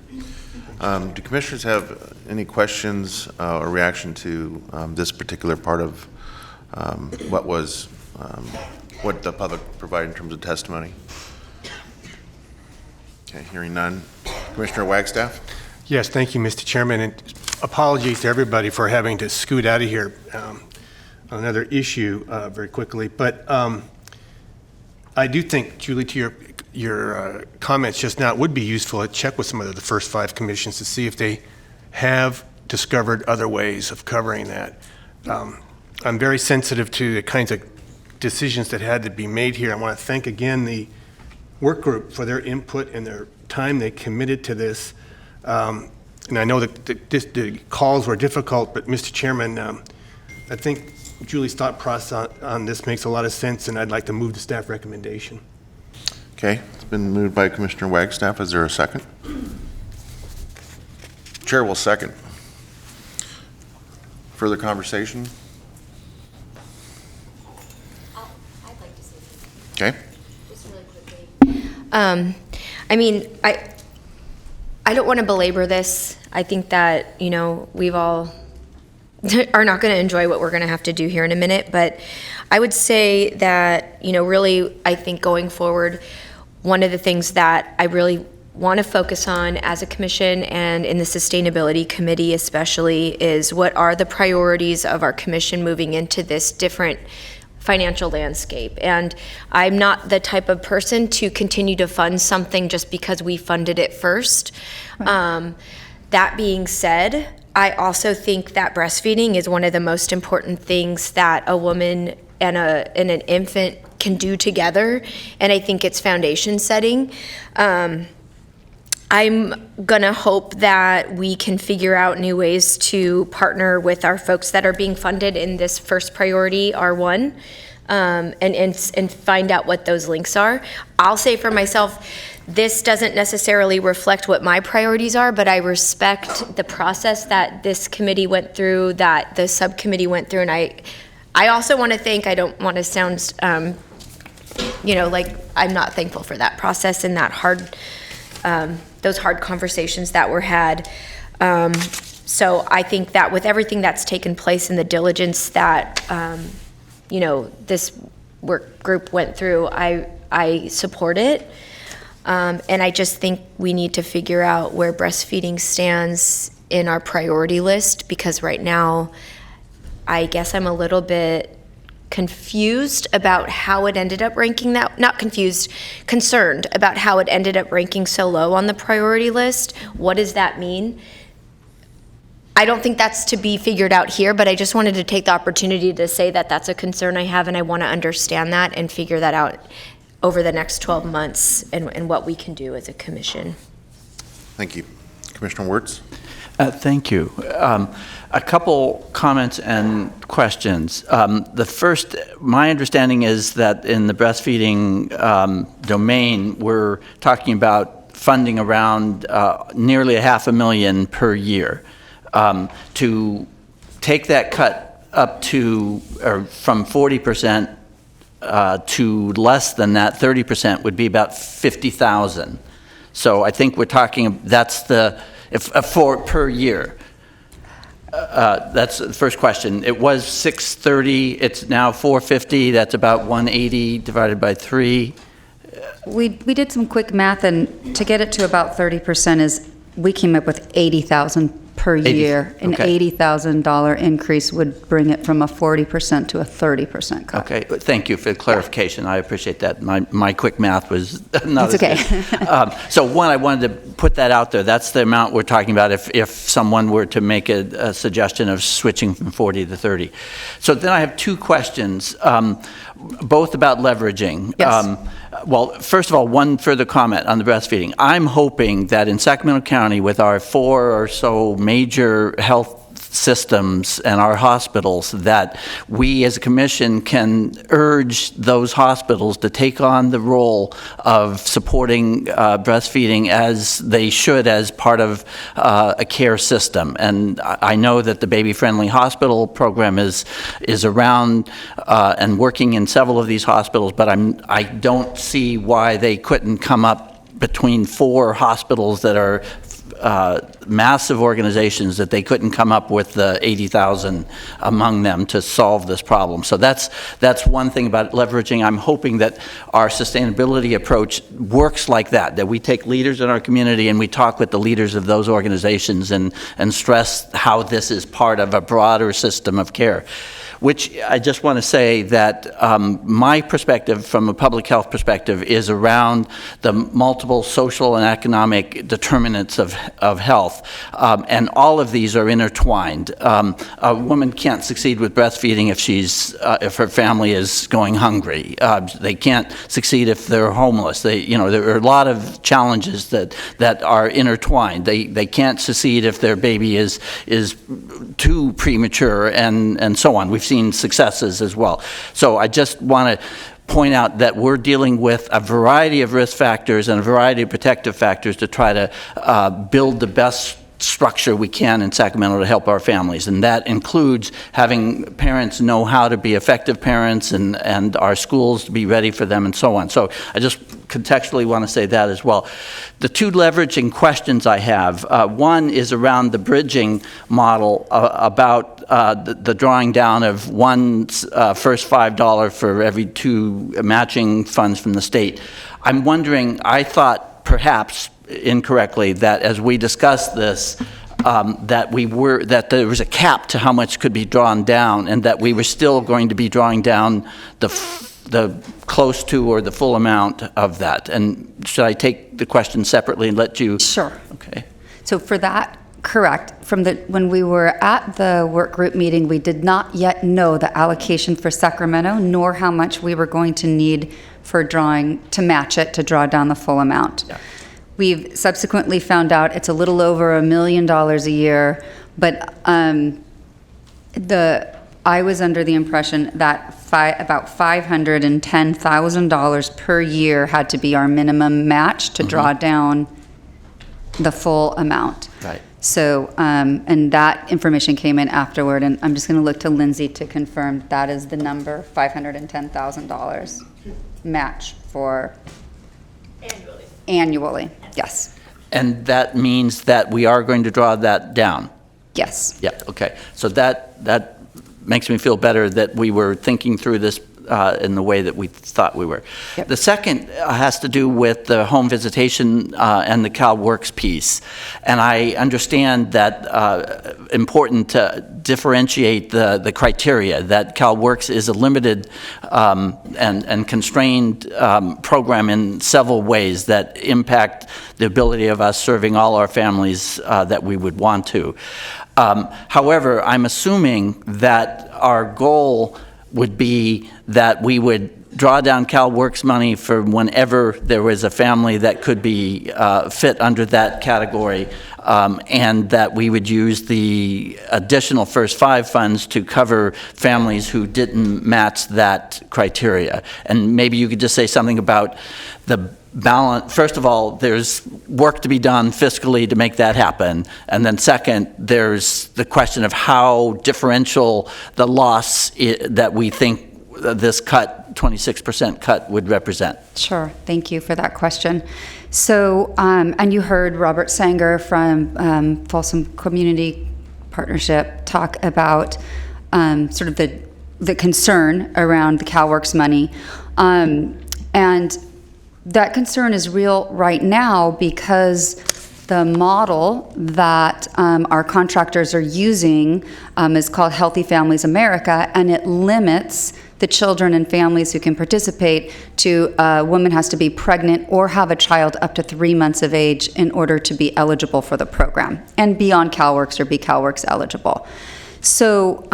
Do commissioners have any questions or reaction to this particular part of what the public provided in terms of testimony? Okay, hearing none. Commissioner Wagstaff? Yes, thank you, Mr. Chairman, and apologies to everybody for having to scoot out of here on another issue very quickly. But I do think, Julie, to your comments just now, it would be useful to check with some of the First Five commissions to see if they have discovered other ways of covering that. I'm very sensitive to the kinds of decisions that had to be made here. I want to thank again the work group for their input and their time they committed to this. And I know that the calls were difficult, but Mr. Chairman, I think Julie's thought process on this makes a lot of sense, and I'd like to move the staff recommendation. Okay, it's been moved by Commissioner Wagstaff. Is there a second? Chair will second. Further conversation? I'd like to say something. Okay. Just really quickly. I mean, I don't want to belabor this. I think that, we've all are not going to enjoy what we're going to have to do here in a minute, but I would say that, really, I think going forward, one of the things that I really want to focus on as a commission and in the sustainability committee especially is what are the priorities of our commission moving into this different financial landscape. And I'm not the type of person to continue to fund something just because we funded it first. That being said, I also think that breastfeeding is one of the most important things that a woman and an infant can do together, and I think it's foundation setting. I'm gonna hope that we can figure out new ways to partner with our folks that are being funded in this first priority R1, and find out what those links are. I'll say for myself, this doesn't necessarily reflect what my priorities are, but I respect the process that this committee went through, that the subcommittee went through, and I also want to thank, I don't want to sound, like I'm not thankful for that process and that those hard conversations that were had. So I think that with everything that's taken place and the diligence that, this work group went through, I support it. And I just think we need to figure out where breastfeeding stands in our priority list, because right now, I guess I'm a little bit confused about how it ended up ranking that, not confused, concerned about how it ended up ranking so low on the priority list. What does that mean? I don't think that's to be figured out here, but I just wanted to take the opportunity to say that that's a concern I have, and I want to understand that and figure that out over the next 12 months and what we can do as a commission. Thank you. Commissioner Wirtz? Thank you. A couple comments and questions. The first, my understanding is that in the breastfeeding domain, we're talking about funding around nearly $500,000 per year. To take that cut up to, or from 40% to less than that, 30%, would be about $50,000. So I think we're talking, that's the, for per year. That's the first question. It was $630, it's now $450, that's about $180 divided by 3. We did some quick math, and to get it to about 30% is, we came up with $80,000 per year. An $80,000 increase would bring it from a 40% to a 30% cut. Okay, thank you for the clarification. I appreciate that. My quick math was not It's okay. So one, I wanted to put that out there. That's the amount we're talking about if someone were to make a suggestion of switching from 40 to 30. So then I have two questions, both about leveraging. Yes. Well, first of all, one further comment on the breastfeeding. I'm hoping that in Sacramento County, with our 4 or so major health systems and our hospitals, that we as a commission can urge those hospitals to take on the role of supporting breastfeeding as they should, as part of a care system. And I know that the Baby Friendly Hospital program is around and working in several of these hospitals, but I don't see why they couldn't come up between 4 hospitals that are massive organizations, that they couldn't come up with the 80,000 among them to solve this problem. So that's one thing about leveraging. I'm hoping that our sustainability approach works like that we take leaders in our community and we talk with the leaders of those organizations and stress how this is part of a broader system of care. Which I just want to say that my perspective, from a public health perspective, is around the multiple social and economic determinants of health. And all of these are intertwined. A woman can't succeed with breastfeeding if her family is going hungry. They can't succeed if they're homeless. There are a lot of challenges that are intertwined. They can't succeed if their baby is too premature and so on. We've seen successes as well. So I just want to point out that we're dealing with a variety of risk factors and a variety of protective factors to try to build the best structure we can in Sacramento to help our families, and that includes having parents know how to be effective parents and our schools to be ready for them and so on. So I just contextually want to say that as well. The two leveraging questions I have, one is around the bridging model about the drawing down of one first $5 for every 2 matching funds from the state. I'm wondering, I thought perhaps incorrectly that as we discussed this, that there was a cap to how much could be drawn down, and that we were still going to be drawing down the close to or the full amount of that. And should I take the question separately and let you? Sure. Okay. So for that, Correct. When we were at the work group meeting, we did not yet know the allocation for Sacramento, nor how much we were going to need for drawing, to match it, to draw down the full amount. Yeah. We've subsequently found out it's a little over $1 million a year, but I was under the impression that about $510,000 per year had to be our minimum match to draw down the full amount. Right. So, and that information came in afterward, and I'm just going to look to Lindsay to confirm that is the number, $510,000 match for annually. Yes. And that means that we are going to draw that down? Yes. Yeah, okay. So that makes me feel better that we were thinking through this in the way that we thought we were. Yep. The second has to do with the home visitation and the CalWorks piece. And I understand that important to differentiate the criteria, that CalWorks is a limited and constrained program in several ways that impact the ability of us serving all our families that we would want to. However, I'm assuming that our goal would be that we would draw down CalWorks money for whenever there was a family that could be fit under that category, and that we would use the additional First Five funds to cover families who didn't match that criteria. And maybe you could just say something about the balance. First of all, there's work to be done fiscally to make that happen. And then second, there's the question of how differential the loss that we think this cut, 26% cut, would represent. Sure. Thank you for that question. So, and you heard Robert Sanger from Folsom Community Partnership talk about sort of the concern around the CalWorks money. And that concern is real right now because the model that our contractors are using is called Healthy Families America, and it limits the children and families who can participate to a woman has to be pregnant or have a child up to 3 months of age in order to be eligible for the program and be on CalWorks or be CalWorks eligible. So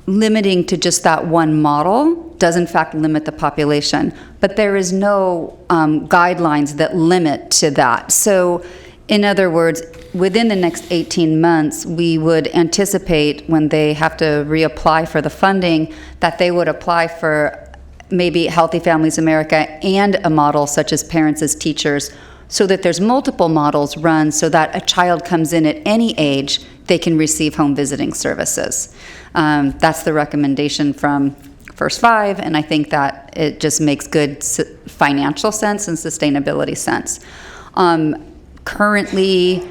limiting to just that one model does in fact limit the population, but there is no guidelines that limit to that. So in other words, within the next 18 months, we would anticipate when they have to reapply for the funding that they would apply for maybe Healthy Families America and a model such as Parents as Teachers, so that there's multiple models run so that a child comes in at any age, they can receive home visiting services. That's the recommendation from First Five, and I think that it just makes good financial sense and sustainability sense. Currently,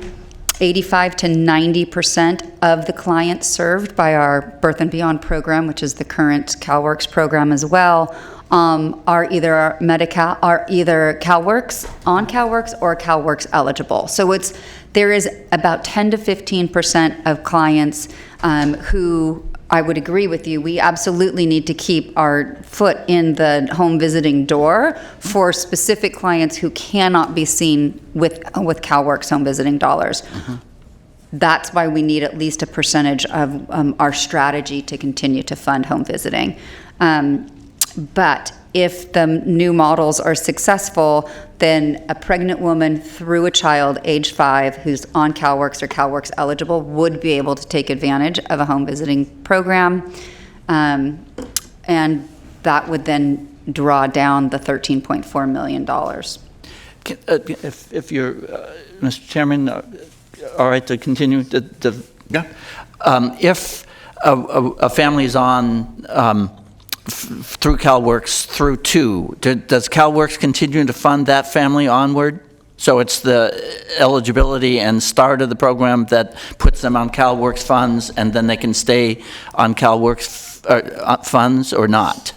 85 to 90% of the clients served by our Birth and Beyond program, which is the current CalWorks program as well, are either CalWorks, on CalWorks, or CalWorks eligible. So there is about 10 to 15% of clients who, I would agree with you, we absolutely need to keep our foot in the home visiting door for specific clients who cannot be seen with CalWorks home visiting dollars. Mm-hmm. That's why we need at least a percentage of our strategy to continue to fund home visiting. But if the new models are successful, then a pregnant woman through a child age 5 who's on CalWorks or CalWorks eligible would be able to take advantage of a home visiting program. And that would then draw down the $13.4 million. If you're, Mr. Chairman, all right to continue? Yeah. If a family is on through CalWorks through 2, does CalWorks continue to fund that family onward? So it's the eligibility and start of the program that puts them on CalWorks funds, and then they can stay on CalWorks funds or not?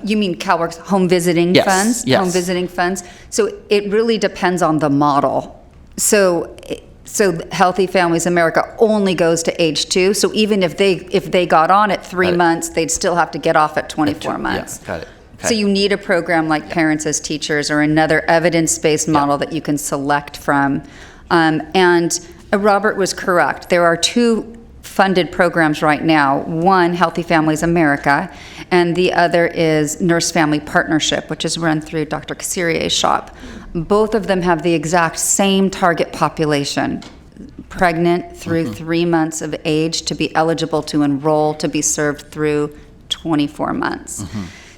You mean CalWorks home visiting funds? Yes. Home visiting funds. So it really depends on the model. So Healthy Families America only goes to age 2. So even if they got on at 3 months, they'd still have to get off at 24 months. Yeah, got it. Okay. So you need a program like Parents as Teachers or another evidence-based model that you can select from. And Robert was correct. There are two funded programs right now. One, Healthy Families America, and the other is Nurse Family Partnership, which is run through Dr. Cassirier's shop. Both of them have the exact same target population, pregnant through 3 months of age, to be eligible to enroll, to be served through 24 months.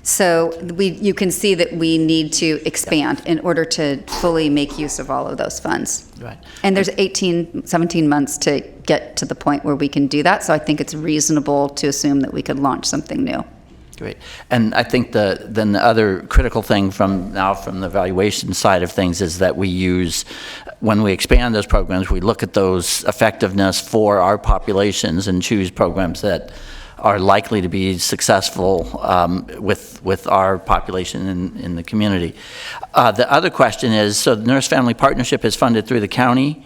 So you can see that we need to expand in order to fully make use of all of those funds. Right. And there's 17 months to get to the point where we can do that. So I think it's reasonable to assume that we could launch something new. Great. And I think then the other critical thing from the evaluation side of things is that we use, when we expand those programs, we look at those effectiveness for our populations and choose programs that are likely to be successful with our population in the community. The other question is, so the Nurse Family Partnership is funded through the county?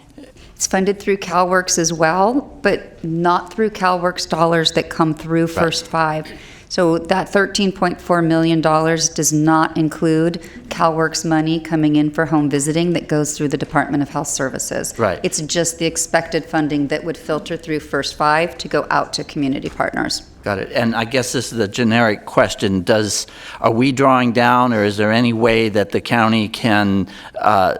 It's funded through CalWORKS as well, but not through CalWORKS dollars that come through First Five. So that $13.4 million does not include CalWORKS money coming in for home visiting that goes through the Department of Health Services. Right. It's just the expected funding that would filter through First Five to go out to community partners. Got it. And I guess this is the generic question. Are we drawing down, or is there any way that the county can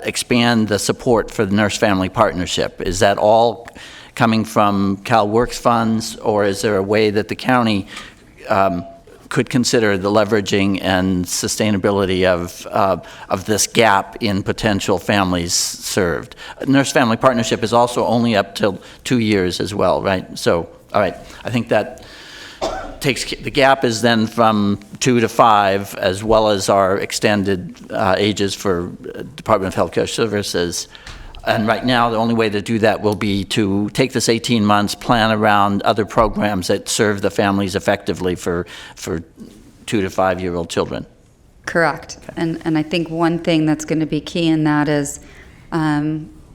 expand the support for the Nurse Family Partnership? Is that all coming from CalWORKS funds, or is there a way that the county could consider the leveraging and sustainability of this gap in potential families served? Nurse Family Partnership is also only up till 2 years as well, right? So, all right, I think that the gap is then from 2 to 5, as well as our extended ages for Department of Healthcare Services. And right now, the only way to do that will be to take this 18 months, plan around other programs that serve the families effectively for 2 to 5-year-old children. Correct. Okay. And I think one thing that's going to be key in that is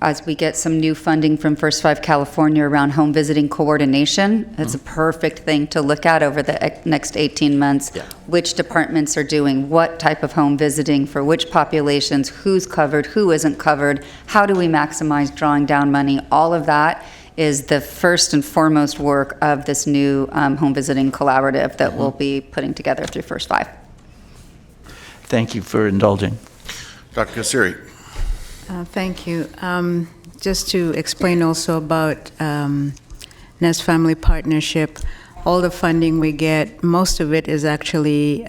as we get some new funding from First Five California around home visiting coordination, it's a perfect thing to look at over the next 18 months. Yeah. Which departments are doing what type of home visiting for which populations, who's covered, who isn't covered, how do we maximize drawing down money? All of that is the first and foremost work of this new home visiting collaborative that we'll be putting together through First Five. Thank you for indulging. Dr. Kassiri. Thank you. Just to explain also about Nurse Family Partnership, all the funding we get, most of it is actually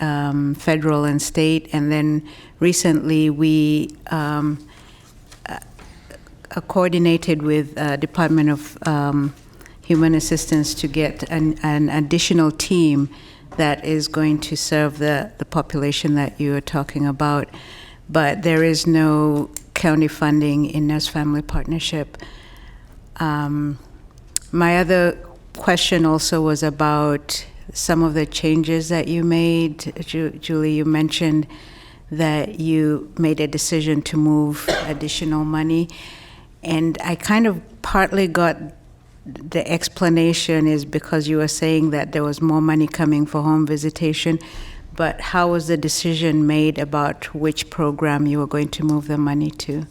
federal and state, and then recently we coordinated with Department of Human Assistance to get an additional team that is going to serve the population that you are talking about. But there is no county funding in Nurse Family Partnership. My other question also was about some of the changes that you made. Julie, you mentioned that you made a decision to move additional money, and I kind of partly got the explanation is because you were saying that there was more money coming for home visitation. But how was the decision made about which program you were going to move the money to?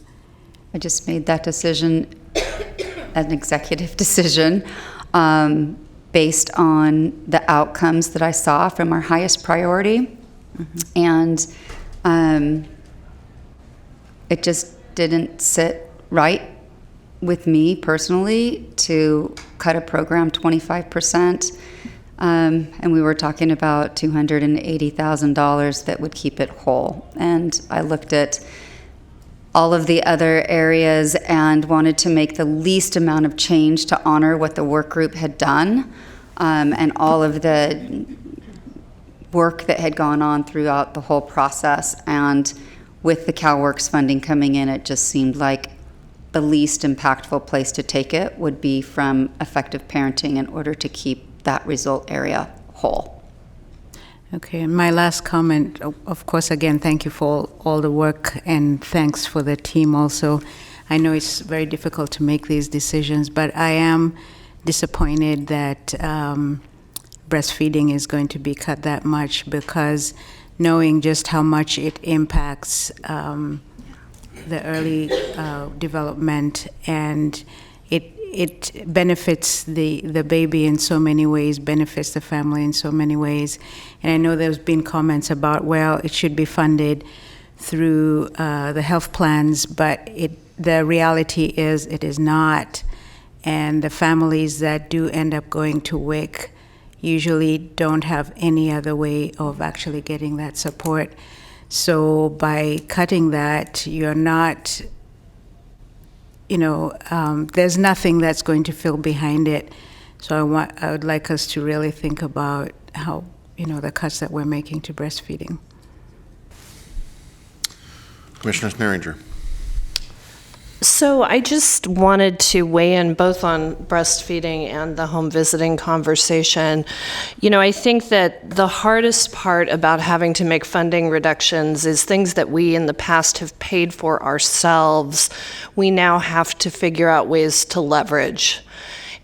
I just made that decision, an executive decision, based on the outcomes that I saw from our highest priority. And it just didn't sit right with me personally to cut a program 25%. And we were talking about $280,000 that would keep it whole. And I looked at all of the other areas and wanted to make the least amount of change to honor what the work group had done, and all of the work that had gone on throughout the whole process. And with the CalWORKS funding coming in, it just seemed like the least impactful place to take it would be from effective parenting in order to keep that result area whole. Okay, and my last comment, of course, again, thank you for all the work, and thanks for the team also. I know it's very difficult to make these decisions, but I am disappointed that breastfeeding is going to be cut that much, because knowing just how much it impacts the early development, and it benefits the baby in so many ways, benefits the family in so many ways. And I know there's been comments about, well, it should be funded through the health plans, but the reality is it is not. And the families that do end up going to WIC usually don't have any other way of actually getting that support. So by cutting that, you're not, there's nothing that's going to fill behind it. So I would like us to really think about how, the cuts that we're making to breastfeeding. Commissioner Sneeringer. So I just wanted to weigh in both on breastfeeding and the home visiting conversation. I think that the hardest part about having to make funding reductions is things that we in the past have paid for ourselves. We now have to figure out ways to leverage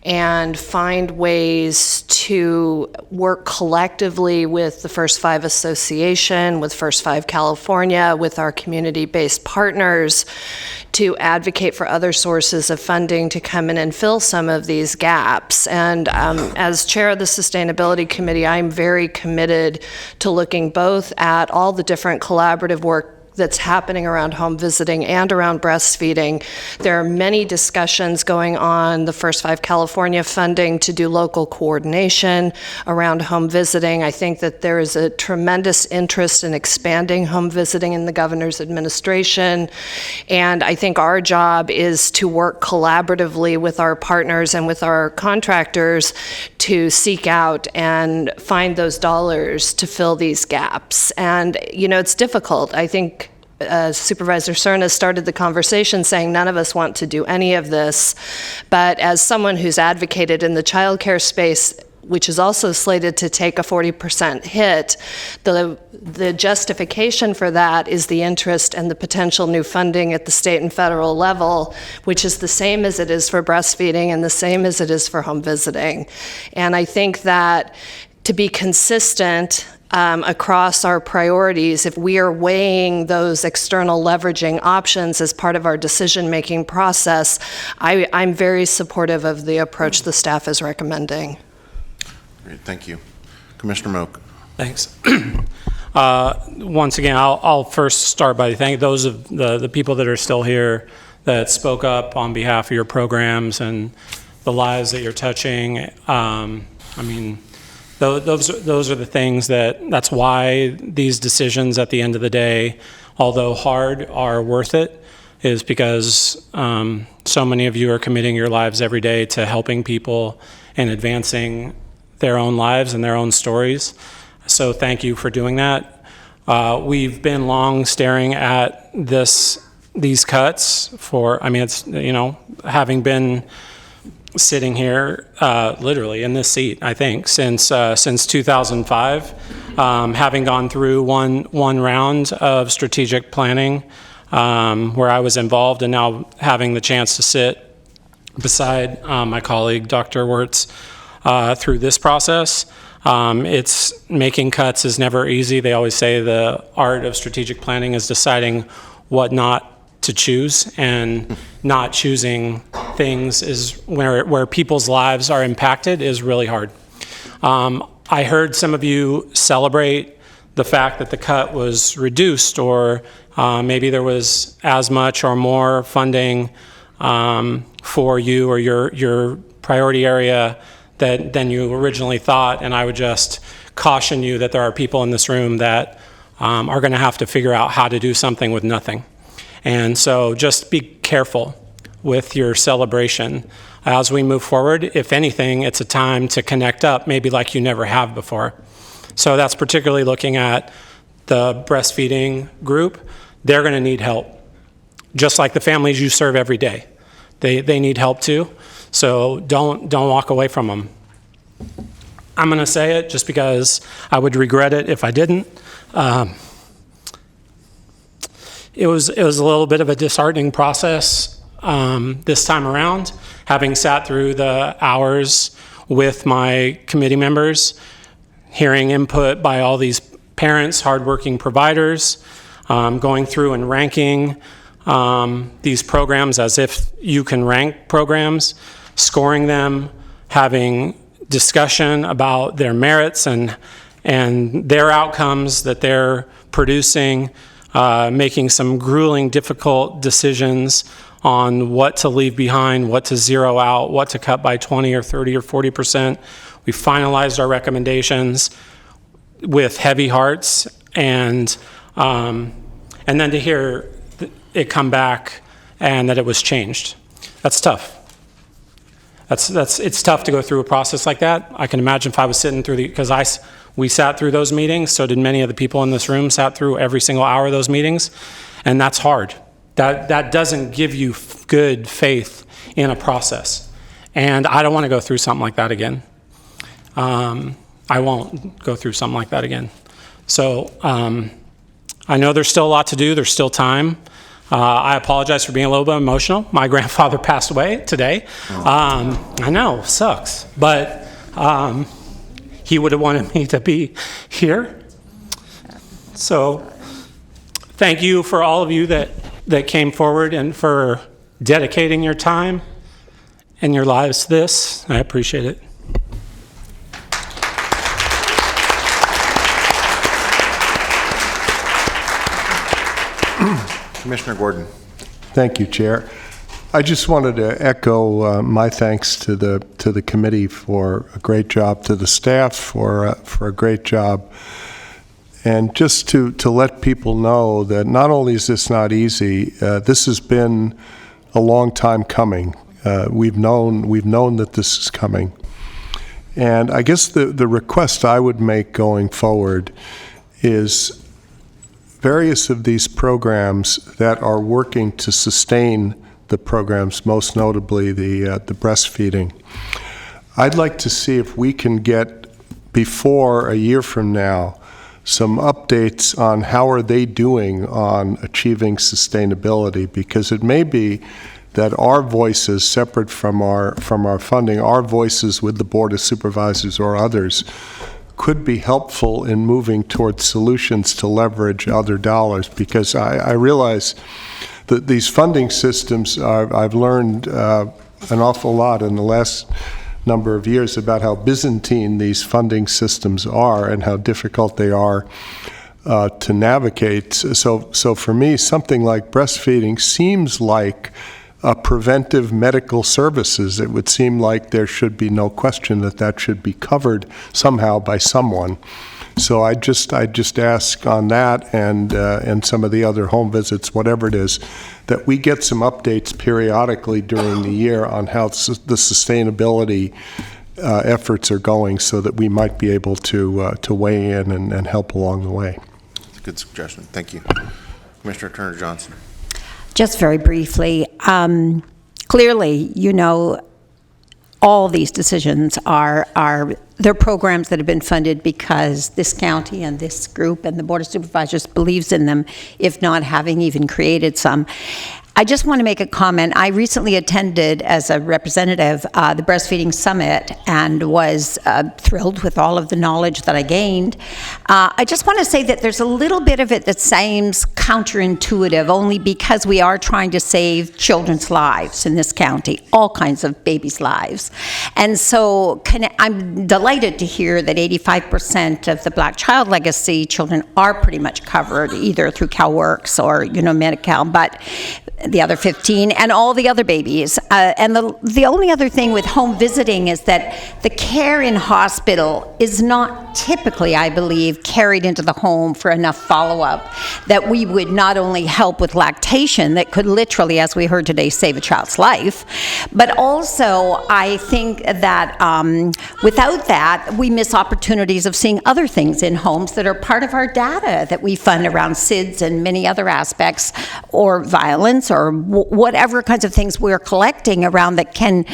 and find ways to work collectively with the First Five Association, with First Five California, with our community-based partners to advocate for other sources of funding to come in and fill some of these gaps. And as chair of the Sustainability Committee, I'm very committed to looking both at all the different collaborative work that's happening around home visiting and around breastfeeding. There are many discussions going on, the First Five California funding to do local coordination around home visiting. I think that there is a tremendous interest in expanding home visiting in the governor's administration. And I think our job is to work collaboratively with our partners and with our contractors to seek out and find those dollars to fill these gaps. And, it's difficult. I think Supervisor Cerna started the conversation saying none of us want to do any of this, but as someone who's advocated in the childcare space, which is also slated to take a 40% hit, the justification for that is the interest and the potential new funding at the state and federal level, which is the same as it is for breastfeeding and the same as it is for home visiting. And I think that to be consistent across our priorities, if we are weighing those external leveraging options as part of our decision-making process, I'm very supportive of the approach the staff is recommending. Great, thank you. Commissioner Moak. Thanks. Once again, I'll first start by thanking those of the people that are still here that spoke up on behalf of your programs and the lives that you're touching. Those are the things that's why these decisions at the end of the day, although hard, are worth it, is because so many of you are committing your lives every day to helping people and advancing their own lives and their own stories. So thank you for doing that. We've been long staring at these cuts for, having been sitting here literally in this seat, I think, since 2005, having gone through one round of strategic planning where I was involved, and now having the chance to sit beside my colleague, Dr. Wirtz, through this process. It's making cuts is never easy. They always say the art of strategic planning is deciding what not to choose, and not choosing things is where people's lives are impacted is really hard. I heard some of you celebrate the fact that the cut was reduced, or maybe there was as much or more funding for you or your priority area than you originally thought. And I would just caution you that there are people in this room that are going to have to figure out how to do something with nothing. And so just be careful with your celebration as we move forward. If anything, it's a time to connect up, maybe like you never have before. So that's particularly looking at the breastfeeding group. They're going to need help, just like the families you serve every day. They need help too. So don't walk away from them. I'm going to say it just because I would regret it if I didn't. It was a little bit of a disheartening process this time around, having sat through the hours with my committee members, hearing input by all these parents, hardworking providers, going through and ranking these programs as if you can rank programs. scoring them, having discussion about their merits and their outcomes that they're producing, making some grueling, difficult decisions on what to leave behind, what to zero out, what to cut by 20 or 30 or 40%. We finalized our recommendations with heavy hearts, and then to hear it come back and that it was changed. That's tough. It's tough to go through a process like that. I can imagine if I was sitting through because we sat through those meetings, so did many of the people in this room, sat through every single hour of those meetings, and that's hard. That doesn't give you good faith in a process. And I don't want to go through something like that again. I won't go through something like that again. So I know there's still a lot to do. There's still time. I apologize for being a little bit emotional. My grandfather passed away today. I know, sucks. But he would have wanted me to be here. So thank you for all of you that came forward and for dedicating your time and your lives to this. I appreciate it. Commissioner Gordon. Thank you, Chair. I just wanted to echo my thanks to the committee for a great job, to the staff for a great job, and just to let people know that not only is this not easy, this has been a long time coming. We've known that this is coming, and I guess the request I would make going forward is various of these programs that are working to sustain the programs, most notably the breastfeeding. I'd like to see if we can get, before a year from now, some updates on how are they doing on achieving sustainability, because it may be that our voices, separate from our funding, our voices with the Board of Supervisors or others, could be helpful in moving towards solutions to leverage other dollars, because I realize that these funding systems, I've learned an awful lot in the last number of years about how Byzantine these funding systems are and how difficult they are to navigate. So for me, something like breastfeeding seems like preventive medical services. It would seem like there should be no question that should be covered somehow by someone. So I just ask on that and some of the other home visits, whatever it is, that we get some updates periodically during the year on how the sustainability efforts are going, so that we might be able to weigh in and help along the way. That's a good suggestion. Thank you. Commissioner Turner-Johnson. Just very briefly, clearly, all these decisions they're programs that have been funded because this county and this group and the Board of Supervisors believes in them, if not having even created some. I just want to make a comment. I recently attended as a representative the Breastfeeding Summit and was thrilled with all of the knowledge that I gained. I just want to say that there's a little bit of it that seems counterintuitive, only because we are trying to save children's lives in this county, all kinds of babies' lives. And so I'm delighted to hear that 85% of the Black Child Legacy children are pretty much covered, either through CalWORKS or, Medi-Cal, but the other 15, and all the other babies. And the only other thing with home visiting is that the care in hospital is not typically, I believe, carried into the home for enough follow-up that we would not only help with lactation, that could literally, as we heard today, save a child's life, but also I think that without that, we miss opportunities of seeing other things in homes that are part of our data that we fund around SIDS and many other aspects, or violence, or whatever kinds of things we're collecting around that can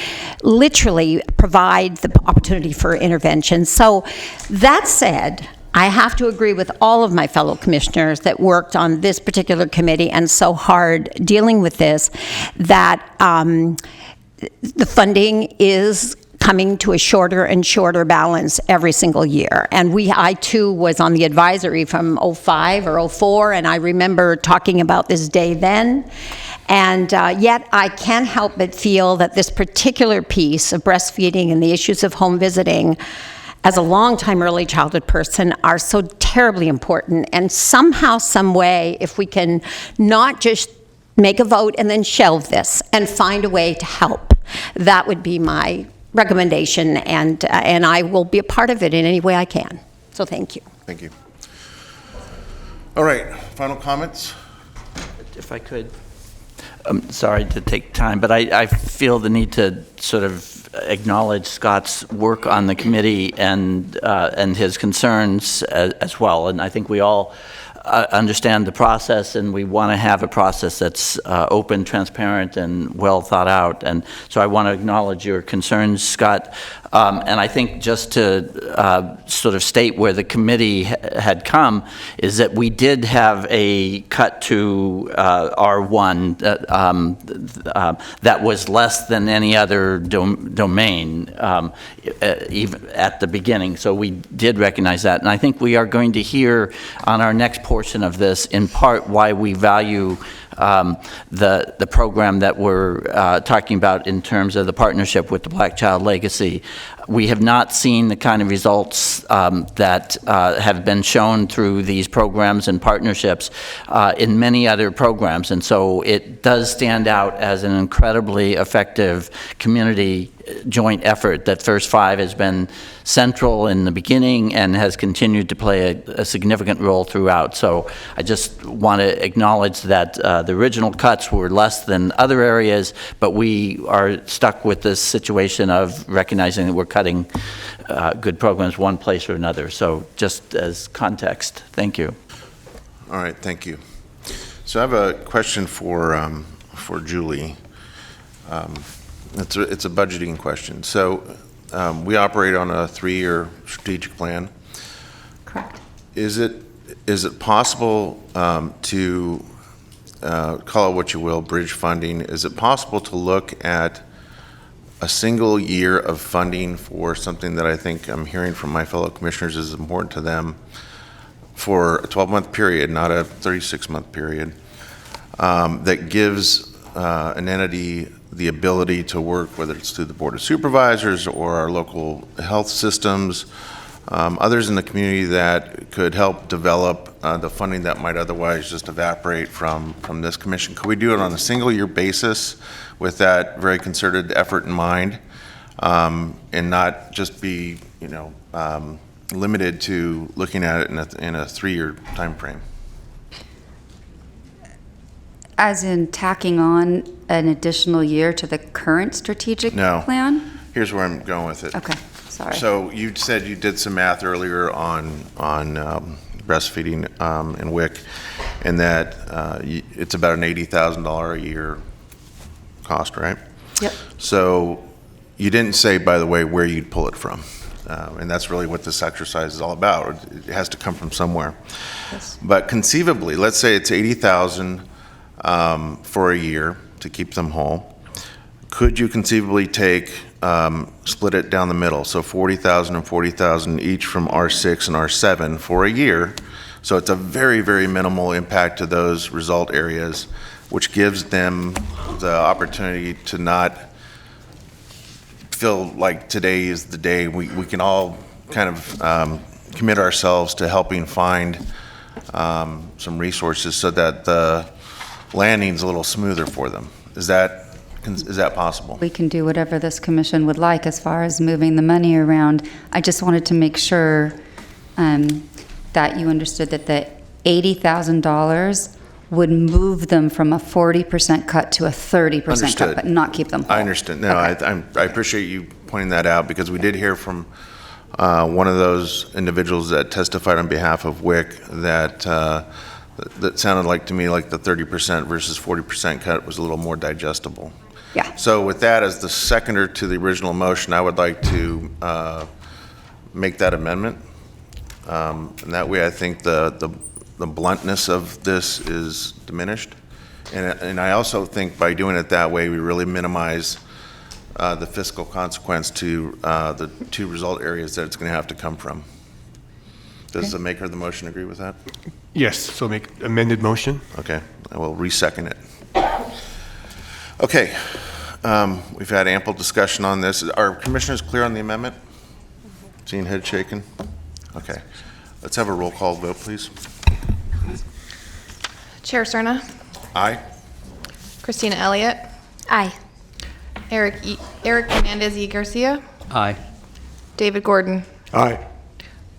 literally provide the opportunity for intervention. So that said, I have to agree with all of my fellow commissioners that worked on this particular committee and so hard dealing with this, that the funding is coming to a shorter and shorter balance every single year. And I too was on the advisory from 05 or 04, and I remember talking about this day then. And yet I can't help but feel that this particular piece of breastfeeding and the issues of home visiting, as a longtime early childhood person, are so terribly important. And somehow, some way, if we can not just make a vote and then shelve this and find a way to help, that would be my recommendation, and I will be a part of it in any way I can. So thank you. Thank you. All right, final comments? If I could. I'm sorry to take time, but I feel the need to sort of acknowledge Scott's work on the committee and his concerns as well. And I think we all understand the process, and we want to have a process that's open, transparent, and well thought out. And so I want to acknowledge your concerns, Scott. And I think just to sort of state where the committee had come is that we did have a cut to R1 that was less than any other domain, even at the beginning. So we did recognize that. And I think we are going to hear on our next portion of this, in part, why we value the program that we're talking about in terms of the partnership with the Black Child Legacy. We have not seen the kind of results that have been shown through these programs and partnerships in many other programs, and so it does stand out as an incredibly effective community joint effort that First Five has been central in the beginning and has continued to play a significant role throughout. So I just want to acknowledge that the original cuts were less than other areas, but we are stuck with this situation of recognizing that we're cutting good programs one place or another. So just as context, thank you. All right, thank you. So I have a question for Julie. It's a budgeting question. So we operate on a 3-year strategic plan. Correct. Is it possible to call it what you will, bridge funding? Is it possible to look at a single year of funding for something that I think I'm hearing from my fellow commissioners is important to them, for a 12-month period, not a 36-month period, that gives an entity the ability to work, whether it's through the Board of Supervisors or our local health systems, others in the community that could help develop the funding that might otherwise just evaporate from this commission. Could we do it on a single year basis with that very concerted effort in mind, and not just be, limited to looking at it in a 3-year time frame? As in tacking on an additional year to the current strategic plan? Here's where I'm going with it. Okay, sorry. So you said you did some math earlier on breastfeeding in WIC, and that it's about an $80,000 a year cost, right? Yep. So you didn't say, by the way, where you'd pull it from. And that's really what this exercise is all about. It has to come from somewhere. Yes. But conceivably, let's say it's $80,000 for a year to keep them whole. Could you conceivably split it down the middle, so $40,000 and $40,000 each from R6 and R7 for a year? So it's a very, very minimal impact to those result areas, which gives them the opportunity to not feel like today is the day. We can all kind of commit ourselves to helping find some resources so that the landing's a little smoother for them. Is that possible? We can do whatever this commission would like as far as moving the money around. I just wanted to make sure that you understood that the $80,000 would move them from a 40% cut to a 30% cut, but not keep them whole. I understand. No, Okay. I appreciate you pointing that out, because we did hear from one of those individuals that testified on behalf of WIC that sounded like to me like the 30% versus 40% cut was a little more digestible. Yeah. So with that as the seconder to the original motion, I would like to make that amendment. And that way I think the bluntness of this is diminished. And I also think by doing it that way, we really minimize the fiscal consequence to the two result areas that it's going to have to come from. Does the maker of the motion agree with that? Yes, so make amended motion. Okay, I will re-second it. Okay, we've had ample discussion on this. Are commissioners clear on the amendment? Seeing head shaking? Okay. Let's have a roll call vote, please. Chair Cerna, Aye. Christina Elliott, Aye. Eric Hernandez y Garcia, Aye. David Gordon, Aye.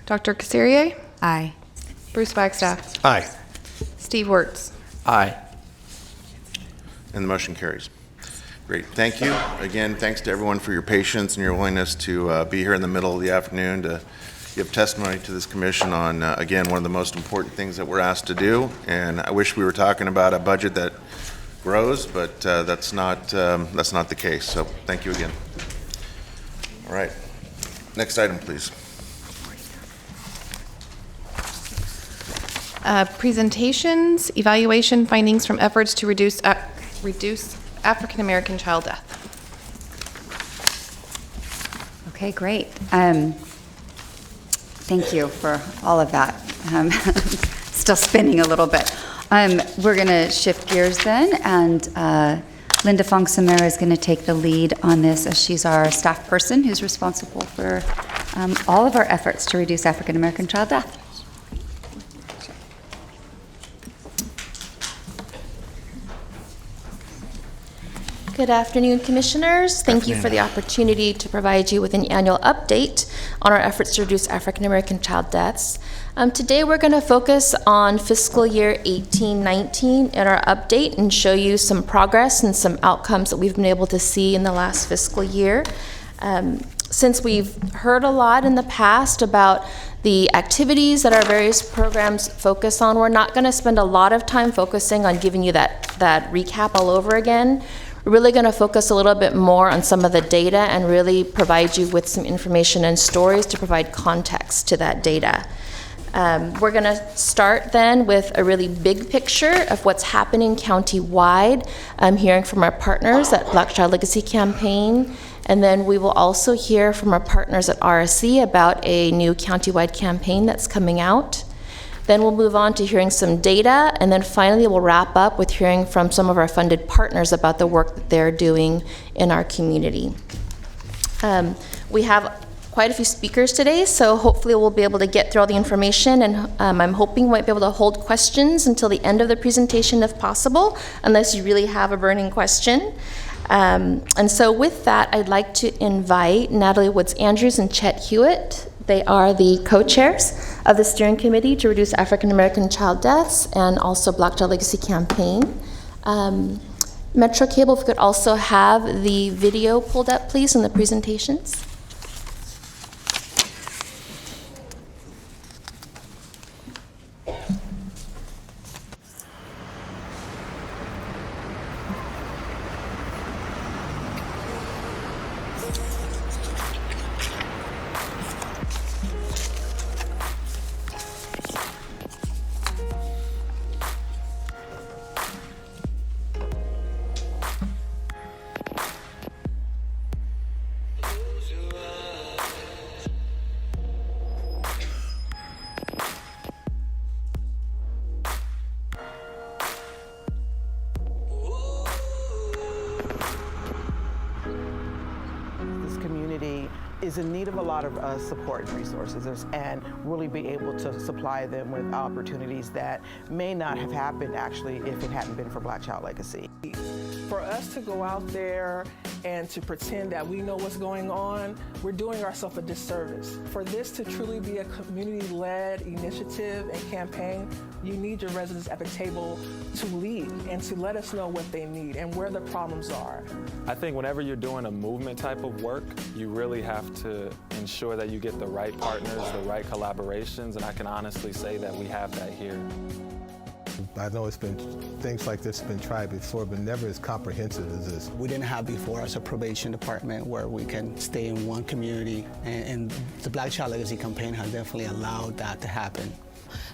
Dr. Casserier, Aye. Bruce Wagstaff, Aye. Steve Wertz. Aye. And the motion carries. Great, thank you. Again, thanks to everyone for your patience and your willingness to be here in the middle of the afternoon to give testimony to this commission on, again, one of the most important things that we're asked to do. And I wish we were talking about a budget that grows, but that's not the case. So thank you again. All right, next item, please. Presentations, evaluation findings from efforts to reduce African American child death. Okay, great. Thank you for all of that. Still spinning a little bit. We're going to shift gears then, and Linda Fong-Samara is going to take the lead on this, as she's our staff person who's responsible for all of our efforts to reduce African American child death. Good afternoon, Commissioners. Thank you for the opportunity to provide you with an annual update on our efforts to reduce African American child deaths. Today we're going to focus on fiscal year 18-19 in our update and show you some progress and some outcomes that we've been able to see in the last fiscal year. Since we've heard a lot in the past about the activities that our various programs focus on, we're not going to spend a lot of time focusing on giving you that recap all over again. We're really going to focus a little bit more on some of the data and really provide you with some information and stories to provide context to that data. We're going to start then with a really big picture of what's happening county-wide. I'm hearing from our partners at Black Child Legacy Campaign, and then we will also hear from our partners at RSC about a new county-wide campaign that's coming out. Then we'll move on to hearing some data, and then finally we'll wrap up with hearing from some of our funded partners about the work that they're doing in our community. We have quite a few speakers today, so hopefully we'll be able to get through all the information, and I'm hoping we might be able to hold questions until the end of the presentation if possible, unless you really have a burning question. And so with that, I'd like to invite Natalie Woods-Andrews and Chet Hewitt. They are the co-chairs of the steering committee to reduce African American child deaths and also Black Child Legacy Campaign. Metro Cable, if we could also have the video pulled up, please, in the presentations. is in need of a lot of support and resources and really be able to supply them with opportunities that may not have happened actually if it hadn't been for Black Child Legacy. For us to go out there and to pretend that we know what's going on, we're doing ourselves a disservice. For this to truly be a community-led initiative and campaign, you need your residents at the table to lead and to let us know what they need and where the problems are. I think whenever you're doing a movement type of work, you really have to ensure that you get the right partners, the right collaborations, and I can honestly say that we have that here. I know it's been, things like this have been tried before, but never as comprehensive as this. We didn't have before us a probation department where we can stay in one community, and the Black Child Legacy Campaign has definitely allowed that to happen.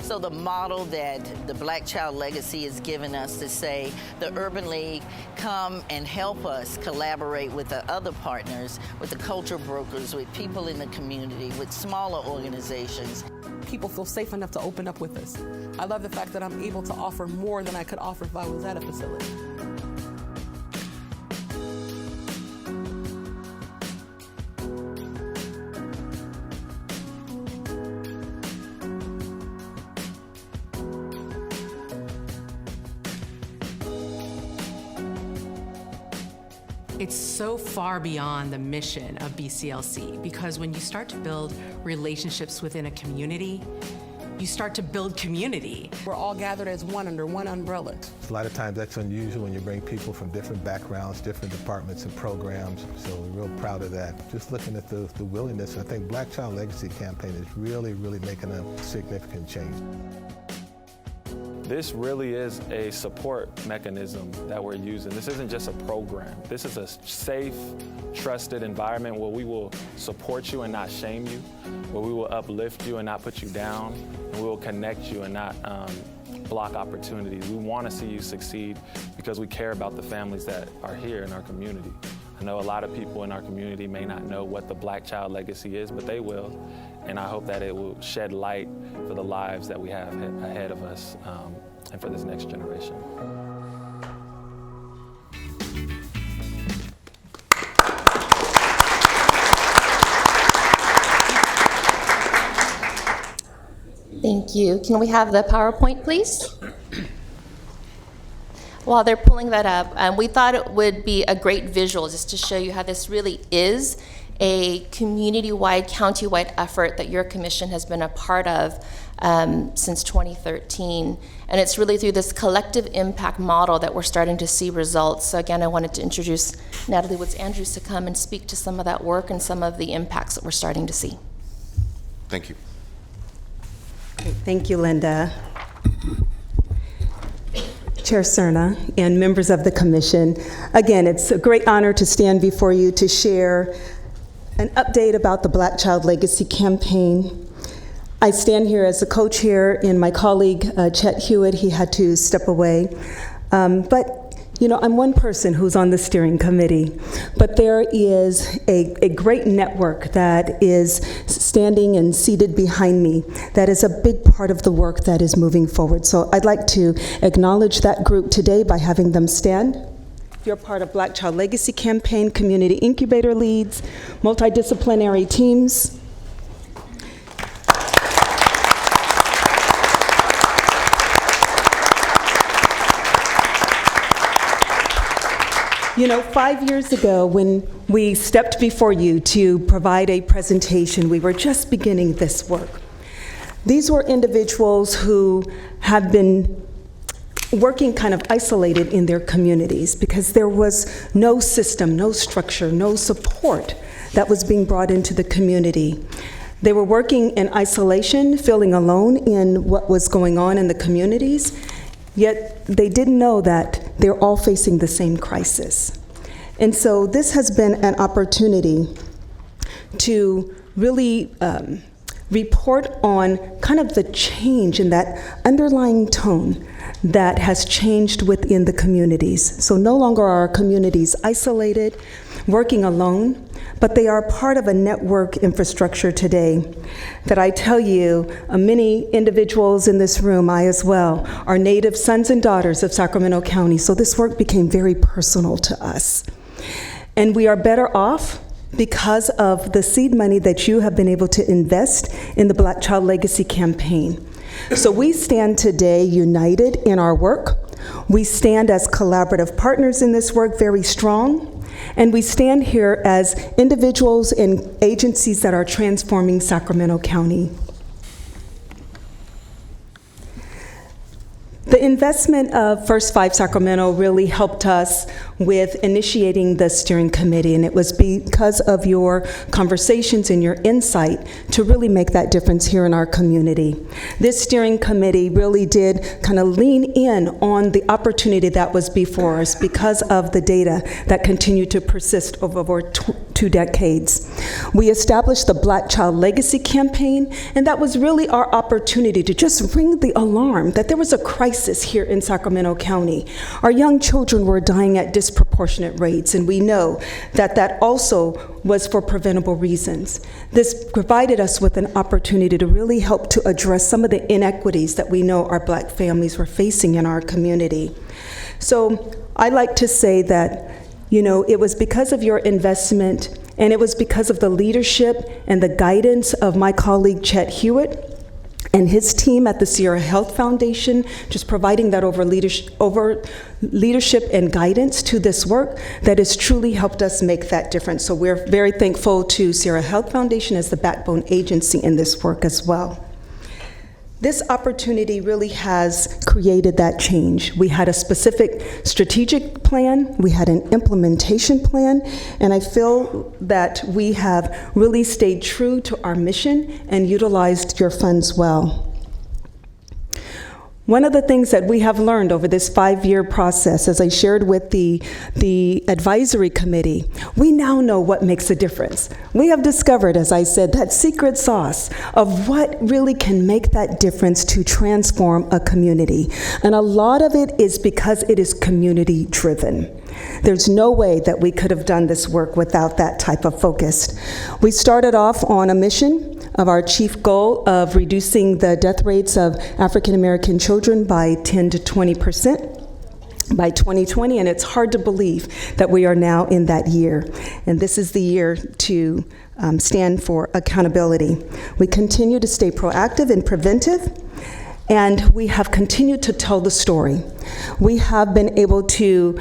So the model that the Black Child Legacy has given us to say, the Urban League, come and help us collaborate with the other partners, with the culture brokers, with people in the community, with smaller organizations. People feel safe enough to open up with us. I love the fact that I'm able to offer more than I could offer if I was at a facility. It's so far beyond the mission of BCLC, because when you start to build relationships within a community, you start to build community. We're all gathered as one under one umbrella. A lot of times that's unusual when you bring people from different backgrounds, different departments and programs, so we're real proud of that. Just looking at the willingness, I think Black Child Legacy Campaign is really making a significant change. This really is a support mechanism that we're using. This isn't just a program. This is a safe, trusted environment where we will support you and not shame you, where we will uplift you and not put you down, and we will connect you and not block opportunities. We want to see you succeed because we care about the families that are here in our community. I know a lot of people in our community may not know what the Black Child Legacy is, but they will. And I hope that it will shed light for the lives that we have ahead of us and for this next generation. Thank you. Can we have the PowerPoint, please? While they're pulling that up, we thought it would be a great visual just to show you how this really is a community-wide, county-wide effort that your commission has been a part of since 2013. And it's really through this collective impact model that we're starting to see results. So again, I wanted to introduce Natalie Woods-Andrews to come and speak to some of that work and some of the impacts that we're starting to see. Thank you. Thank you, Linda. Chair Cerna and members of the commission, again, it's a great honor to stand before you to share an update about the Black Child Legacy Campaign. I stand here as a co-chair, and my colleague, Chet Hewitt, he had to step away. But you know, I'm one person who's on the steering committee, but there is a great network that is standing and seated behind me that is a big part of the work that is moving forward. So I'd like to acknowledge that group today by having them stand. You're part of Black Child Legacy Campaign, Community Incubator Leads, multidisciplinary teams. You know, 5 years ago, when we stepped before you to provide a presentation, we were just beginning this work. These were individuals who have been working kind of isolated in their communities because there was no system, no structure, no support that was being brought into the community. They were working in isolation, feeling alone in what was going on in the communities, yet they didn't know that they're all facing the same crisis. And so this has been an opportunity to really report on kind of the change in that underlying tone that has changed within the communities. So no longer are our communities isolated, working alone, but they are part of a network infrastructure today that I tell you, many individuals in this room, I as well, are native sons and daughters of Sacramento County, so this work became very personal to us. And we are better off because of the seed money that you have been able to invest in the Black Child Legacy Campaign. So we stand today united in our work. We stand as collaborative partners in this work very strong. And we stand here as individuals and agencies that are transforming Sacramento County. The investment of First 5 Sacramento really helped us with initiating the steering committee, and it was because of your conversations and your insight to really make that difference here in our community. This steering committee really did kind of lean in on the opportunity that was before us because of the data that continued to persist over 2 decades. We established the Black Child Legacy Campaign, and that was really our opportunity to just ring the alarm that there was a crisis here in Sacramento County. Our young children were dying at disproportionate rates, and we know that that also was for preventable reasons. This provided us with an opportunity to really help to address some of the inequities that we know our Black families were facing in our community. So I like to say that, you know, it was because of your investment, and it was because of the leadership and the guidance of my colleague Chet Hewitt and his team at the Sierra Health Foundation, just providing that over leadership and guidance to this work that has truly helped us make that difference. So we're very thankful to Sierra Health Foundation as the backbone agency in this work as well. This opportunity really has created that change. We had a specific strategic plan, we had an implementation plan, and I feel that we have really stayed true to our mission and utilized your funds well. One of the things that we have learned over this 5-year process, as I shared with the advisory committee, we now know what makes a difference. We have discovered, as I said, that secret sauce of what really can make that difference to transform a community. And a lot of it is because it is community driven. There's no way that we could have done this work without that type of focus. We started off on a mission of our chief goal of reducing the death rates of African American children by 10 to 20% by 2020, and it's hard to believe that we are now in that year. And this is the year to stand for accountability. We continue to stay proactive and preventive, and we have continued to tell the story. We have been able to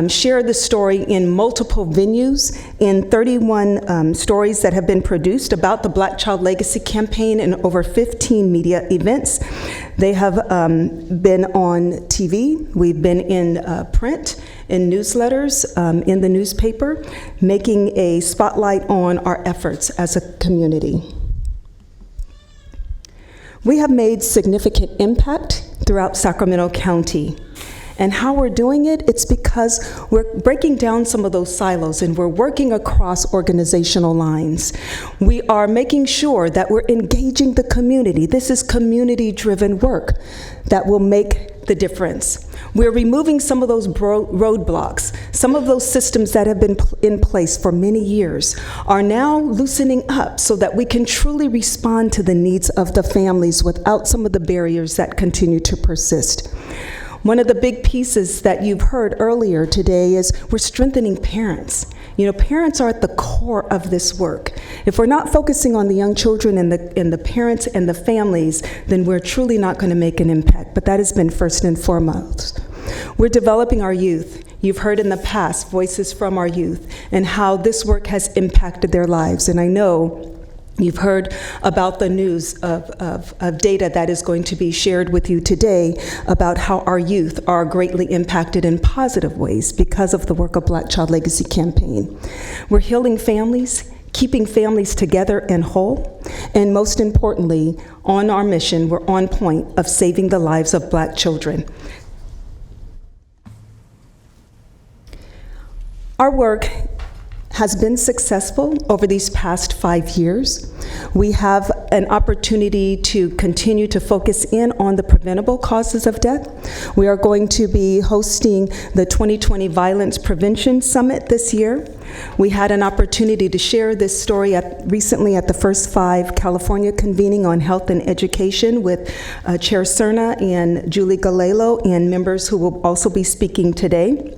share the story in multiple venues, in 31 stories that have been produced about the Black Child Legacy Campaign and over 15 media events. They have been on TV, we've been in print, in newsletters, in the newspaper, making a spotlight on our efforts as a community. We have made significant impact throughout Sacramento County. And how we're doing it, it's because we're breaking down some of those silos and we're working across organizational lines. We are making sure that we're engaging the community. This is community-driven work that will make the difference. We're removing some of those roadblocks. Some of those systems that have been in place for many years are now loosening up so that we can truly respond to the needs of the families without some of the barriers that continue to persist. One of the big pieces that you've heard earlier today is we're strengthening parents. You know, parents are at the core of this work. If we're not focusing on the young children and the parents and the families, then we're truly not going to make an impact. But that has been first and foremost. We're developing our youth. You've heard in the past voices from our youth and how this work has impacted their lives. And I know you've heard about the news of data that is going to be shared with you today about how our youth are greatly impacted in positive ways because of the work of Black Child Legacy Campaign. We're healing families, keeping families together and whole, and most importantly, on our mission, we're on point of saving the lives of Black children. Our work has been successful over these past 5 years. We have an opportunity to continue to focus in on the preventable causes of death. We are going to be hosting the 2020 Violence Prevention Summit this year. We had an opportunity to share this story recently at the First Five California Convening on Health and Education with Chair Cerna and Julie Galelo and members who will also be speaking today.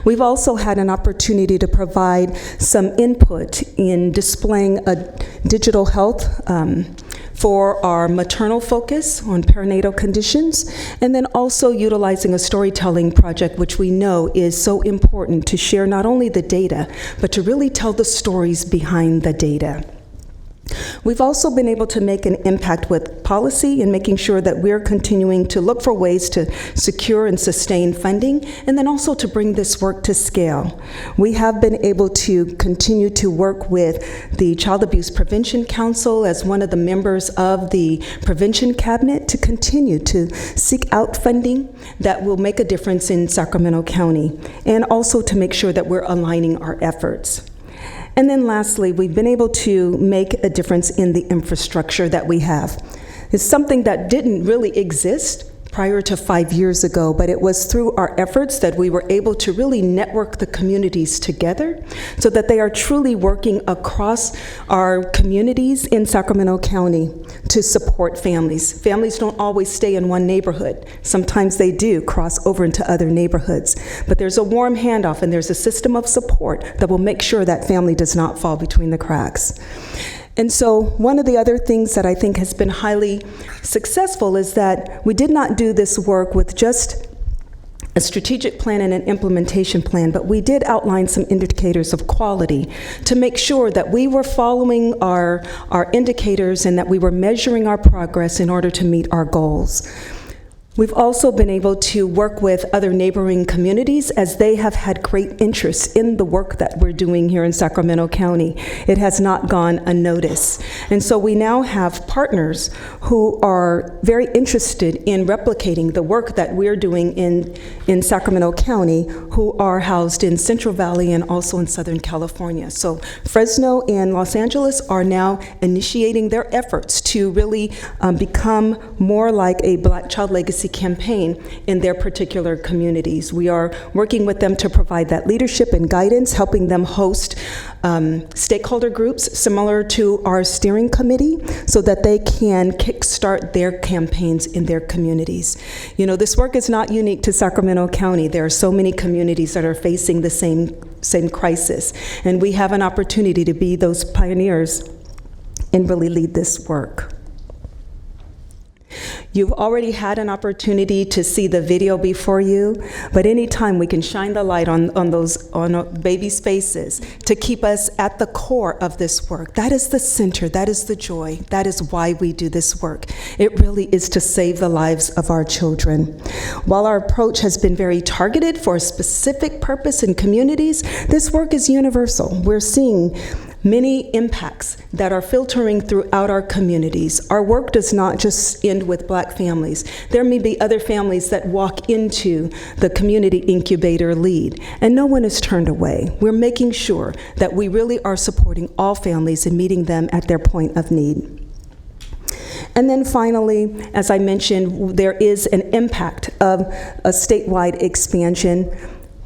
We've also had an opportunity to provide some input in displaying a digital health for our maternal focus on perinatal conditions, and then also utilizing a storytelling project, which we know is so important to share not only the data, but to really tell the stories behind the data. We've also been able to make an impact with policy and making sure that we're continuing to look for ways to secure and sustain funding, and then also to bring this work to scale. We have been able to continue to work with the Child Abuse Prevention Council as one of the members of the Prevention Cabinet to continue to seek out funding that will make a difference in Sacramento County, and also to make sure that we're aligning our efforts. And then lastly, we've been able to make a difference in the infrastructure that we have. It's something that didn't really exist prior to 5 years ago, but it was through our efforts that we were able to really network the communities together so that they are truly working across our communities in Sacramento County to support families. Families don't always stay in one neighborhood. Sometimes they do cross over into other neighborhoods. But there's a warm handoff and there's a system of support that will make sure that family does not fall between the cracks. And so one of the other things that I think has been highly successful is that we did not do this work with just a strategic plan and an implementation plan, but we did outline some indicators of quality to make sure that we were following our indicators and that we were measuring our progress in order to meet our goals. We've also been able to work with other neighboring communities as they have had great interest in the work that we're doing here in Sacramento County. It has not gone unnoticed. And so we now have partners who are very interested in replicating the work that we're doing in Sacramento County, who are housed in Central Valley and also in Southern California. So Fresno and Los Angeles are now initiating their efforts to really become more like a Black Child Legacy campaign in their particular communities. We are working with them to provide that leadership and guidance, helping them host stakeholder groups similar to our steering committee so that they can kickstart their campaigns in their communities. You know, this work is not unique to Sacramento County. There are so many communities that are facing the same crisis, and we have an opportunity to be those pioneers and really lead this work. You've already had an opportunity to see the video before you, but anytime we can shine the light on babies' faces to keep us at the core of this work. That is the center, that is the joy, that is why we do this work. It really is to save the lives of our children. While our approach has been very targeted for a specific purpose in communities, this work is universal. We're seeing many impacts that are filtering throughout our communities. Our work does not just end with Black families. There may be other families that walk into the community incubator lead, and no one is turned away. We're making sure that we really are supporting all families and meeting them at their point of need. And then finally, as I mentioned, there is an impact of a statewide expansion.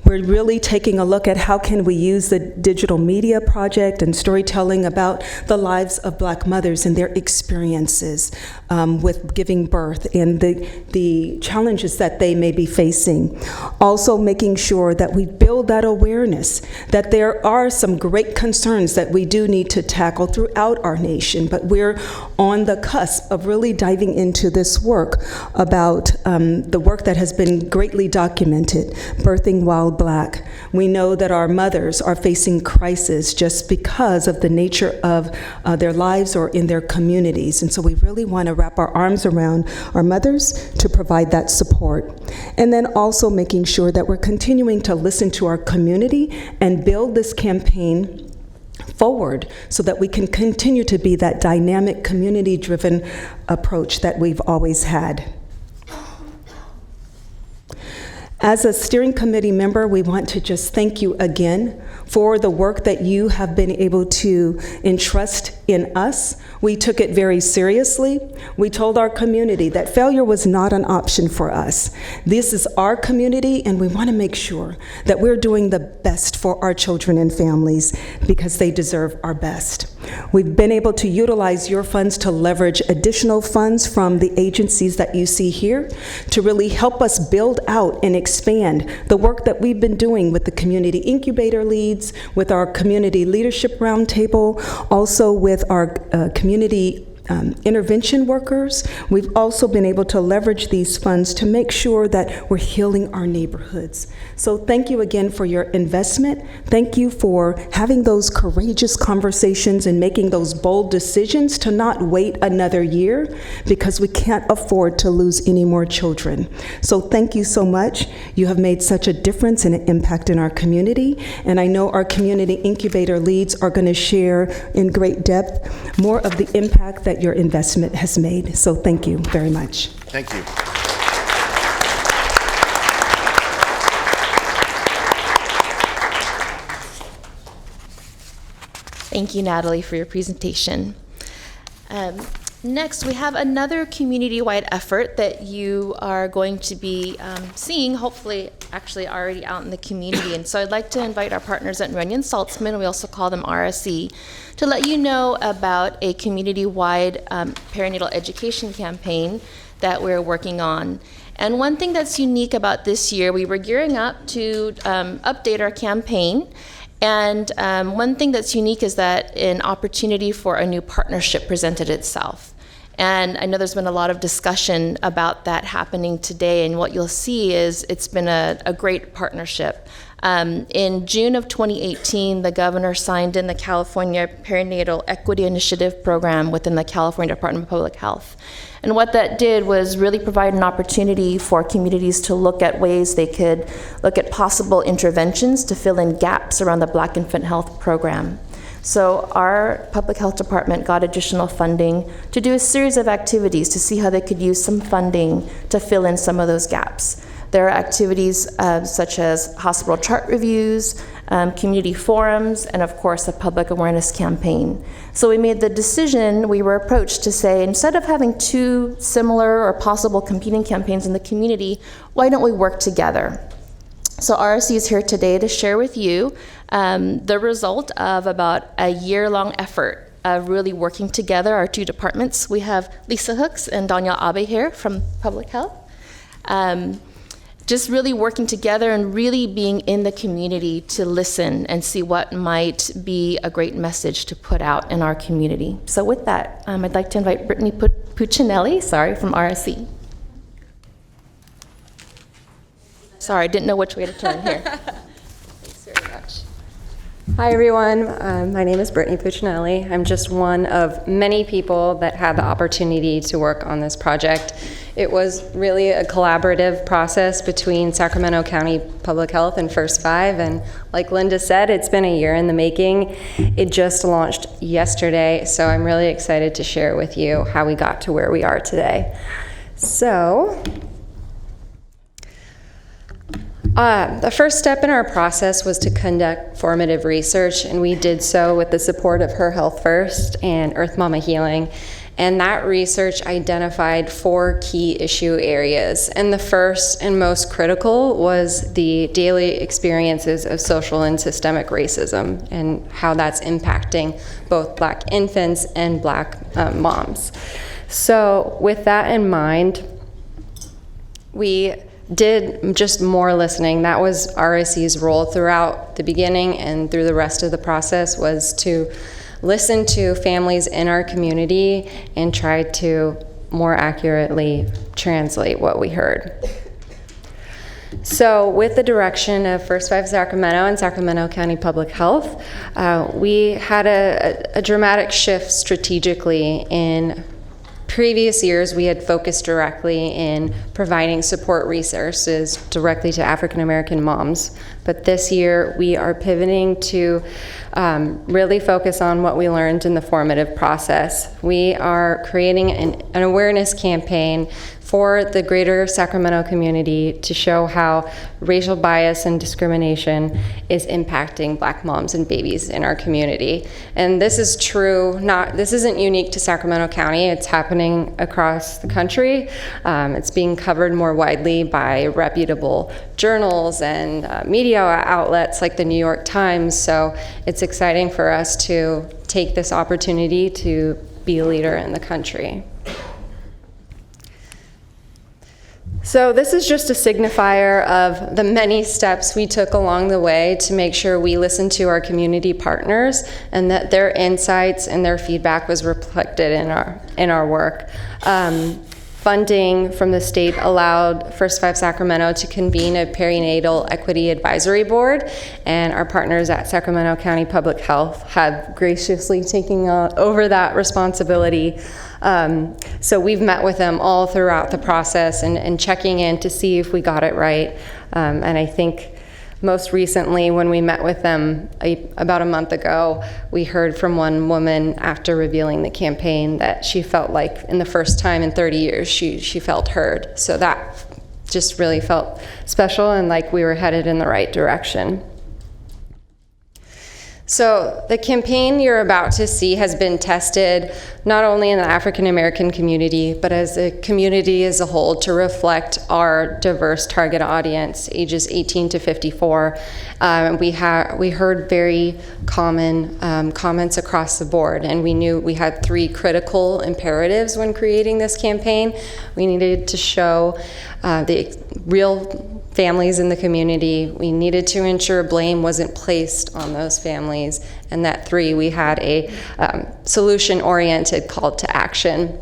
We're really taking a look at how can we use the digital media project and storytelling about the lives of Black mothers and their experiences with giving birth and the challenges that they may be facing. Also making sure that we build that awareness that there are some great concerns that we do need to tackle throughout our nation, but we're on the cusp of really diving into this work about the work that has been greatly documented, birthing while Black. We know that our mothers are facing crisis just because of the nature of their lives or in their communities. And so we really want to wrap our arms around our mothers to provide that support. And then also making sure that we're continuing to listen to our community and build this campaign forward so that we can continue to be that dynamic, community-driven approach that we've always had. As a steering committee member, we want to just thank you again for the work that you have been able to entrust in us. We took it very seriously. We told our community that failure was not an option for us. This is our community, and we want to make sure that we're doing the best for our children and families because they deserve our best. We've been able to utilize your funds to leverage additional funds from the agencies that you see here to really help us build out and expand the work that we've been doing with the community incubator leads, with our community leadership roundtable, also with our community intervention workers. We've also been able to leverage these funds to make sure that we're healing our neighborhoods. So thank you again for your investment. Thank you for having those courageous conversations and making those bold decisions to not wait another year because we can't afford to lose any more children. So thank you so much. You have made such a difference and an impact in our community. And I know our community incubator leads are going to share in great depth more of the impact that your investment has made. So thank you very much. Thank you. Thank you, Natalie, for your presentation. Next, we have another community-wide effort that you are going to be seeing, hopefully actually already out in the community. And so I'd like to invite our partners at Runyon Saltzman, we also call them RSE, to let you know about a community-wide perinatal education campaign that we're working on. And one thing that's unique about this year, we were gearing up to update our campaign, And one thing that's unique is that an opportunity for a new partnership presented itself. And I know there's been a lot of discussion about that happening today, and what you'll see is it's been a great partnership. In June of 2018, the governor signed in the California Perinatal Equity Initiative program within the California Department of Public Health. And what that did was really provide an opportunity for communities to look at ways they could look at possible interventions to fill in gaps around the Black Infant Health Program. So our public health department got additional funding to do a series of activities to see how they could use some funding to fill in some of those gaps. There are activities such as hospital chart reviews, community forums, and of course a public awareness campaign. So we made the decision, we were approached to say, instead of having two similar or possible competing campaigns in the community, why don't we work together? So RSC is here today to share with you the result of about a year-long effort of really working together, our two departments. We have Lisa Hooks and Danielle Abe here from Public Health. Just really working together and really being in the community to listen and see what might be a great message to put out in our community. So with that, I'd like to invite Brittany Puccinelli, from RSC. Sorry, I didn't know which way to turn here. Thanks very much. Hi everyone, my name is Brittany Puccinelli. I'm just one of many people that had the opportunity to work on this project. It was really a collaborative process between Sacramento County Public Health and First Five, and like Linda said, it's been a year in the making. It just launched yesterday, so I'm really excited to share with you how we got to where we are today. So, the first step in our process was to conduct formative research, and we did so with the support of Her Health First and Earth Mama Healing. And that research identified 4 key issue areas. And the first and most critical was the daily experiences of social and systemic racism and how that's impacting both Black infants and Black moms. So with that in mind, we did just more listening. That was RSC's role throughout the beginning and through the rest of the process, was to listen to families in our community and try to more accurately translate what we heard. So with the direction of First Five Sacramento and Sacramento County Public Health, we had a dramatic shift strategically. In previous years, we had focused directly in providing support resources directly to African American moms. But this year, we are pivoting to really focus on what we learned in the formative process. We are creating an awareness campaign for the greater Sacramento community to show how racial bias and discrimination is impacting Black moms and babies in our community. And this is true, this isn't unique to Sacramento County, it's happening across the country. It's being covered more widely by reputable journals and media outlets like the New York Times, so it's exciting for us to take this opportunity to be a leader in the country. So this is just a signifier of the many steps we took along the way to make sure we listened to our community partners and that their insights and their feedback was reflected in our work. Funding from the state allowed First Five Sacramento to convene a perinatal equity advisory board, and our partners at Sacramento County Public Health have graciously taken over that responsibility. So we've met with them all throughout the process and checking in to see if we got it right. And I think most recently when we met with them about a month ago, we heard from one woman after revealing the campaign that she felt like in the first time in 30 years she felt heard. So that just really felt special and like we were headed in the right direction. So the campaign you're about to see has been tested not only in the African American community, but as a community as a whole to reflect our diverse target audience, ages 18 to 54. We heard very common comments across the board, and we knew we had 3 critical imperatives when creating this campaign. We needed to show the real families in the community. We needed to ensure blame wasn't placed on those families. And that 3, we had a solution-oriented call to action.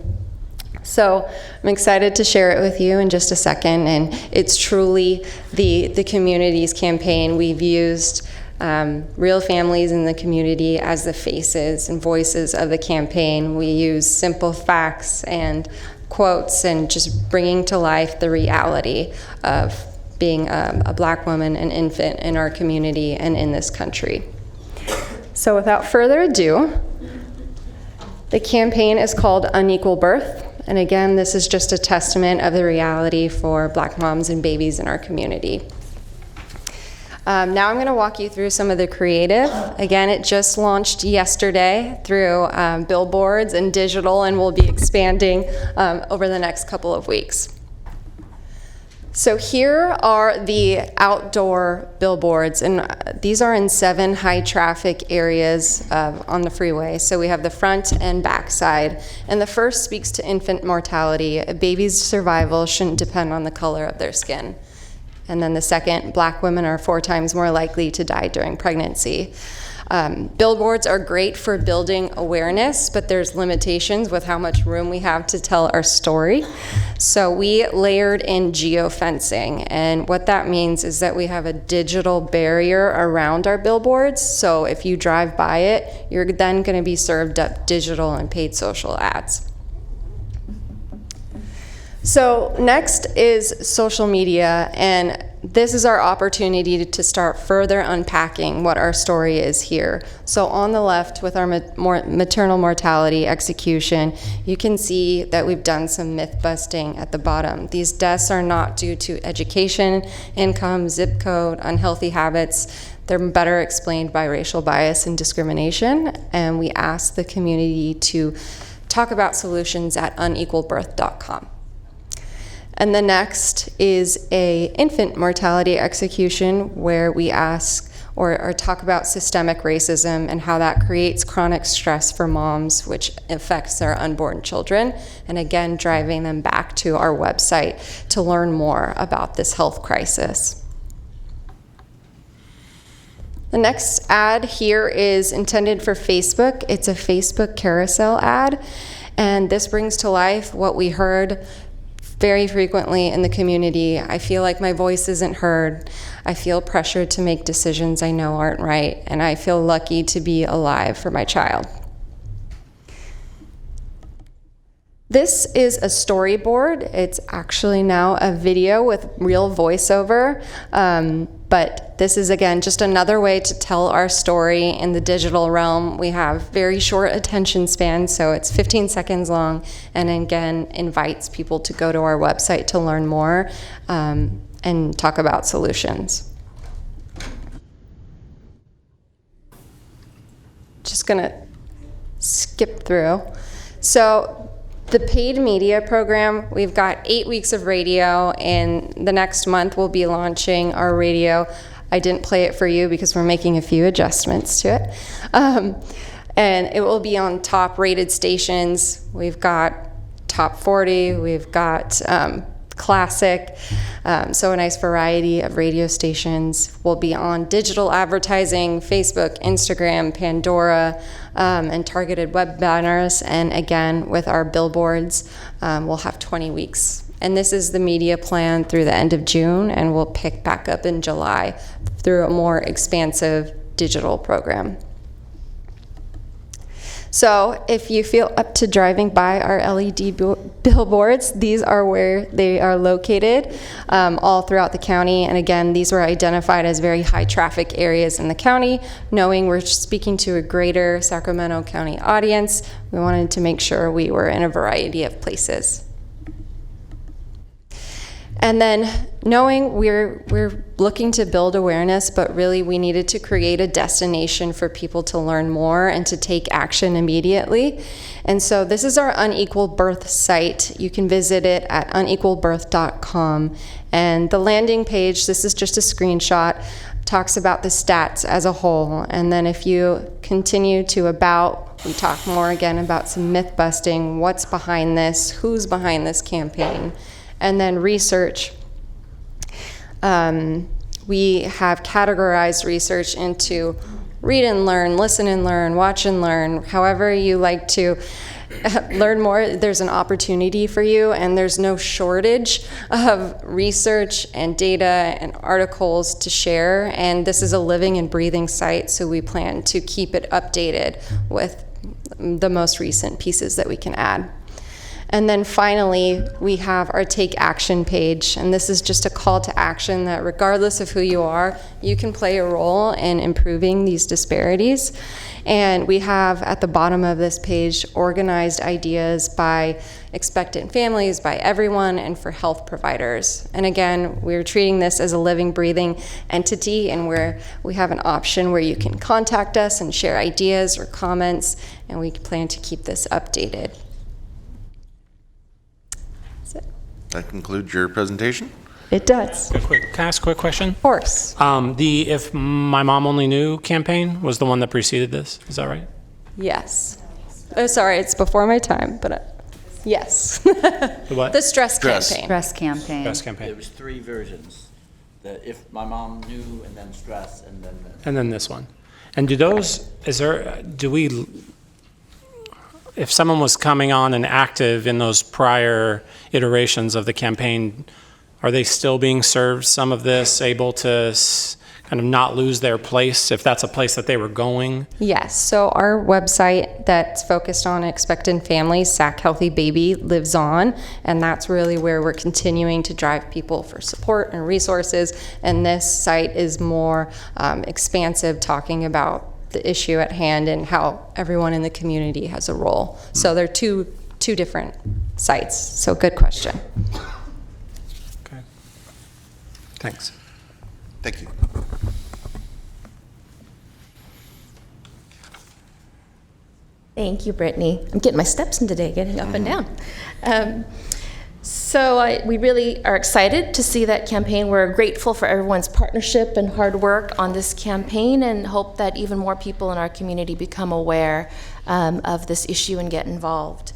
So I'm excited to share it with you in just a second, and it's truly the community's campaign. We've used real families in the community as the faces and voices of the campaign. We use simple facts and quotes and just bringing to life the reality of being a Black woman, an infant in our community and in this country. So without further ado, the campaign is called Unequal Birth. And again, this is just a testament of the reality for Black moms and babies in our community. Now I'm going to walk you through some of the creative. Again, it just launched yesterday through billboards and digital, and will be expanding over the next couple of weeks. So here are the outdoor billboards, and these are in 7 high traffic areas on the freeway. So we have the front and back side. And the first speaks to infant mortality. A baby's survival shouldn't depend on the color of their skin. And then the second, Black women are 4 times more likely to die during pregnancy. Billboards are great for building awareness, but there's limitations with how much room we have to tell our story. So we layered in geofencing, and what that means is that we have a digital barrier around our billboards. So if you drive by it, you're then going to be served up digital and paid social ads. So next is social media, and this is our opportunity to start further unpacking what our story is here. So on the left, with our maternal mortality execution, you can see that we've done some myth busting at the bottom. These deaths are not due to education, income, zip code, unhealthy habits. They're better explained by racial bias and discrimination, and we ask the community to talk about solutions at unequalbirth.com. And the next is a infant mortality execution, where we ask or talk about systemic racism and how that creates chronic stress for moms, which affects their unborn children, and again, driving them back to our website to learn more about this health crisis. The next ad here is intended for Facebook. It's a Facebook carousel ad, and this brings to life what we heard very frequently in the community. I feel like my voice isn't heard. I feel pressured to make decisions I know aren't right, and I feel lucky to be alive for my child. This is a storyboard. It's actually now a video with real voiceover, but this is, again, just another way to tell our story in the digital realm. We have very short attention spans, so it's 15 seconds long, and again, invites people to go to our website to learn more and talk about solutions. Just gonna skip through. So the paid media program, we've got 8 weeks of radio, and the next month we'll be launching our radio. I didn't play it for you because we're making a few adjustments to it. And it will be on top rated stations. We've got top 40, we've got classic, so a nice variety of radio stations. Will be on digital advertising, Facebook, Instagram, Pandora, and targeted web banners. And again, with our billboards, we'll have 20 weeks. And this is the media plan through the end of June, and we'll pick back up in July through a more expansive digital program. So if you feel up to driving by our LED billboards, these are where they are located all throughout the county. And again, these were identified as very high traffic areas in the county. Knowing we're speaking to a greater Sacramento County audience, we wanted to make sure we were in a variety of places. And then knowing we're looking to build awareness, but really we needed to create a destination for people to learn more and to take action immediately. And so this is our Unequal Birth site. You can visit it at unequalbirth.com. And the landing page, this is just a screenshot, talks about the stats as a whole. And then if you continue to about, we talk more again about some myth busting, what's behind this, who's behind this campaign. And then research. We have categorized research into read and learn, listen and learn, watch and learn, however you like to learn more. There's an opportunity for you, and there's no shortage of research and data and articles to share. And this is a living and breathing site, so we plan to keep it updated with the most recent pieces that we can add. And then finally, we have our Take Action page, and this is just a call to action that regardless of who you are, you can play a role in improving these disparities. And we have at the bottom of this page organized ideas by expectant families, by everyone, and for health providers. And again, we're treating this as a living, breathing entity, and we have an option where you can contact us and share ideas or comments, and we plan to keep this updated. That concludes your presentation? It does. Can I ask a quick question? Of course. The If My Mom Only Knew campaign was the one that preceded this, is that right? Yes. Oh, sorry, it's before my time, but yes. The what? The stress campaign. Stress campaign. Stress campaign. There was 3 versions. The If My Mom Knew, and then stress, and then this. And then this one. And if someone was coming on and active in those prior iterations of the campaign, are they still being served some of this, able to kind of not lose their place if that's a place that they were going? Yes, so our website that's focused on expectant families, Sac Healthy Baby, lives on, and that's really where we're continuing to drive people for support and resources. And this site is more expansive, talking about the issue at hand and how everyone in the community has a role. So they're two different sites. So good question. Okay. Thanks. Thank you. Thank you, Brittany. I'm getting my steps in today, getting up and down. So we really are excited to see that campaign. We're grateful for everyone's partnership and hard work on this campaign, and hope that even more people in our community become aware of this issue and get involved.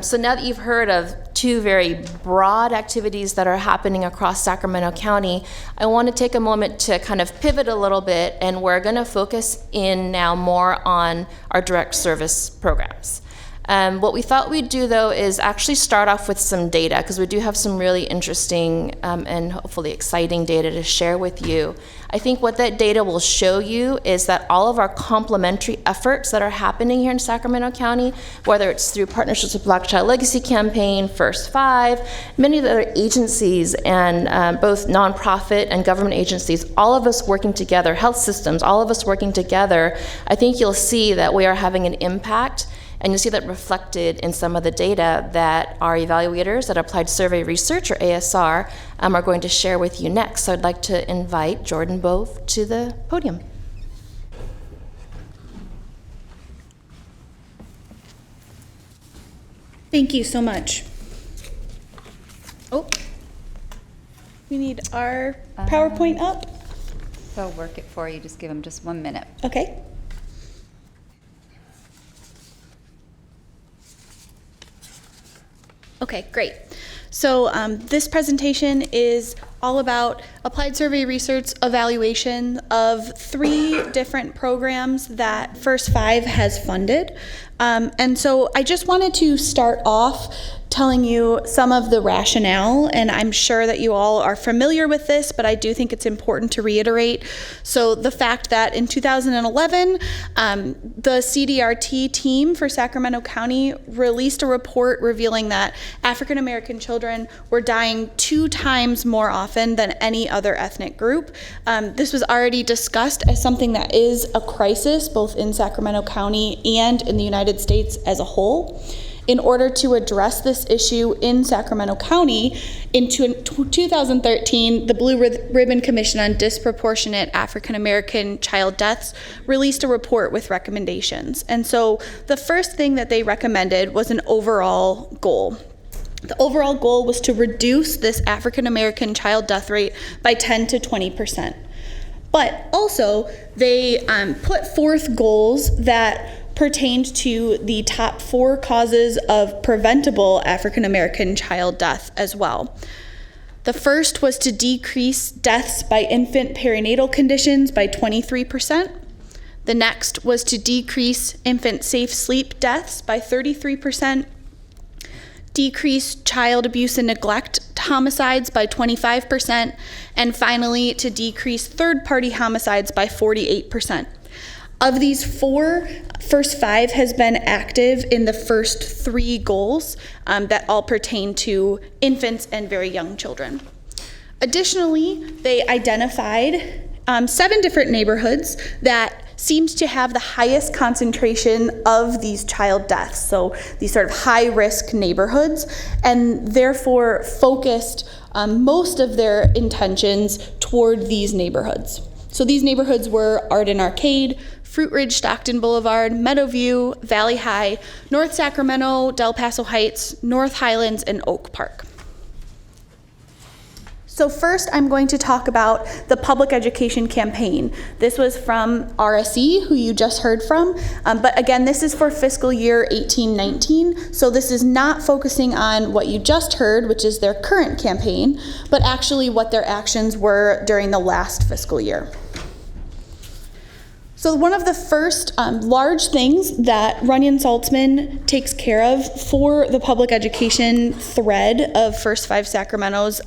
So now that you've heard of 2 very broad activities that are happening across Sacramento County, I want to take a moment to kind of pivot a little bit, and we're going to focus in now more on our direct service programs. What we thought we'd do, though, is actually start off with some data, because we do have some really interesting and hopefully exciting data to share with you. I think what that data will show you is that all of our complementary efforts that are happening here in Sacramento County, whether it's through partnerships with Black Child Legacy Campaign, First 5, many of the other agencies, and both nonprofit and government agencies, all of us working together, health systems, all of us working together, I think you'll see that we are having an impact. And you'll see that reflected in some of the data that our evaluators at Applied Survey Research, or ASR, are going to share with you next. So I'd like to invite Jordan Bove to the podium. Thank you so much. Oh, we need our PowerPoint up. They'll work it for you. Just give them just 1 minute. Okay. Okay, great. So this presentation is all about applied survey research evaluation of 3 different programs that First 5 has funded. And so I just wanted to start off telling you some of the rationale, and I'm sure that you all are familiar with this, but I do think it's important to reiterate. So the fact that in 2011, the CDRT team for Sacramento County released a report revealing that African American children were dying 2 times more often than any other ethnic group. This was already discussed as something that is a crisis both in Sacramento County and in the United States as a whole. In order to address this issue in Sacramento County, in 2013, the Blue Ribbon Commission on Disproportionate African American Child Deaths released a report with recommendations. And so the first thing that they recommended was an overall goal. The overall goal was to reduce this African American child death rate by 10 to 20%. But also, they put forth goals that pertained to the top 4 causes of preventable African American child death as well. The first was to decrease deaths by infant perinatal conditions by 23%. The next was to decrease infant safe sleep deaths by 33%, decrease child abuse and neglect homicides by 25%, and finally to decrease third-party homicides by 48%. Of these four, first five has been active in the first three goals that all pertain to infants and very young children. Additionally, they identified 7 different neighborhoods that seemed to have the highest concentration of these child deaths, so these sort of high-risk neighborhoods, and therefore focused most of their intentions toward these neighborhoods. So these neighborhoods were Arden Arcade, Fruit Ridge, Stockton Boulevard, Meadowview, Valley High, North Sacramento, Del Paso Heights, North Highlands, and Oak Park. So first, I'm going to talk about the public education campaign. This was from RSE, who you just heard from, but again, this is for fiscal year 18-19, so this is not focusing on what you just heard, which is their current campaign, but actually what their actions were during the last fiscal year. So one of the first large things that Runyon-Saltzman takes care of for the public education thread of First Five Sacramento's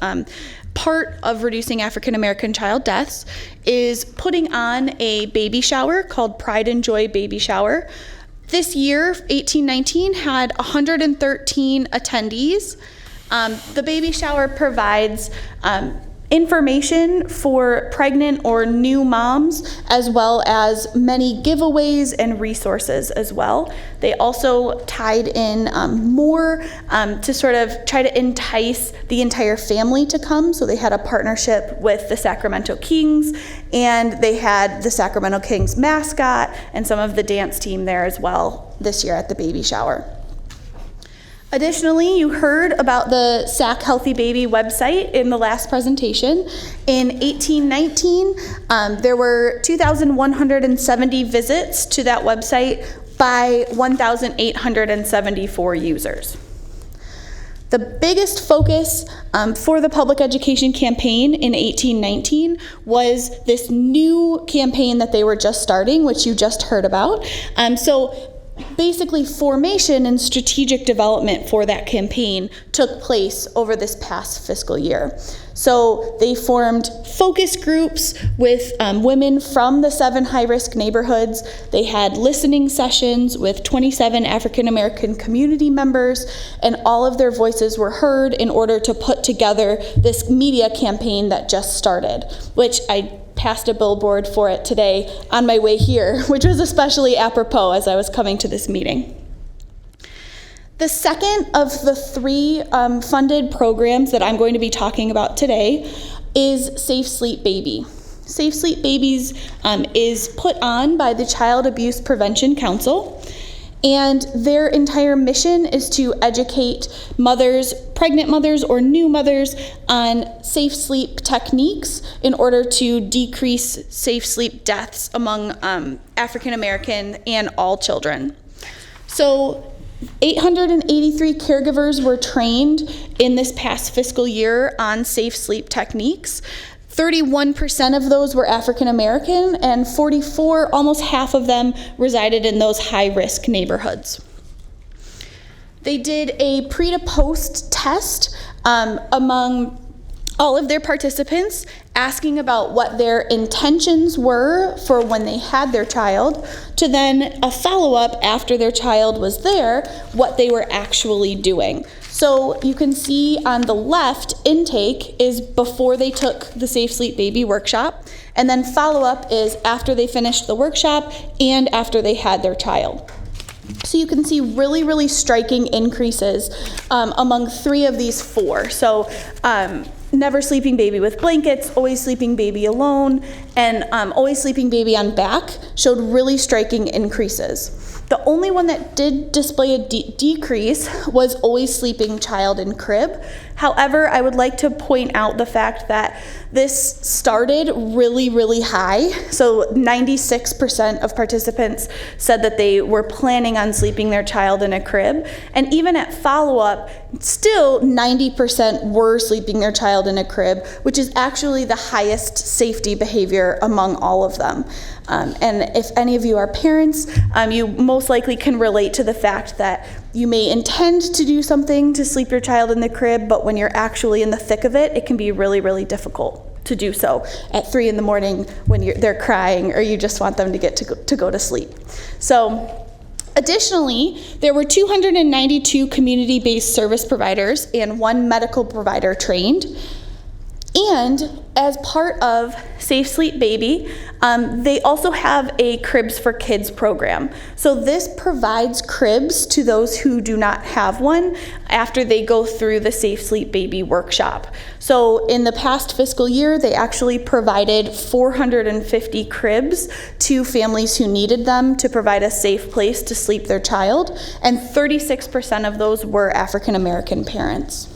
part of reducing African American child deaths is putting on a baby shower called Pride and Joy Baby Shower. This year, 18-19, had 113 attendees. The baby shower provides information for pregnant or new moms, as well as many giveaways and resources as well. They also tied in more to sort of try to entice the entire family to come. So they had a partnership with the Sacramento Kings, and they had the Sacramento Kings mascot and some of the dance team there as well this year at the baby shower. Additionally, you heard about the Sac Healthy Baby website in the last presentation. In 18-19, there were 2,170 visits to that website by 1,874 users. The biggest focus for the public education campaign in 18-19 was this new campaign that they were just starting, which you just heard about. So basically, formation and strategic development for that campaign took place over this past fiscal year. So they formed focus groups with women from the 7 high-risk neighborhoods. They had listening sessions with 27 African American community members, and all of their voices were heard in order to put together this media campaign that just started, which I passed a billboard for it today on my way here, which was especially apropos as I was coming to this meeting. The second of the 3 funded programs that I'm going to be talking about today is Safe Sleep Baby. Safe Sleep Babies is put on by the Child Abuse Prevention Council, and their entire mission is to educate mothers, pregnant mothers or new mothers, on safe sleep techniques in order to decrease safe sleep deaths among African American and all children. So 883 caregivers were trained in this past fiscal year on safe sleep techniques. 31% of those were African American, and 44, almost half of them, resided in those high-risk neighborhoods. They did a pre to post test among all of their participants, asking about what their intentions were for when they had their child, to then a follow-up after their child was there, what they were actually doing. So you can see on the left, intake is before they took the Safe Sleep Baby workshop, and then follow-up is after they finished the workshop and after they had their child. So you can see really, really striking increases among 3 of these 4. So Never Sleeping Baby with Blankets, Always Sleeping Baby Alone, and Always Sleeping Baby on Back showed really striking increases. The only one that did display a decrease was always sleeping child in crib. However, I would like to point out the fact that this started really, really high. So 96% of participants said that they were planning on sleeping their child in a crib. And even at follow-up, still 90% were sleeping their child in a crib, which is actually the highest safety behavior among all of them. And if any of you are parents, you most likely can relate to the fact that you may intend to do something to sleep your child in the crib, but when you're actually in the thick of it, it can be really, really difficult to do so at 3 in the morning when they're crying or you just want them to get to go to sleep. So additionally, there were 292 community-based service providers and 1 medical provider trained. And as part of Safe Sleep Baby, they also have a Cribs for Kids program. So this provides cribs to those who do not have one after they go through the Safe Sleep Baby workshop. So in the past fiscal year, they actually provided 450 cribs to families who needed them to provide a safe place to sleep their child, and 36% of those were African American parents.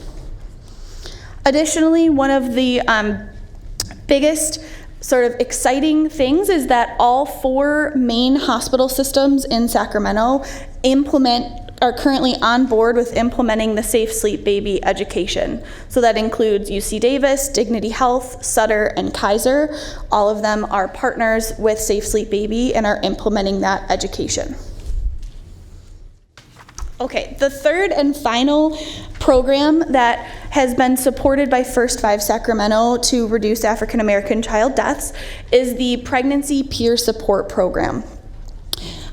Additionally, one of the biggest sort of exciting things is that all 4 main hospital systems in Sacramento are currently on board with implementing the Safe Sleep Baby education. So that includes UC Davis, Dignity Health, Sutter, and Kaiser. All of them are partners with Safe Sleep Baby and are implementing that education. Okay, the third and final program that has been supported by First 5 Sacramento to reduce African American child deaths is the Pregnancy Peer Support Program.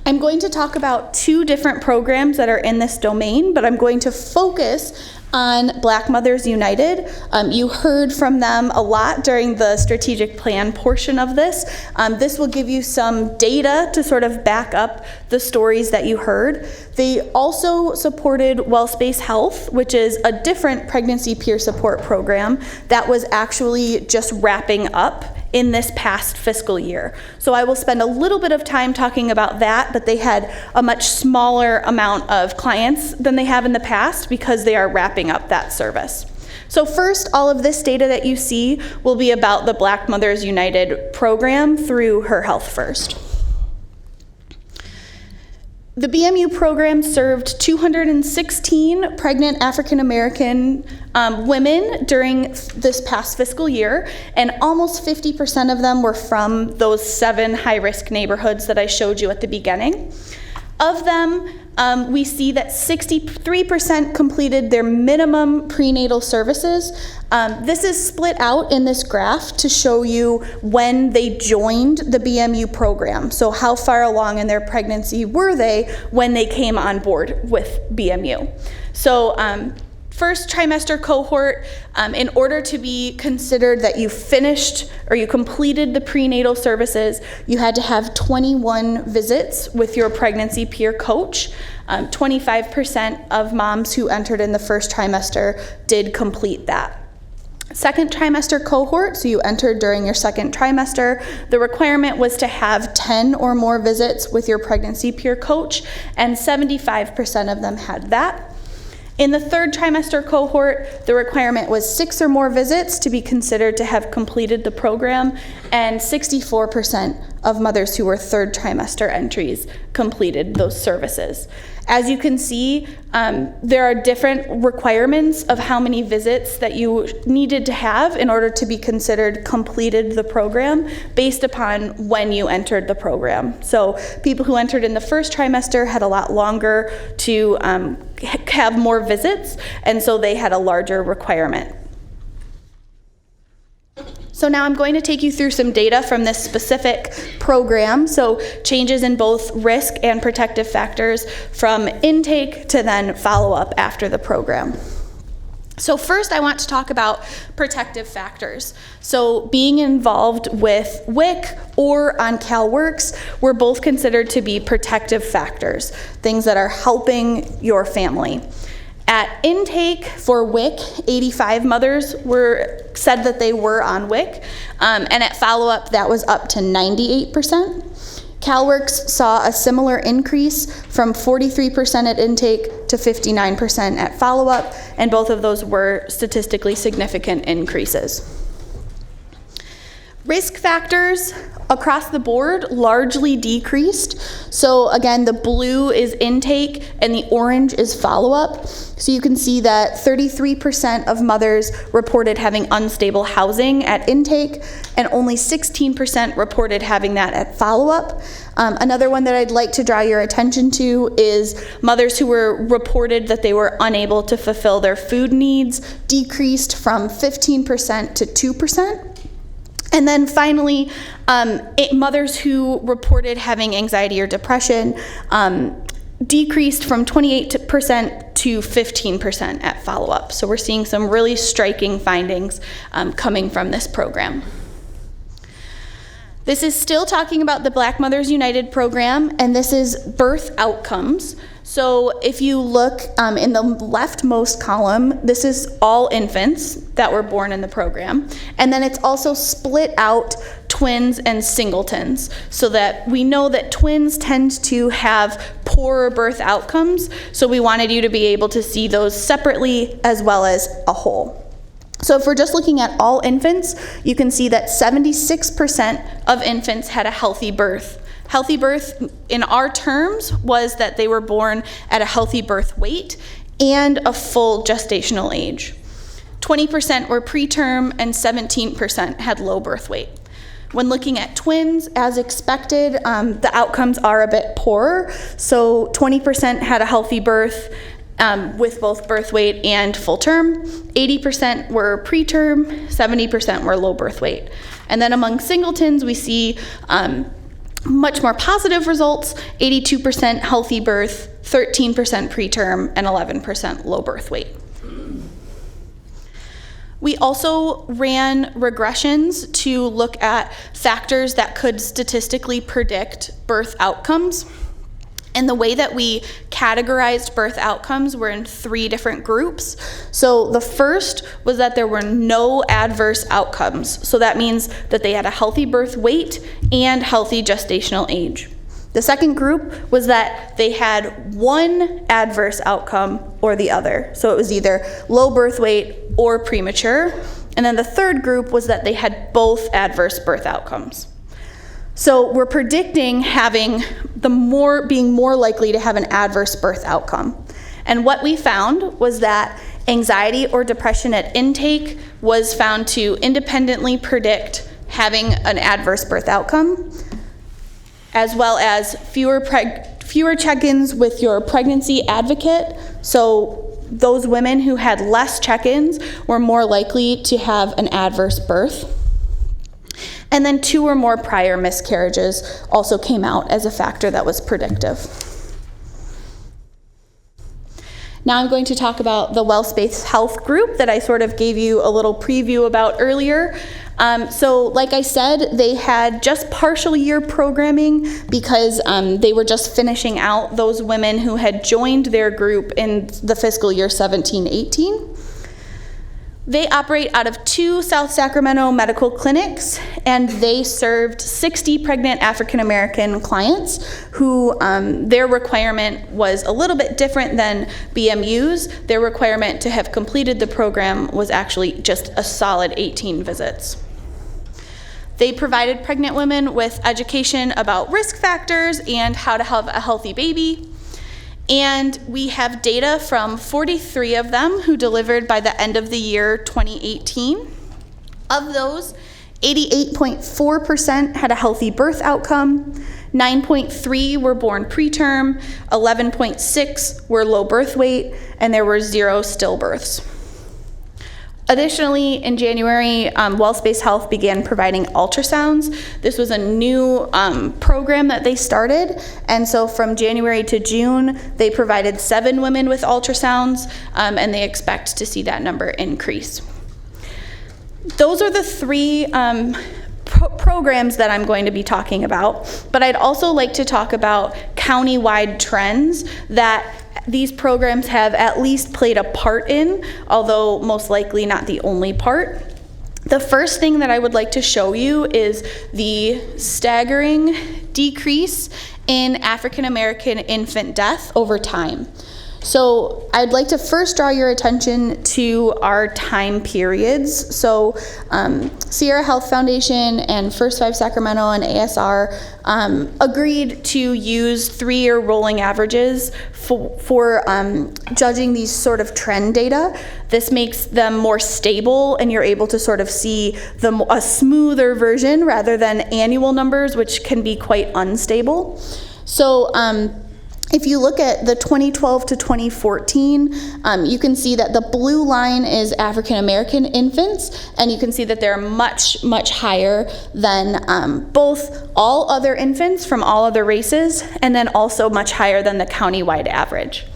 I'm going to talk about 2 different programs that are in this domain, but I'm going to focus on Black Mothers United. You heard from them a lot during the strategic plan portion of this. This will give you some data to sort of back up the stories that you heard. They also supported WellSpace Health, which is a different pregnancy peer support program that was actually just wrapping up in this past fiscal year. So I will spend a little bit of time talking about that, but they had a much smaller amount of clients than they have in the past because they are wrapping up that service. So first, all of this data that you see will be about the Black Mothers United program through Her Health First. The BMU program served 216 pregnant African American women during this past fiscal year, and almost 50% of them were from those 7 high-risk neighborhoods that I showed you at the beginning. Of them, we see that 63% completed their minimum prenatal services. This is split out in this graph to show you when they joined the BMU program. So how far along in their pregnancy were they when they came on board with BMU? So first trimester cohort, in order to be considered that you finished or you completed the prenatal services, you had to have 21 visits with your pregnancy peer coach. 25% of moms who entered in the first trimester did complete that. Second trimester cohort, so you entered during your second trimester, the requirement was to have 10 or more visits with your pregnancy peer coach, and 75% of them had that. In the third trimester cohort, the requirement was 6 or more visits to be considered to have completed the program, and 64% of mothers who were third trimester entries completed those services. As you can see, there are different requirements of how many visits that you needed to have in order to be considered completed the program based upon when you entered the program. So people who entered in the first trimester had a lot longer to have more visits, and so they had a larger requirement. So now I'm going to take you through some data from this specific program, so changes in both risk and protective factors from intake to then follow-up after the program. So first I want to talk about protective factors. So being involved with WIC or on CalWORKS were both considered to be protective factors, things that are helping your family. At intake for WIC, 85 mothers said that they were on WIC, and at follow-up that was up to 98%. CalWORKs saw a similar increase from 43% at intake to 59% at follow-up, and both of those were statistically significant increases. Risk factors across the board largely decreased. So again, the blue is intake and the orange is follow-up. So you can see that 33% of mothers reported having unstable housing at intake, and only 16% reported having that at follow-up. Another one that I'd like to draw your attention to is mothers who were reported that they were unable to fulfill their food needs decreased from 15% to 2%. And then finally, mothers who reported having anxiety or depression decreased from 28% to 15% at follow-up. So we're seeing some really striking findings coming from this program. This is still talking about the Black Mothers United program, and this is birth outcomes. So if you look in the leftmost column, this is all infants that were born in the program. And then it's also split out twins and singletons, so that we know that twins tend to have poorer birth outcomes. So we wanted you to be able to see those separately as well as a whole. So if we're just looking at all infants, you can see that 76% of infants had a healthy birth. Healthy birth in our terms was that they were born at a healthy birth weight and a full gestational age. 20% were preterm and 17% had low birth weight. When looking at twins, as expected, the outcomes are a bit poorer. So 20% had a healthy birth with both birth weight and full term. 80% were preterm, 70% were low birth weight. And then among singletons, we see much more positive results, 82% healthy birth, 13% preterm, and 11% low birth weight. We also ran regressions to look at factors that could statistically predict birth outcomes. And the way that we categorized birth outcomes were in 3 different groups. So the first was that there were no adverse outcomes. So that means that they had a healthy birth weight and healthy gestational age. The second group was that they had one adverse outcome or the other. So it was either low birth weight or premature. And then the third group was that they had both adverse birth outcomes. So we're predicting being more likely to have an adverse birth outcome. And what we found was that anxiety or depression at intake was found to independently predict having an adverse birth outcome, as well as fewer check-ins with your pregnancy advocate. So those women who had less check-ins were more likely to have an adverse birth. And then 2 or more prior miscarriages also came out as a factor that was predictive. Now I'm going to talk about the Well-Spaced Health group that I sort of gave you a little preview about earlier. So like I said, they had just partial year programming because they were just finishing out those women who had joined their group in the fiscal year 17-18. They operate out of 2 South Sacramento medical clinics, and they served 60 pregnant African American clients who their requirement was a little bit different than BMU's. Their requirement to have completed the program was actually just a solid 18 visits. They provided pregnant women with education about risk factors and how to have a healthy baby. And we have data from 43 of them who delivered by the end of the year 2018. Of those, 88.4% had a healthy birth outcome, 9.3 were born preterm, 11.6 were low birth weight, and there were 0 stillbirths. Additionally, in January, Well-Spaced Health began providing ultrasounds. This was a new program that they started, and so from January to June, they provided 7 women with ultrasounds, and they expect to see that number increase. Those are the 3 programs that I'm going to be talking about, but I'd also like to talk about county-wide trends that these programs have at least played a part in, although most likely not the only part. The first thing that I would like to show you is the staggering decrease in African American infant death over time. So I'd like to first draw your attention to our time periods. So Sierra Health Foundation and First Five Sacramento and ASR agreed to use 3-year rolling averages for judging these sort of trend data. This makes them more stable, and you're able to sort of see a smoother version rather than annual numbers, which can be quite unstable. So if you look at the 2012 to 2014, you can see that the blue line is African American infants, and you can see that they're much, much higher than both all other infants from all other races, and then also much higher than the countywide average.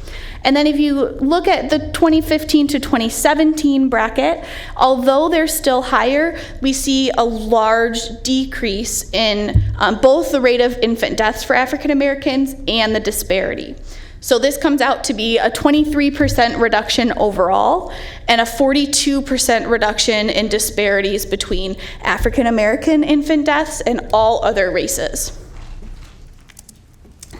And then if you look at the 2015 to 2017 bracket, although they're still higher, we see a large decrease in both the rate of infant deaths for African Americans and the disparity. So this comes out to be a 23% reduction overall and a 42% reduction in disparities between African American infant deaths and all other races.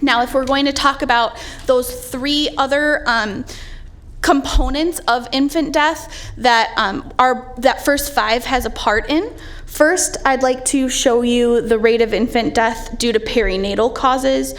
Now, if we're going to talk about those 3 other components of infant death that that First Five has a part in, first, I'd like to show you the rate of infant death due to perinatal causes.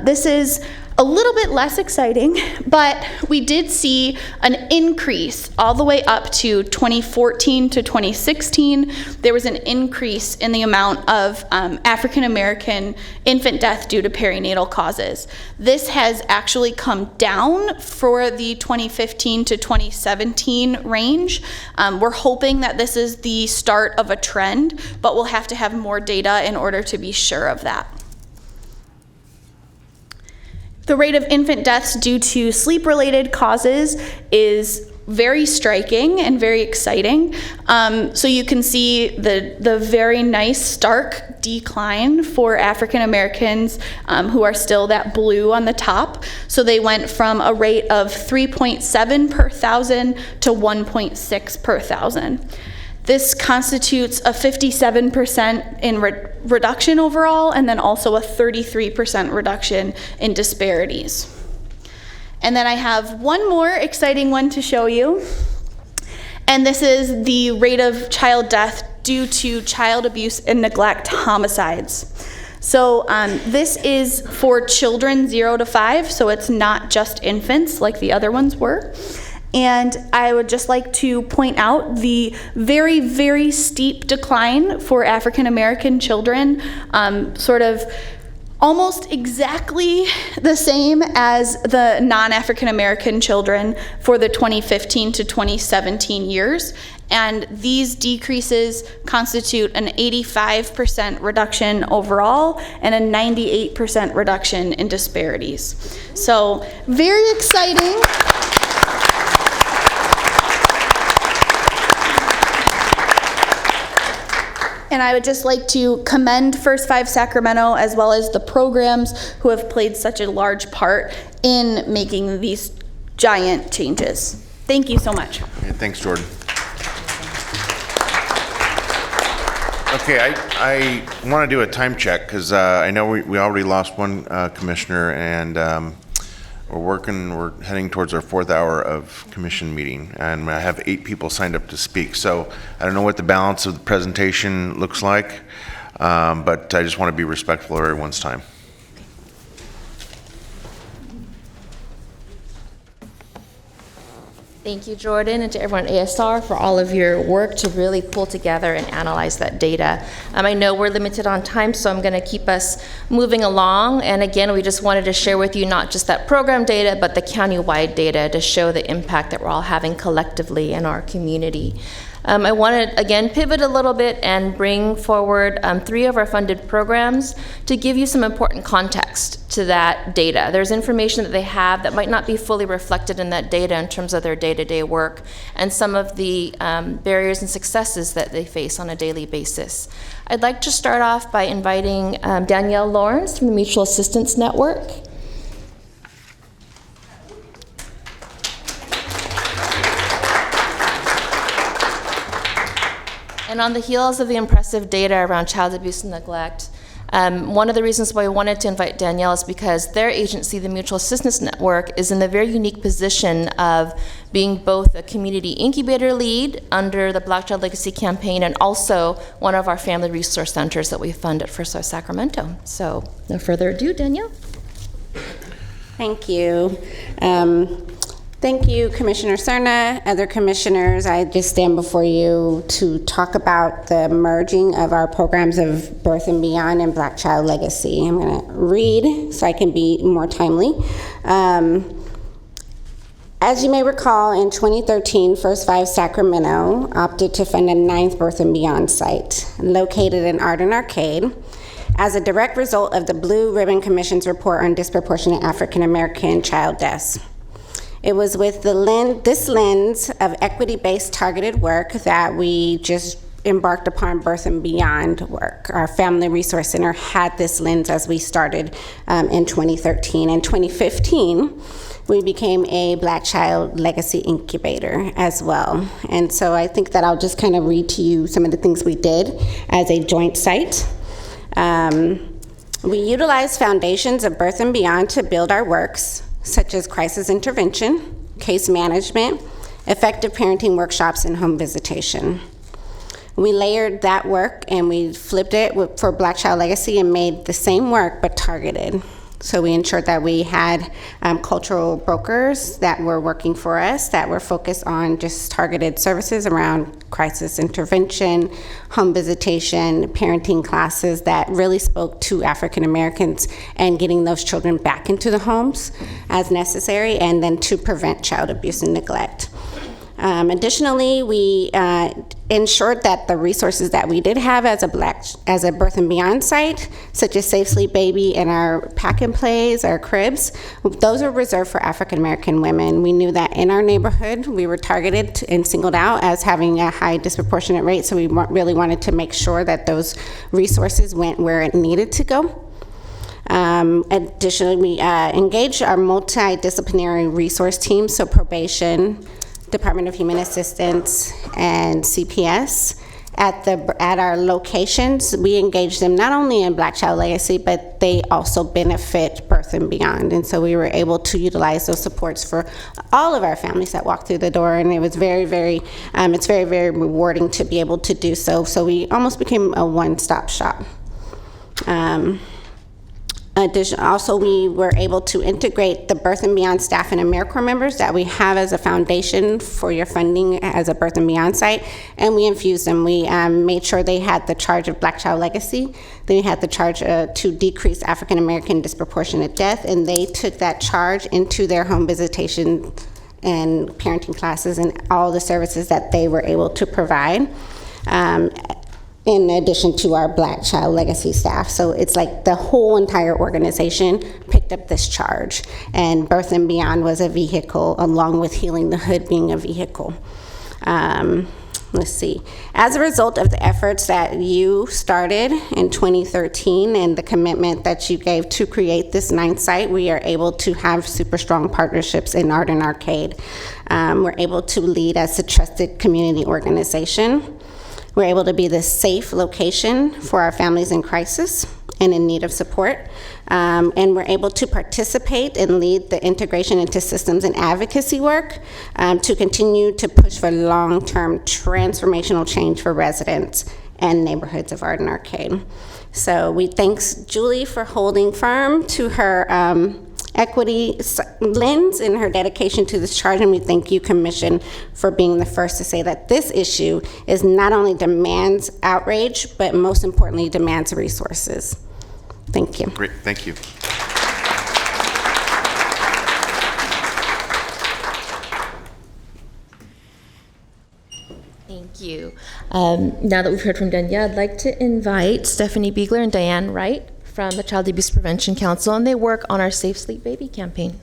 This is a little bit less exciting, but we did see an increase all the way up to 2014 to 2016. There was an increase in the amount of African American infant death due to perinatal causes. This has actually come down for the 2015 to 2017 range. We're hoping that this is the start of a trend, but we'll have to have more data in order to be sure of that. The rate of infant deaths due to sleep-related causes is very striking and very exciting. So you can see the very nice stark decline for African Americans who are still that blue on the top. So they went from a rate of 3.7 per thousand to 1.6 per thousand. This constitutes a 57% in reduction overall, and then also a 33% reduction in disparities. And then I have one more exciting one to show you. And this is the rate of child death due to child abuse and neglect homicides. So this is for children 0 to 5, so it's not just infants like the other ones were. And I would just like to point out the very, very steep decline for African American children, sort of almost exactly the same as the non-African American children for the 2015 to 2017 years. And these decreases constitute an 85% reduction overall and a 98% reduction in disparities. So very exciting. And I would just like to commend First Five Sacramento as well as the programs who have played such a large part in making these giant changes. Thank you so much. Okay, thanks, Jordan. Okay, I want to do a time check because I know we already lost one commissioner, and we're heading towards our 4th hour of commission meeting, and I have 8 people signed up to speak. So I don't know what the balance of the presentation looks like, but I just want to be respectful of everyone's time. Thank you, Jordan, and to everyone at ASR for all of your work to really pull together and analyze that data. I know we're limited on time, so I'm going to keep us moving along. And again, we just wanted to share with you not just that program data, but the county-wide data to show the impact that we're all having collectively in our community. I want to, again, pivot a little bit and bring forward 3 of our funded programs to give you some important context to that data. There's information that they have that might not be fully reflected in that data in terms of their day-to-day work and some of the barriers and successes that they face on a daily basis. I'd like to start off by inviting Danielle Lawrence from the Mutual Assistance Network. And on the heels of the impressive data around child abuse and neglect, One of the reasons why I wanted to invite Danielle is because their agency, the Mutual Assistance Network, is in the very unique position of being both a community incubator lead under the Black Child Legacy campaign and also one of our family resource centers that we fund at First Life Sacramento. So no further ado, Danielle. Thank you. Thank you, Commissioner Serna, other commissioners. I just stand before you to talk about the merging of our programs of Birth and Beyond and Black Child Legacy. I'm going to read so I can be more timely. As you may recall, in 2013, First Five Sacramento opted to fund a 9th Birth and Beyond site located in Arden Arcade as a direct result of the Blue Ribbon Commission's report on disproportionate African American child deaths. It was with this lens of equity-based targeted work that we just embarked upon Birth and Beyond work. Our Family Resource Center had this lens as we started in 2013. In 2015, we became a Black Child Legacy Incubator as well. And so I think that I'll just kind of read to you some of the things we did as a joint site. We utilized foundations of Birth and Beyond to build our works, such as crisis intervention, case management, effective parenting workshops, and home visitation. We layered that work and we flipped it for Black Child Legacy and made the same work but targeted. So we ensured that we had cultural brokers that were working for us that were focused on just targeted services around crisis intervention, home visitation, parenting classes that really spoke to African Americans and getting those children back into the homes as necessary, and then to prevent child abuse and neglect. Additionally, we ensured that the resources that we did have as a Birth and Beyond site, such as Safe Sleep Baby and our pack and plays, our cribs, those are reserved for African American women. We knew that in our neighborhood, we were targeted and singled out as having a high disproportionate rate, so we really wanted to make sure that those resources went where it needed to go. Additionally, we engaged our multidisciplinary resource team, so probation, Department of Human Assistance, and CPS. At our locations, we engage them not only in Black Child Legacy, but they also benefit Birth and Beyond. And so we were able to utilize those supports for all of our families that walked through the door, and it was very, very rewarding to be able to do so. So we almost became a one-stop shop. Also, we were able to integrate the Birth and Beyond staff and AmeriCorps members that we have as a foundation for your funding as a Birth and Beyond site, and we infused them. We made sure they had the charge of Black Child Legacy. They had the charge to decrease African American disproportionate death, and they took that charge into their home visitation and parenting classes and all the services that they were able to provide. In addition to our Black Child Legacy staff. So it's like the whole entire organization picked up this charge, and Birth and Beyond was a vehicle, along with Healing the Hood being a vehicle. Let's see. As a result of the efforts that you started in 2013 and the commitment that you gave to create this 9th site, we are able to have super strong partnerships in Arden Arcade. We're able to lead as a trusted community organization. We're able to be the safe location for our families in crisis and in need of support. And we're able to participate and lead the integration into systems and advocacy work to continue to push for long-term transformational change for residents and neighborhoods of Arden Arcade. So we thank Julie for holding firm to her equity lens in her dedication to this charge, and we thank you, Commission, for being the first to say that this issue is not only demands outrage, but most importantly demands resources. Thank you. Great, thank you. Thank you. Now that we've heard from Danielle, I'd like to invite Stephanie Biegler and Diane Wright from the Child Abuse Prevention Council, and they work on our Safe Sleep Baby campaign.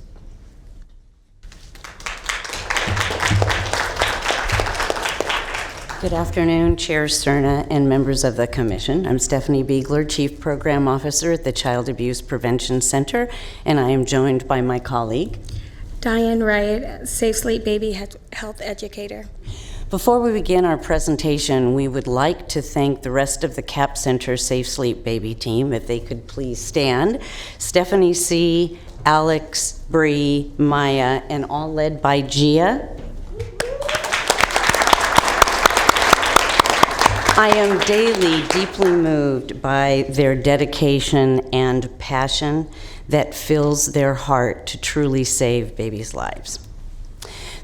Good afternoon, Chair Serna and members of the Commission. I'm Stephanie Biegler, Chief Program Officer at the Child Abuse Prevention Center, and I am joined by my colleague, Diane Wright, Safe Sleep Baby Health Educator. Before we begin our presentation, we would like to thank the rest of the CAP Center Safe Sleep Baby team, if they could please stand. Stephanie C., Alex, Bree, Maya, and all led by Gia. I am daily deeply moved by their dedication and passion that fills their heart to truly save babies' lives.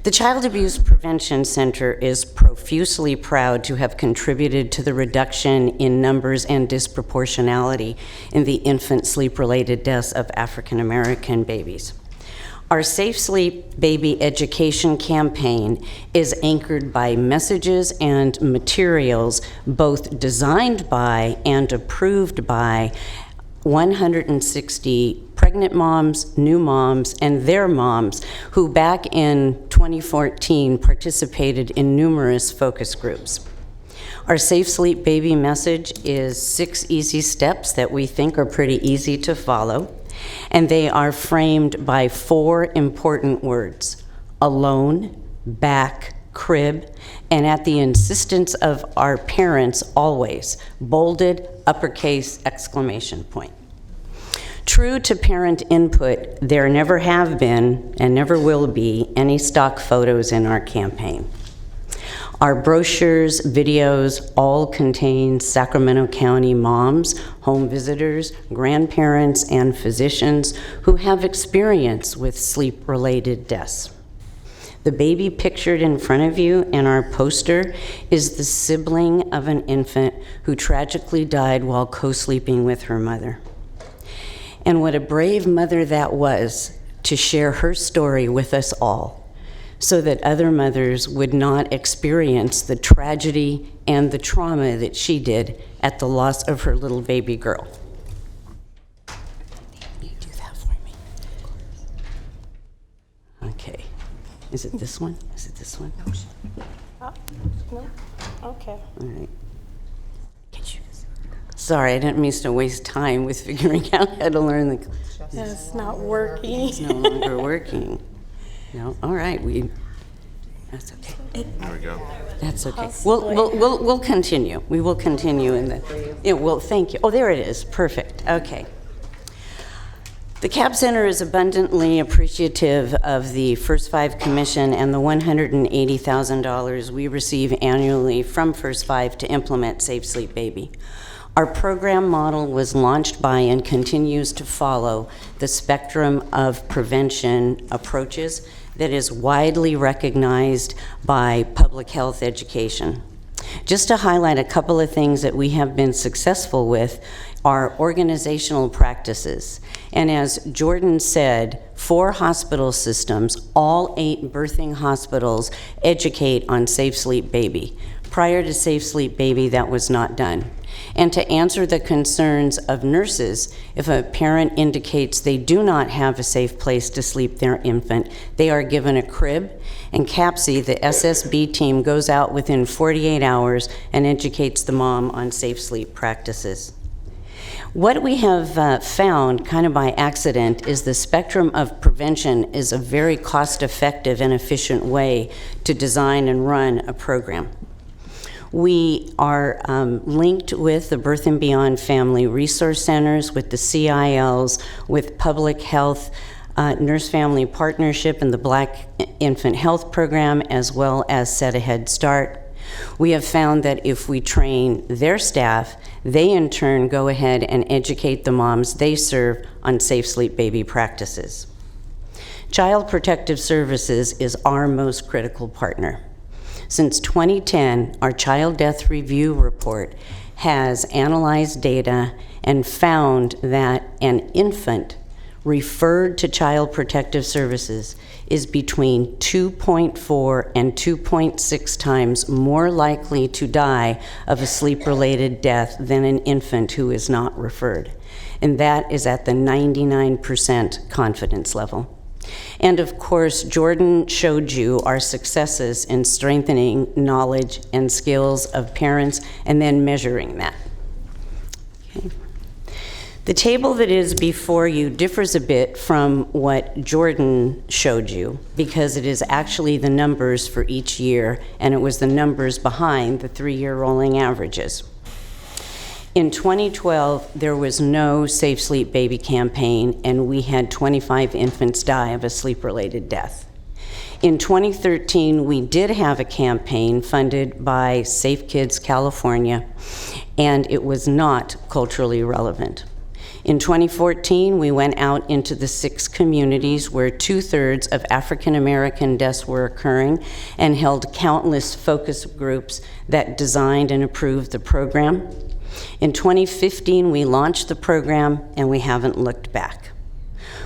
The Child Abuse Prevention Center is profusely proud to have contributed to the reduction in numbers and disproportionality in the infant sleep-related deaths of African American babies. Our Safe Sleep Baby Education campaign is anchored by messages and materials both designed by and approved by 160 pregnant moms, new moms, and their moms who back in 2014 participated in numerous focus groups. Our Safe Sleep Baby message is 6 easy steps that we think are pretty easy to follow, and they are framed by 4 important words: alone, back, crib, and at the insistence of our parents, always, bolded, uppercase, exclamation point. True to parent input, there never have been and never will be any stock photos in our campaign. Our brochures, videos, all contain Sacramento County moms, home visitors, grandparents, and physicians who have experience with sleep-related deaths. The baby pictured in front of you in our poster is the sibling of an infant who tragically died while co-sleeping with her mother. And what a brave mother that was to share her story with us all, so that other mothers would not experience the tragedy and the trauma that she did at the loss of her little baby girl. You do that for me. Okay. Is it this one? Is it this one? No. Okay. All right. Sorry, I didn't mean to waste time with figuring out how to learn the... It's not working. It's no longer working. No, all right, that's okay. There we go. That's okay. We'll continue. We will continue in the, yeah, well, thank you. Oh, there it is, perfect, okay. The CAP Center is abundantly appreciative of the First Five Commission and the $180,000 we receive annually from First Five to implement Safe Sleep Baby. Our program model was launched by and continues to follow the spectrum of prevention approaches that is widely recognized by public health education. Just to highlight a couple of things that we have been successful with are organizational practices. And as Jordan said, 4 hospital systems, all 8 birthing hospitals, educate on Safe Sleep Baby. Prior to Safe Sleep Baby, that was not done. And to answer the concerns of nurses, if a parent indicates they do not have a safe place to sleep their infant, they are given a crib, and CAPSI, the SSB team, goes out within 48 hours and educates the mom on safe sleep practices. What we have found, kind of by accident, is the spectrum of prevention is a very cost-effective and efficient way to design and run a program. We are linked with the Birth and Beyond Family Resource Centers, with the CILs, with Public Health, Nurse Family Partnership, and the Black Infant Health Program, as well as Set a Head Start. We have found that if we train their staff, they in turn go ahead and educate the moms they serve on Safe Sleep Baby practices. Child Protective Services is our most critical partner. Since 2010, our Child Death Review Report has analyzed data and found that an infant referred to Child Protective Services is between 2.4 and 2.6 times more likely to die of a sleep-related death than an infant who is not referred. And that is at the 99% confidence level. And of course, Jordan showed you our successes in strengthening knowledge and skills of parents and then measuring that. Okay. The table that is before you differs a bit from what Jordan showed you because it is actually the numbers for each year, and it was the numbers behind the 3-year rolling averages. In 2012, there was no Safe Sleep Baby campaign, and we had 25 infants die of a sleep-related death. In 2013, we did have a campaign funded by Safe Kids California, and it was not culturally relevant. In 2014, we went out into the 6 communities where 2/3 of African American deaths were occurring and held countless focus groups that designed and approved the program. In 2015, we launched the program and we haven't looked back.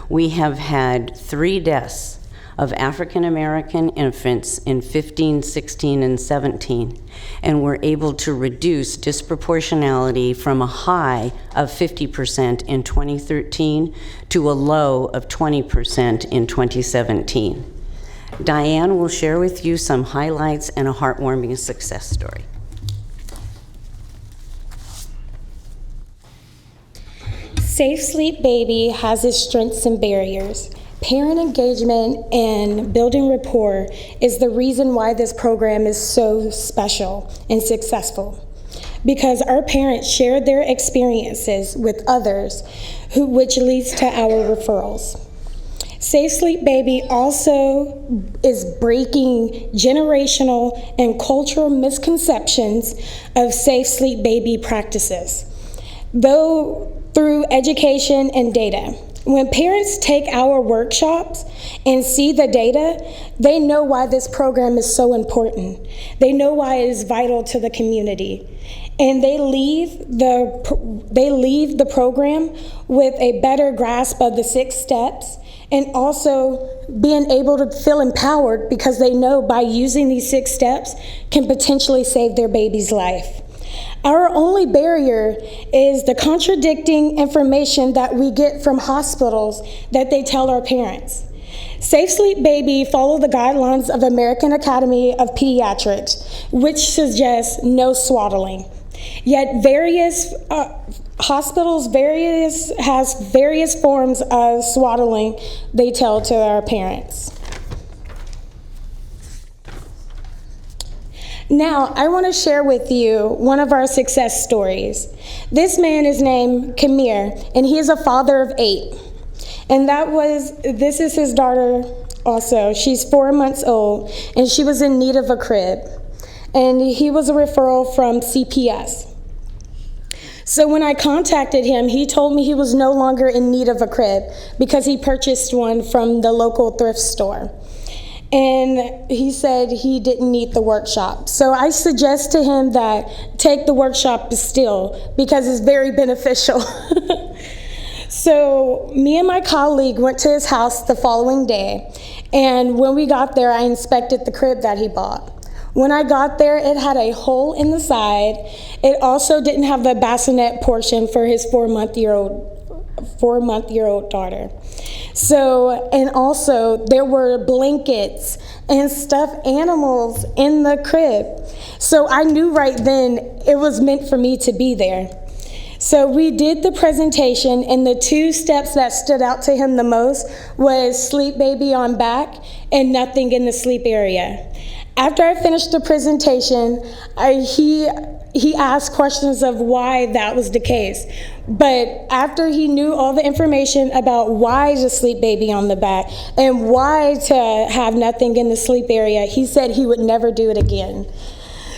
We have had 3 deaths of African American infants in 15, 16, and 17, and we're able to reduce disproportionality from a high of 50% in 2013 to a low of 20% in 2017. Diane will share with you some highlights and a heartwarming success story. Safe Sleep Baby has its strengths and barriers. Parent engagement and building rapport is the reason why this program is so special and successful. Because our parents share their experiences with others, which leads to our referrals. Safe Sleep Baby also is breaking generational and cultural misconceptions of safe sleep baby practices, though through education and data. When parents take our workshops and see the data, they know why this program is so important. They know why it is vital to the community. And they leave the program with a better grasp of the 6 steps and also being able to feel empowered because they know by using these 6 steps can potentially save their baby's life. Our only barrier is the contradicting information that we get from hospitals that they tell our parents. Safe Sleep Baby follow the guidelines of American Academy of Pediatrics, which suggests no swaddling. Yet various hospitals has various forms of swaddling they tell to our parents. Now, I want to share with you one of our success stories. This man is named Kamir, and he is a father of 8. And this is his daughter also. She's 4 months old, and she was in need of a crib. And he was a referral from CPS. So when I contacted him, he told me he was no longer in need of a crib because he purchased one from the local thrift store. And he said he didn't need the workshop. So I suggest to him that take the workshop still because it's very beneficial. So me and my colleague went to his house the following day. And when we got there, I inspected the crib that he bought. When I got there, it had a hole in the side. It also didn't have the bassinet portion for his 4-month-old daughter. So, and also there were blankets and stuffed animals in the crib. So I knew right then it was meant for me to be there. So we did the presentation, and the 2 steps that stood out to him the most was Sleep Baby on back and nothing in the sleep area. After I finished the presentation, he asked questions of why that was the case. But after he knew all the information about why to sleep baby on the back and why to have nothing in the sleep area, he said he would never do it again.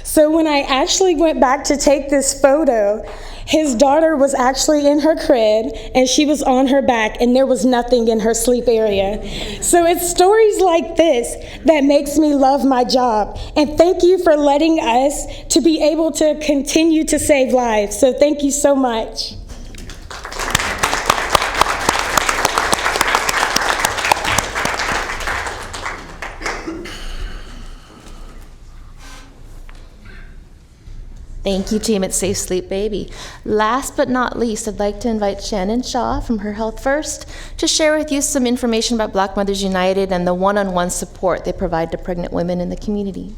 So when I actually went back to take this photo, his daughter was actually in her crib and she was on her back and there was nothing in her sleep area. So it's stories like this that makes me love my job. And thank you for letting us to be able to continue to save lives. So thank you so much. Thank you, team at Safe Sleep Baby. Last but not least, I'd like to invite Shannon Shaw from Her Health First to share with you some information about Black Mothers United and the one-on-one support they provide to pregnant women in the community.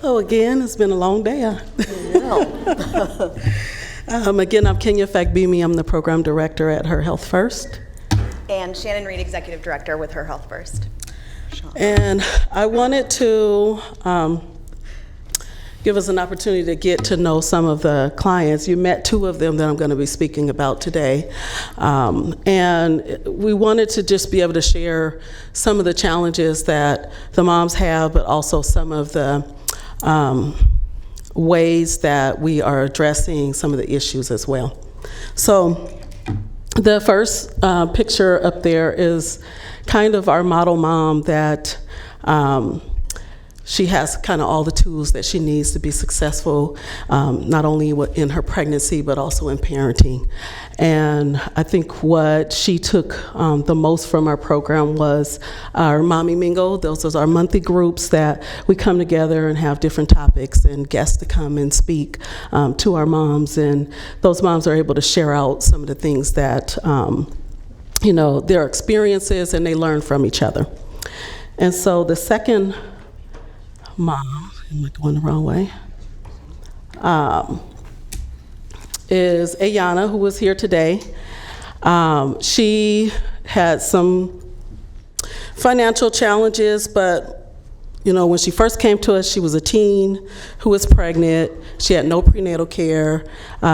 Oh, again, it's been a long day. Again, I'm Kenya Fagbimi. I'm the program director at Her Health First. And Shannon Reed, executive director with Her Health First. And I wanted to give us an opportunity to get to know some of the clients. You met two of them that I'm going to be speaking about today. And we wanted to just be able to share some of the challenges that the moms have, but also some of the ways that we are addressing some of the issues as well. So the first picture up there is kind of our model mom that she has kind of all the tools that she needs to be successful, not only in her pregnancy, but also in parenting. And I think what she took the most from our program was our Mommy Mingle. Those are our monthly groups that we come together and have different topics and guests to come and speak to our moms. And those moms are able to share out some of the things that, their experiences, and they learn from each other. And so the second mom, am I going the wrong way? Is Ayana, who was here today. She had some financial challenges, but when she first came to us, she was a teen who was pregnant. She had no prenatal care.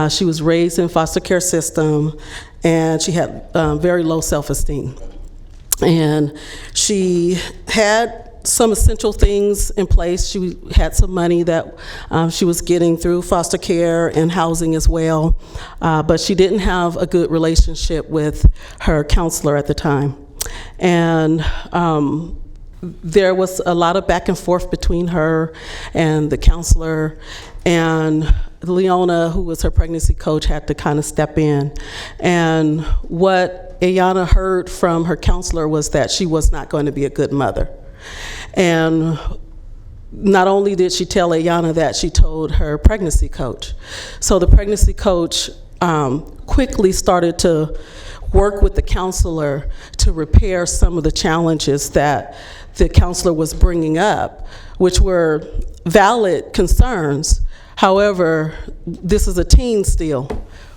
She was raised in foster care system, and she had very low self-esteem. And she had some essential things in place. She had some money that she was getting through foster care and housing as well, but she didn't have a good relationship with her counselor at the time. And there was a lot of back and forth between her and the counselor, and Leona, who was her pregnancy coach, had to kind of step in. And what Ayana heard from her counselor was that she was not going to be a good mother. And not only did she tell Ayana that, she told her pregnancy coach. So the pregnancy coach quickly started to work with the counselor to repair some of the challenges that the counselor was bringing up, which were valid concerns. However, this is a teen still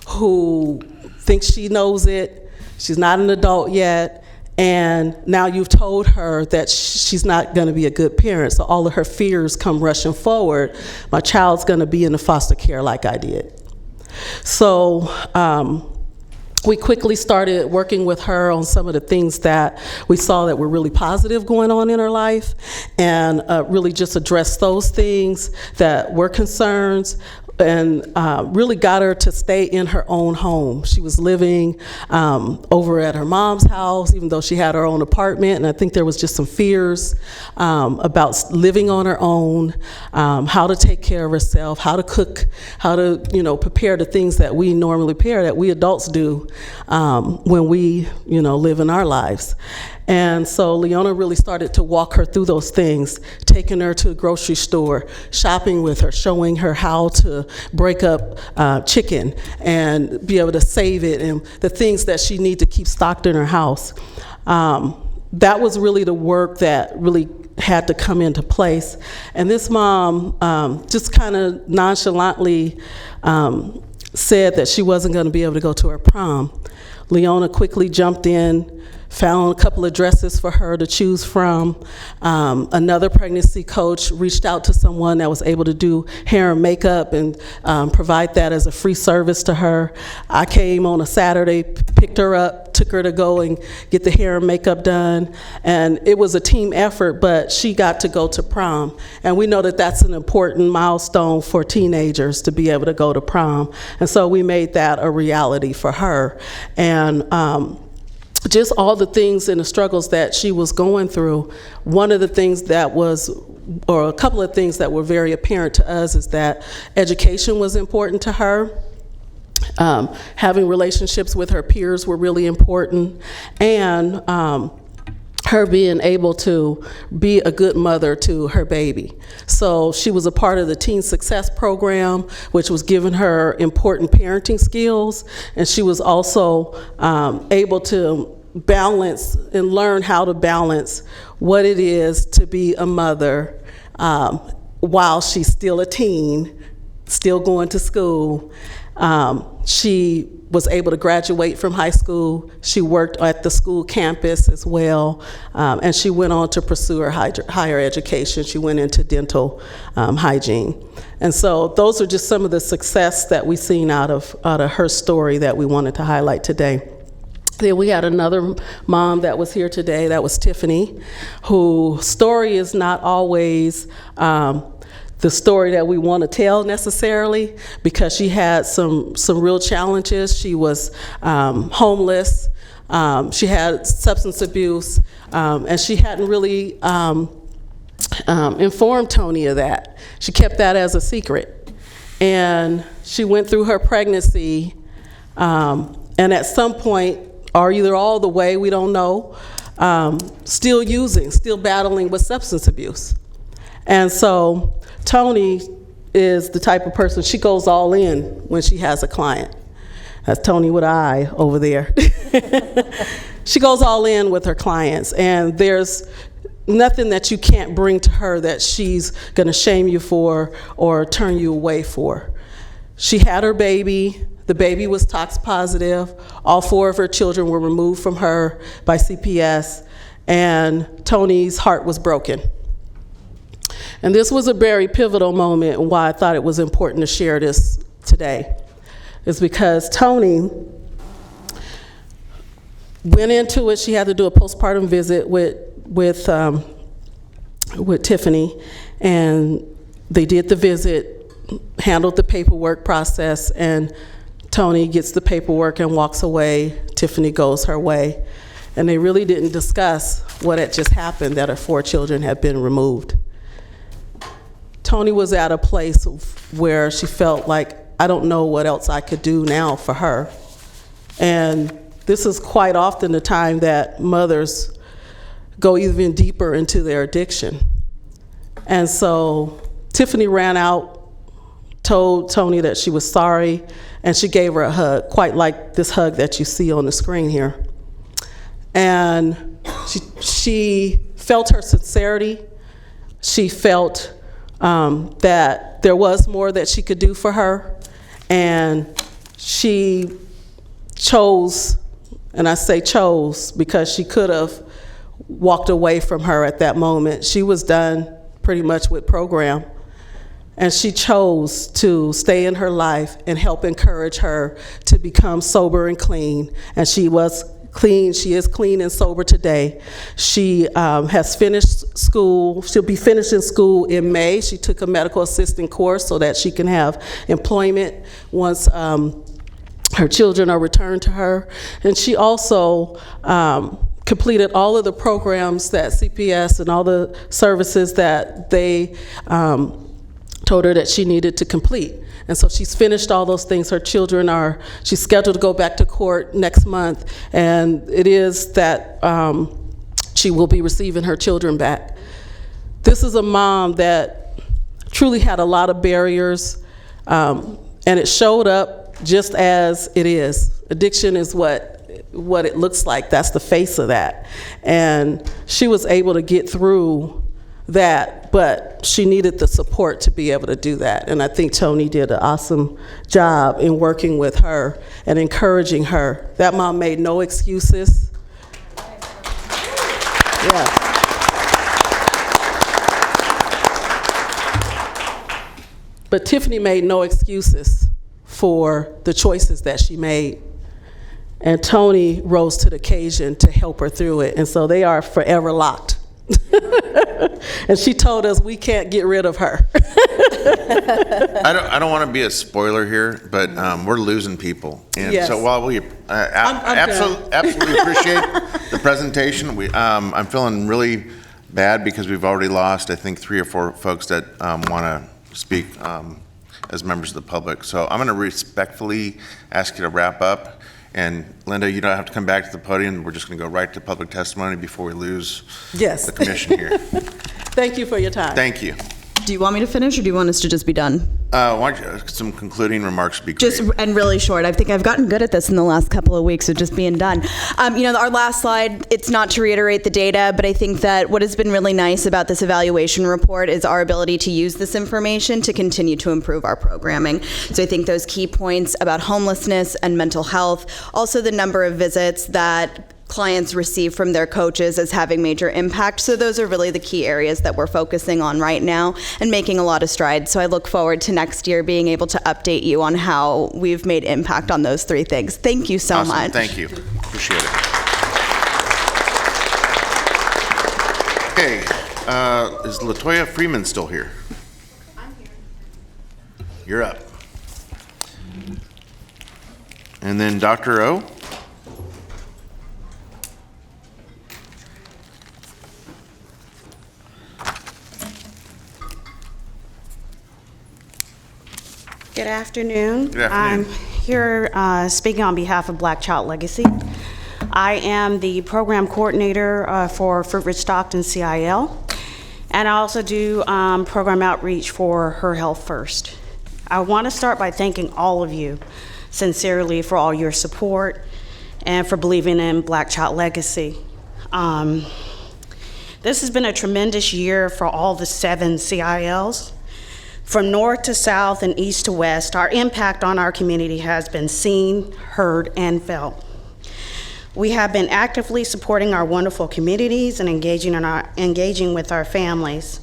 who thinks she knows it. She's not an adult yet. And now you've told her that she's not going to be a good parent. So all of her fears come rushing forward. My child's going to be in the foster care like I did. So we quickly started working with her on some of the things that we saw that were really positive going on in her life, and really just address those things that were concerns, and really got her to stay in her own home. She was living over at her mom's house, even though she had her own apartment, and I think there was just some fears about living on her own, how to take care of herself, how to cook, how to prepare the things that we normally prepare, that we adults do when we live in our lives. And so Leona really started to walk her through those things, taking her to the grocery store, shopping with her, showing her how to break up chicken and be able to save it, and the things that she needs to keep stocked in her house. That was really the work that really had to come into place. And this mom just kind of nonchalantly said that she wasn't going to be able to go to her prom. Leona quickly jumped in, found a couple of dresses for her to choose from. Another pregnancy coach reached out to someone that was able to do hair and makeup and provide that as a free service to her. I came on a Saturday, picked her up, took her to go and get the hair and makeup done. And it was a team effort, but she got to go to prom. And we know that that's an important milestone for teenagers, to be able to go to prom. And so we made that a reality for her. And just all the things and the struggles that she was going through, one of the things that was, or a couple of things that were very apparent to us, is that education was important to her. Having relationships with her peers were really important, and her being able to be a good mother to her baby. So she was a part of the Teen Success Program, which was giving her important parenting skills, and she was also able to balance and learn how to balance what it is to be a mother while she's still a teen, still going to school. She was able to graduate from high school. She worked at the school campus as well, and she went on to pursue her higher education. She went into dental hygiene. And so those are just some of the success that we've seen out of her story that we wanted to highlight today. Then we had another mom that was here today, that was Tiffany, whose story is not always the story that we want to tell necessarily, because she had some real challenges. She was homeless, she had substance abuse, and she hadn't really informed Tony of that. She kept that as a secret. And she went through her pregnancy, and at some point, or either all the way, we don't know, still battling with substance abuse. And so Tony is the type of person, she goes all in when she has a client. That's Tony with an eye over there. She goes all in with her clients, and there's nothing that you can't bring to her that she's gonna shame you for or turn you away for. She had her baby. The baby was tox positive. All 4 of her children were removed from her by CPS, and Tony's heart was broken. And this was a very pivotal moment, and why I thought it was important to share this today is because Tony went into it. She had to do a postpartum visit with Tiffany, and they did the visit, handled the paperwork process, and Tony gets the paperwork and walks away. Tiffany goes her way. And they really didn't discuss what had just happened, that her 4 children had been removed. Tony was at a place where she felt like, I don't know what else I could do now for her. And this is quite often the time that mothers go even deeper into their addiction. And so Tiffany ran out, told Tony that she was sorry, and she gave her a hug, quite like this hug that you see on the screen here. And she felt her sincerity. She felt that there was more that she could do for her, and she chose, and I say chose because she could have walked away from her at that moment. She was done pretty much with program, and she chose to stay in her life and help encourage her to become sober and clean, and she was clean. She is clean and sober today. She has finished school. She'll be finishing school in May. She took a medical assistant course so that she can have employment once her children are returned to her. And she also completed all of the programs that CPS and all the services that they told her that she needed to complete. And so she's finished all those things. Her children she's scheduled to go back to court next month, and it is that she will be receiving her children back. This is a mom that truly had a lot of barriers, and it showed up just as it is. Addiction is what it looks like. That's the face of that. And she was able to get through that, but she needed the support to be able to do that. And I think Tony did an awesome job in working with her and encouraging her. That mom made no excuses. Yeah. But Tiffany made no excuses for the choices that she made. And Tony rose to the occasion to help her through it. And so they are forever locked. And she told us we can't get rid of her. I don't want to be a spoiler here, but we're losing people. And yes. So while we absolutely appreciate the presentation, I'm feeling really bad because we've already lost, I think, 3 or 4 folks that want to speak as members of the public. So I'm going to respectfully ask you to wrap up. And Linda, you don't have to come back to the podium. We're just going to go right to public testimony before we lose yes. the commission here. Thank you for your time. Thank you. Do you want me to finish, or do you want us to just be done? Why don't you, some concluding remarks would be great. And really short. I think I've gotten good at this in the last couple of weeks of just being done. Our last slide, it's not to reiterate the data, but I think that what has been really nice about this evaluation report is our ability to use this information to continue to improve our programming. So I think those key points about homelessness and mental health, also the number of visits that clients receive from their coaches as having major impact. So those are really the key areas that we're focusing on right now and making a lot of strides. So I look forward to next year being able to update you on how we've made impact on those three things. Thank you so Awesome. much. Thank you. Appreciate it. Okay, is LaToya Freeman still here? I'm here. You're up. And then Dr. O? Good afternoon. Good afternoon. I'm here speaking on behalf of Black Child Legacy. I am the program coordinator for Fruitridge Stockton CIL, and I also do program outreach for Her Health First. I want to start by thanking all of you sincerely for all your support and for believing in Black Child Legacy. This has been a tremendous year for all the 7 CILs. From north to south and east to west, our impact on our community has been seen, heard, and felt. We have been actively supporting our wonderful communities and engaging with our families.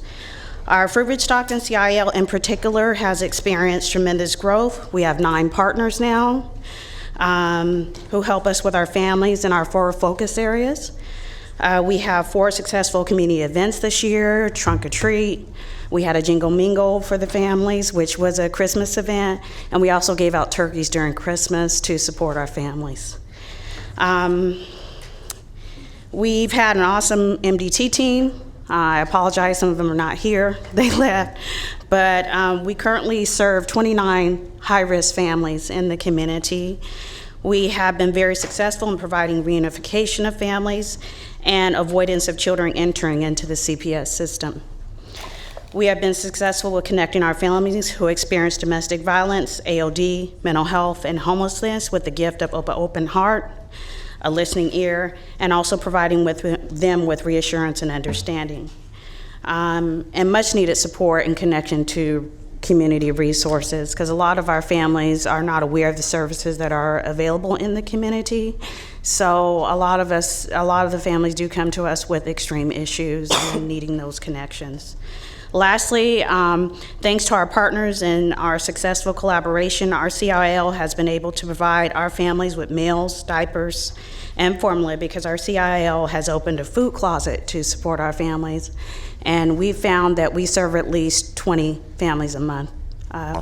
Our Fruitridge Stockton CIL in particular has experienced tremendous growth. We have 9 partners now who help us with our families in our 4 focus areas. We have 4 successful community events this year: Trunk or Treat. We had a Jingle Mingle for the families, which was a Christmas event, and we also gave out turkeys during Christmas to support our families. We've had an awesome MDT team. I apologize, some of them are not here, they left. But we currently serve 29 high-risk families in the community. We have been very successful in providing reunification of families and avoidance of children entering into the CPS system. We have been successful with connecting our families who experience domestic violence, AOD, mental health, and homelessness with the gift of an open heart, a listening ear, and also providing them with reassurance and understanding, and much needed support and connection to community resources, because a lot of our families are not aware of the services that are available in the community. So a lot of the families do come to us with extreme issues and needing those connections. Lastly, thanks to our partners and our successful collaboration, our CIL has been able to provide our families with meals, diapers, and formula, because our CIL has opened a food closet to support our families. And we found that we serve at least 20 families a month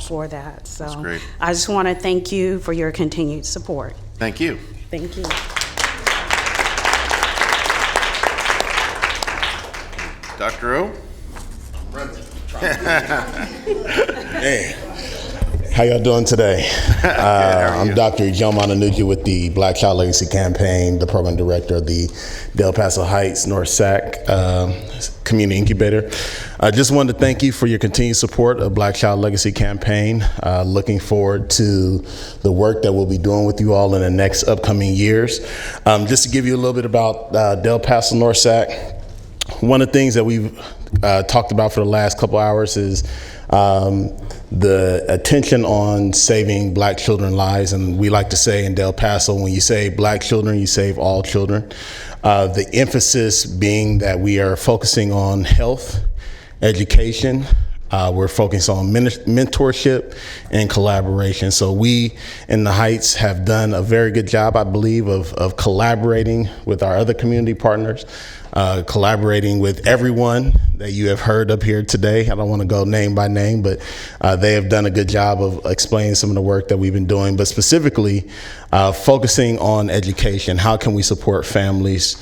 for that. So that's great. I just want to thank you for your continued support. Thank you. Thank you. Dr. O? Hey, how y'all doing today? I'm Dr. Yomana Nuji with the Black Child Legacy Campaign, the program director of the Del Paso Heights North Sac Community Incubator. I just wanted to thank you for your continued support of Black Child Legacy Campaign. Looking forward to the work that we'll be doing with you all in the next upcoming years. Just to give you a little bit about Del Paso North Sac, one of the things that we've talked about for the last couple hours is the attention on saving Black children's lives. And we like to say in Del Paso, when you save Black children, you save all children. The emphasis being that we are focusing on health, education, we're focused on mentorship and collaboration. So we in the Heights have done a very good job, I believe, of collaborating with our other community partners, collaborating with everyone that you have heard up here today. I don't want to go name by name, but they have done a good job of explaining some of the work that we've been doing, but specifically focusing on education. How can we support families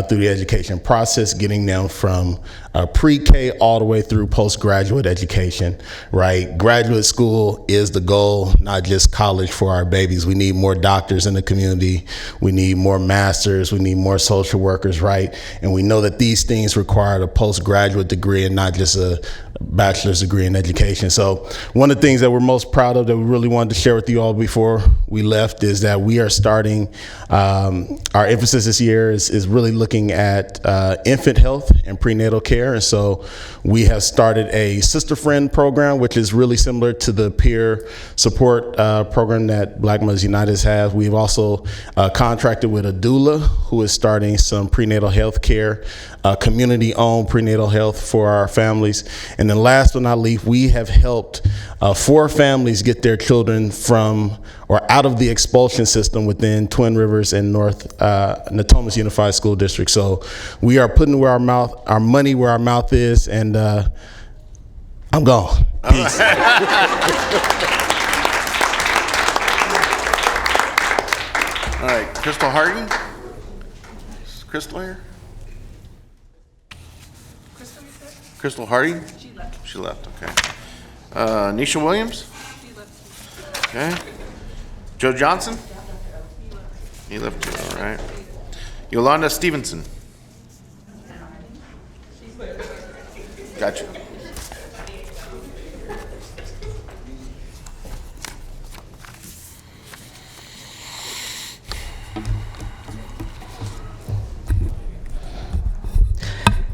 through the education process, getting them from pre-K all the way through postgraduate education, right? Graduate school is the goal, not just college for our babies. We need more doctors in the community. We need more masters. We need more social workers, right? And we We know that these things require a postgraduate degree and not just a bachelor's degree in education. So one of the things that we're most proud of that we really wanted to share with you all before we left is that we are starting, our emphasis this year is really looking at infant health and prenatal care. And so we have started a Sister Friend program, which is really similar to the peer support program that Black Mothers United has. We've also contracted with a doula who is starting some prenatal health care, community-owned prenatal health for our families. And then last but not least, we have helped 4 families get their children from or out of the expulsion system within Twin Rivers and North Natomas Unified School District. So we are putting our money where our mouth is, and I'm gone. Peace. All right, Crystal Harden? Is Crystal here? Crystal Hardy? She left, okay. Nisha Williams? Okay. Joe Johnson? He left too, all right. Yolanda Stevenson? Gotcha.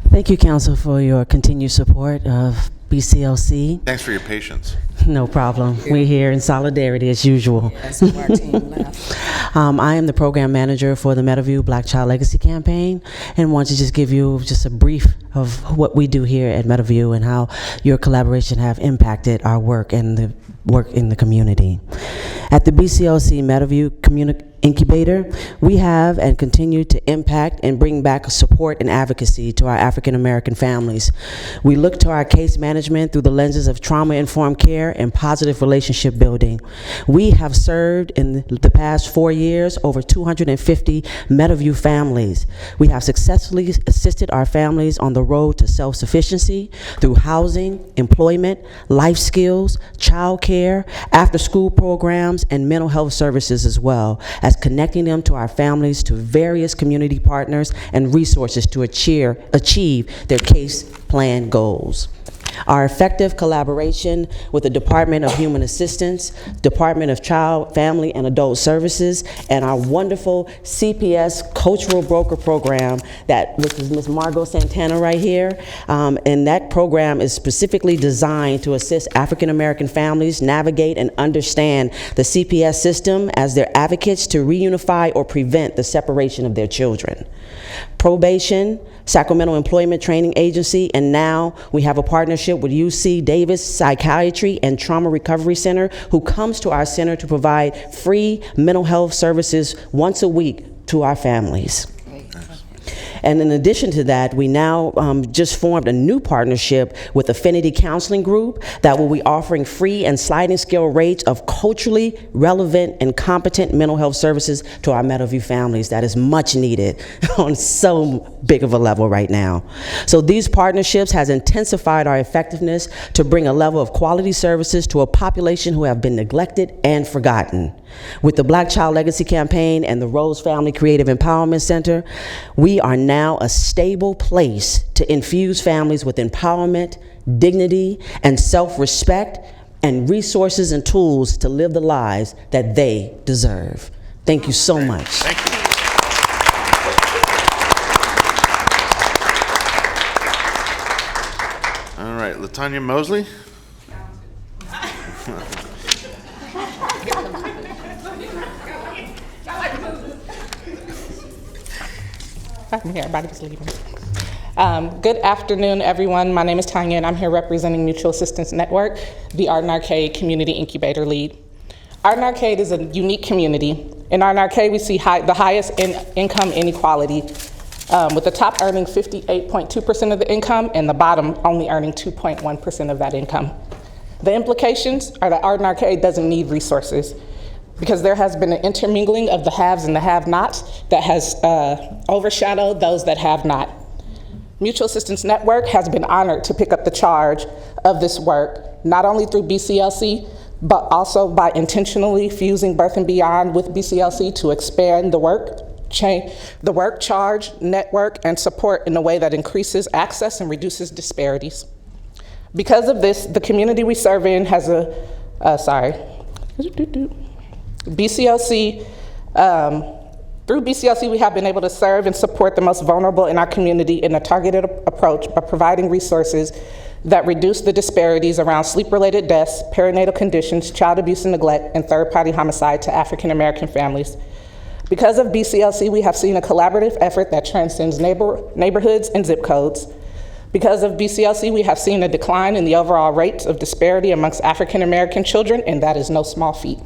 Thank you, Council, for your continued support of BCLC. Thanks for your patience. No problem. We're here in solidarity as usual. Yes, our team left. I am the program manager for the Meadowview Black Child Legacy Campaign, and want to just give you just a brief of what we do here at Meadowview and how your collaboration have impacted our work and the work in the community. At the BCLC Meadowview Community Incubator, we have and continue to impact and bring back support and advocacy to our African American families. We look to our case management through the lenses of trauma-informed care and positive relationship building. We have served in the past 4 years over 250 Meadowview families. We have successfully assisted our families on the road to self-sufficiency through housing, employment, life skills, child care, after-school programs, and mental health services, as well as connecting them to our families, to various community partners and resources to achieve their case plan goals. Our effective collaboration with the Department of Human Assistance, Department of Child, Family, and Adult Services, and our wonderful CPS Cultural Broker Program, which is Ms. Margot Santana right here. And that program is specifically designed to assist African American families navigate and understand the CPS system as their advocates to reunify or prevent the separation of their children. Probation, Sacramento Employment Training Agency, and now we have a partnership with UC Davis Psychiatry and Trauma Recovery Center, who comes to our center to provide free mental health services once a week to our families. And in addition to that, we now just formed a new partnership with Affinity Counseling Group that will be offering free and sliding scale rates of culturally relevant and competent mental health services to our Meadowview families. That is much needed on so big of a level right now. So these partnerships has intensified our effectiveness to bring a level of quality services to a population who have been neglected and forgotten. With the Black Child Legacy Campaign and the Rose Family Creative Empowerment Center, we are now a stable place to infuse families with empowerment, dignity, and self-respect, and resources and tools to live the lives that they deserve. Thank you so much. Thank you. All right, LaTanya Mosley. Everybody's leaving. Good afternoon, everyone. My name is Tanya, and I'm here representing Mutual Assistance Network, the Art and Arcade Community Incubator Lead. Art and Arcade is a unique community. In Art and Arcade, we see the highest income inequality, with the top earning 58.2% of the income and the bottom only earning 2.1% of that income. The implications are that Art and Arcade doesn't need resources, because there has been an intermingling of the haves and the have-nots that has overshadowed those that have not. Mutual Assistance Network has been honored to pick up the charge of this work, not only through BCLC, but also by intentionally fusing Birth and Beyond with BCLC to expand the work charge, network, and support in a way that increases access and reduces disparities. Because of this, the community we serve in has BCLC, through BCLC, we have been able to serve and support the most vulnerable in our community in a targeted approach by providing resources that reduce the disparities around sleep-related deaths, perinatal conditions, child abuse and neglect, and third-party homicide to African American families. Because of BCLC, we have seen a collaborative effort that transcends neighborhoods and zip codes. Because of BCLC, we have seen a decline in the overall rates of disparity amongst African American children, and that is no small feat.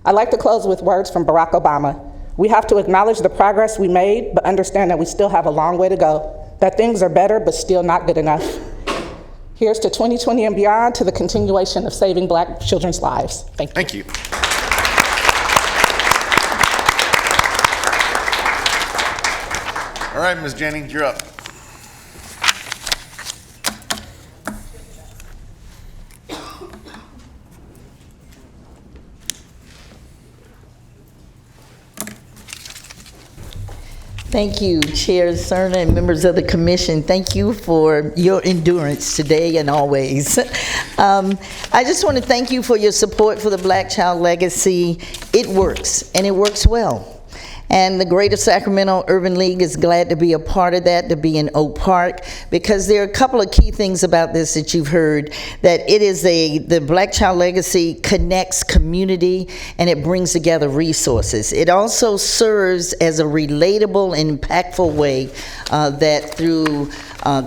I'd like to close with words from Barack Obama. We have to acknowledge the progress we made, but understand that we still have a long way to go, that things are better, but still not good enough. Here's to 2020 and beyond, to the continuation of saving Black children's lives. Thank you. Thank you. All right, Ms. Jennings, you're up. Thank you, Chair Cerna and members of the commission. Thank you for your endurance today and always. I just want to thank you for your support for the Black Child Legacy. It works, and it works well. And the Greater Sacramento Urban League is glad to be a part of that, to be in Oak Park, because there are a couple of key things about this that you've heard, that it is the Black Child Legacy connects community and it brings together resources. It also serves as a relatable and impactful way that through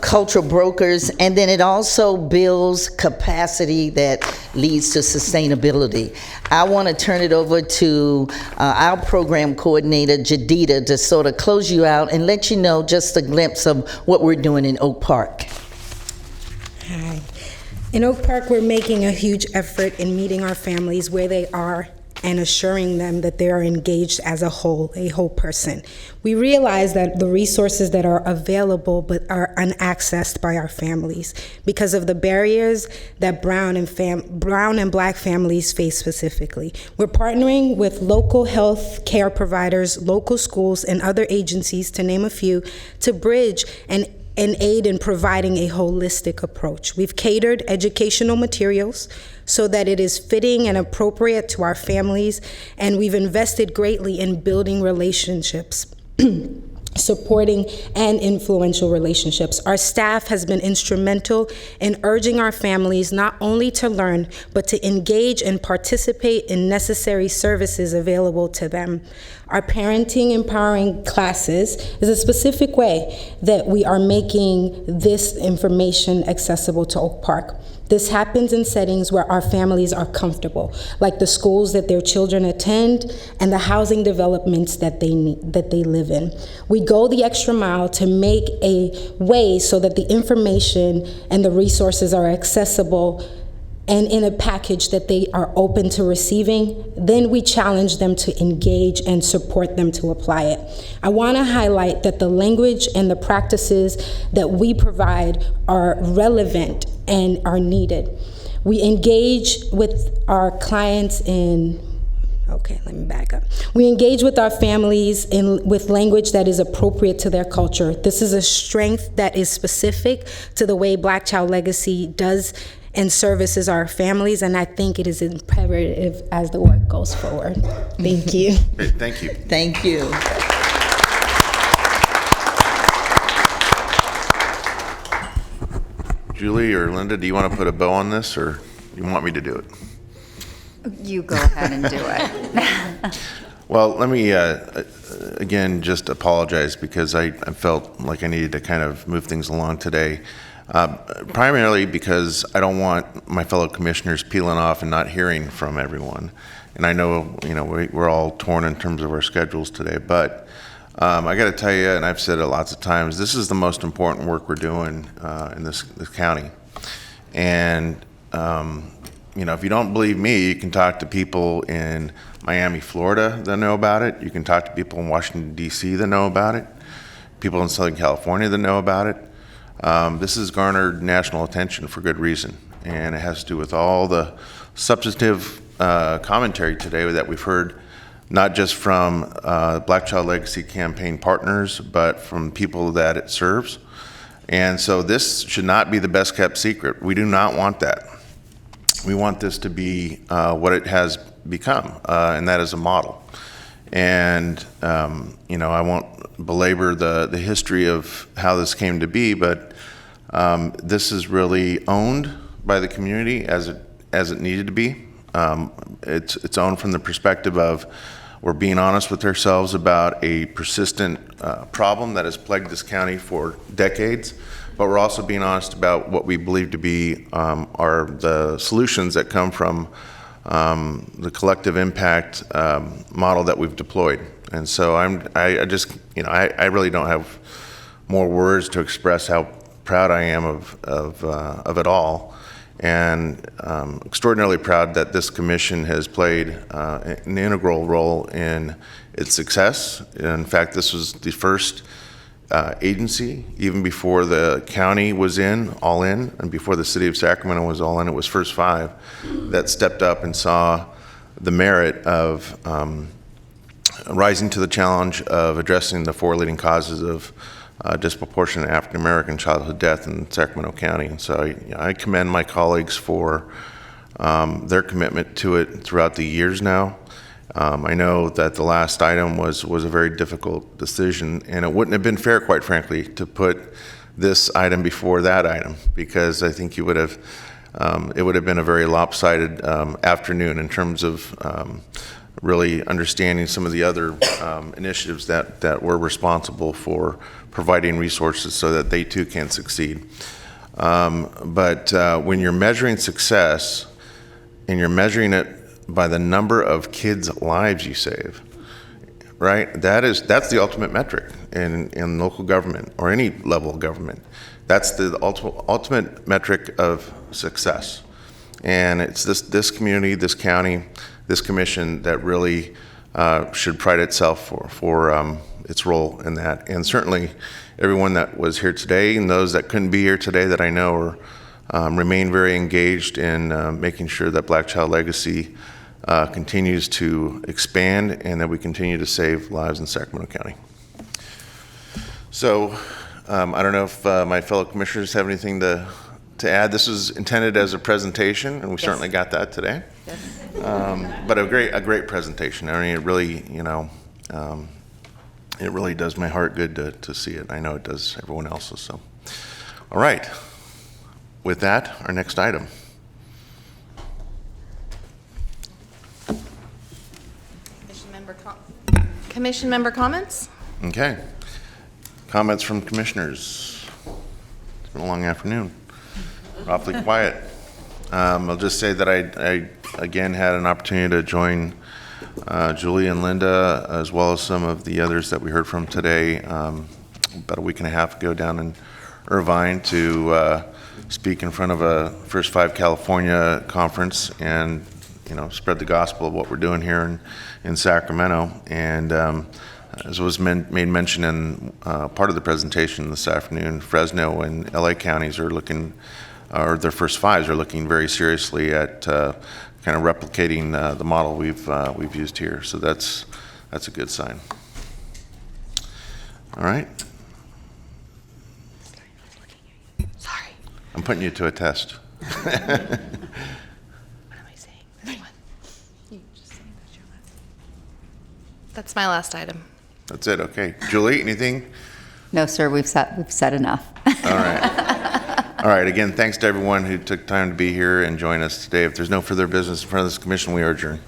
cultural brokers, and then it also builds capacity that leads to sustainability. I want to turn it over to our program coordinator, Jadida, to sort of close you out and let you know just a glimpse of what we're doing in Oak Park. Hi. In Oak Park, we're making a huge effort in meeting our families where they are and assuring them that they are engaged as a whole person. We realize that the resources that are available but are unaccessed by our families because of the barriers that brown and Black families face specifically. We're partnering with local health care providers, local schools, and other agencies, to name a few, to bridge and aid in providing a holistic approach. We've catered educational materials so that it is fitting and appropriate to our families, and we've invested greatly in building relationships, supporting and influential relationships. Our staff has been instrumental in urging our families not only to learn, but to engage and participate in necessary services available to them. Our parenting empowering classes is a specific way that we are making this information accessible to Oak Park. This happens in settings where our families are comfortable, like the schools that their children attend and the housing developments that they live in. We go the extra mile to make a way so that the information and the resources are accessible and in a package that they are open to receiving. Then we challenge them to engage and support them to apply it. I want to highlight that the language and the practices that we provide are relevant and are needed. We engage with our clients in We engage with our families with language that is appropriate to their culture. This is a strength that is specific to the way Black Child Legacy does and services our families, and I think it is imperative as the work goes forward. Thank you. Great, thank you. Thank you. Julie or Linda, do you want to put a bow on this, or you want me to do it? You go ahead and do it. Well, let me, again, just apologize because I felt like I needed to kind of move things along today. Primarily because I don't want my fellow commissioners peeling off and not hearing from everyone. And I know, we're all torn in terms of our schedules today, but I got to tell you, and I've said it lots of times, this is the most important work we're doing in this county. And, if you don't believe me, you can talk to people in Miami, Florida that know about it. You can talk to people in Washington, D.C. that know about it. People in Southern California that know about it. This has garnered national attention for good reason, and it has to do with all the substantive commentary today that we've heard not just from Black Child Legacy Campaign partners, but from people that it serves. And so this should not be the best kept secret. We do not want that. We want this to be what it has become, and that is a model. And, I won't belabor the history of how this came to be, but this is really owned by the community as it needed to be. It's owned from the perspective of we're being honest with ourselves about a persistent problem that has plagued this county for decades, but we're also being honest about what we believe to be are the solutions that come from the collective impact model that we've deployed. And so I just, I really don't have more words to express how proud I am of it all, and extraordinarily proud that this commission has played an integral role in its success. In fact, this was the first agency, even before the county was all in, and before the city of Sacramento was all in, it was First Five that stepped up and saw the merit of rising to the challenge of addressing the 4 leading causes of disproportionate African American childhood death in Sacramento County. And so I commend my colleagues for their commitment to it throughout the years now. I know that the last item was a very difficult decision, and it wouldn't have been fair, quite frankly, to put this item before that item, because I think it would have been a very lopsided afternoon in terms of really understanding some of the other initiatives that were responsible for providing resources so that they too can succeed. But when you're measuring success and you're measuring it by the number of kids' lives you save, right? That's the ultimate metric in local government or any level of government. That's the ultimate metric of success. And it's this community, this county, this commission that really should pride itself for its role in that. And certainly everyone that was here today and those that couldn't be here today that I know remain very engaged in making sure that Black Child Legacy continues to expand and that we continue to save lives in Sacramento County. So I don't know if my fellow commissioners have anything to add. This was intended as a presentation, and we certainly got that today. Yes. But a great presentation. I mean, it really, it really does my heart good to see it. I know it does everyone else's. So, all right. With that, our next item. Commission member comments? Okay. Comments from commissioners. It's been a long afternoon. We're awfully quiet. I'll just say that I again had an opportunity to join Julie and Linda, as well as some of the others that we heard from today, about a week and a half ago down in Irvine to speak in front of a First Five California conference and spread the gospel of what we're doing here in Sacramento. And as was made mention in part of the presentation this afternoon, Fresno and LA counties are looking, or their First Fives are looking very seriously at kind of replicating the model we've used here. So that's a good sign. All right. Sorry. I'm putting you to a test. That's my last item. That's it. Okay. Julie, anything? No, sir, we've said enough. All right. All right. Again, thanks to everyone who took time to be here and join us today. If there's no further business in front of this commission, we are adjourned.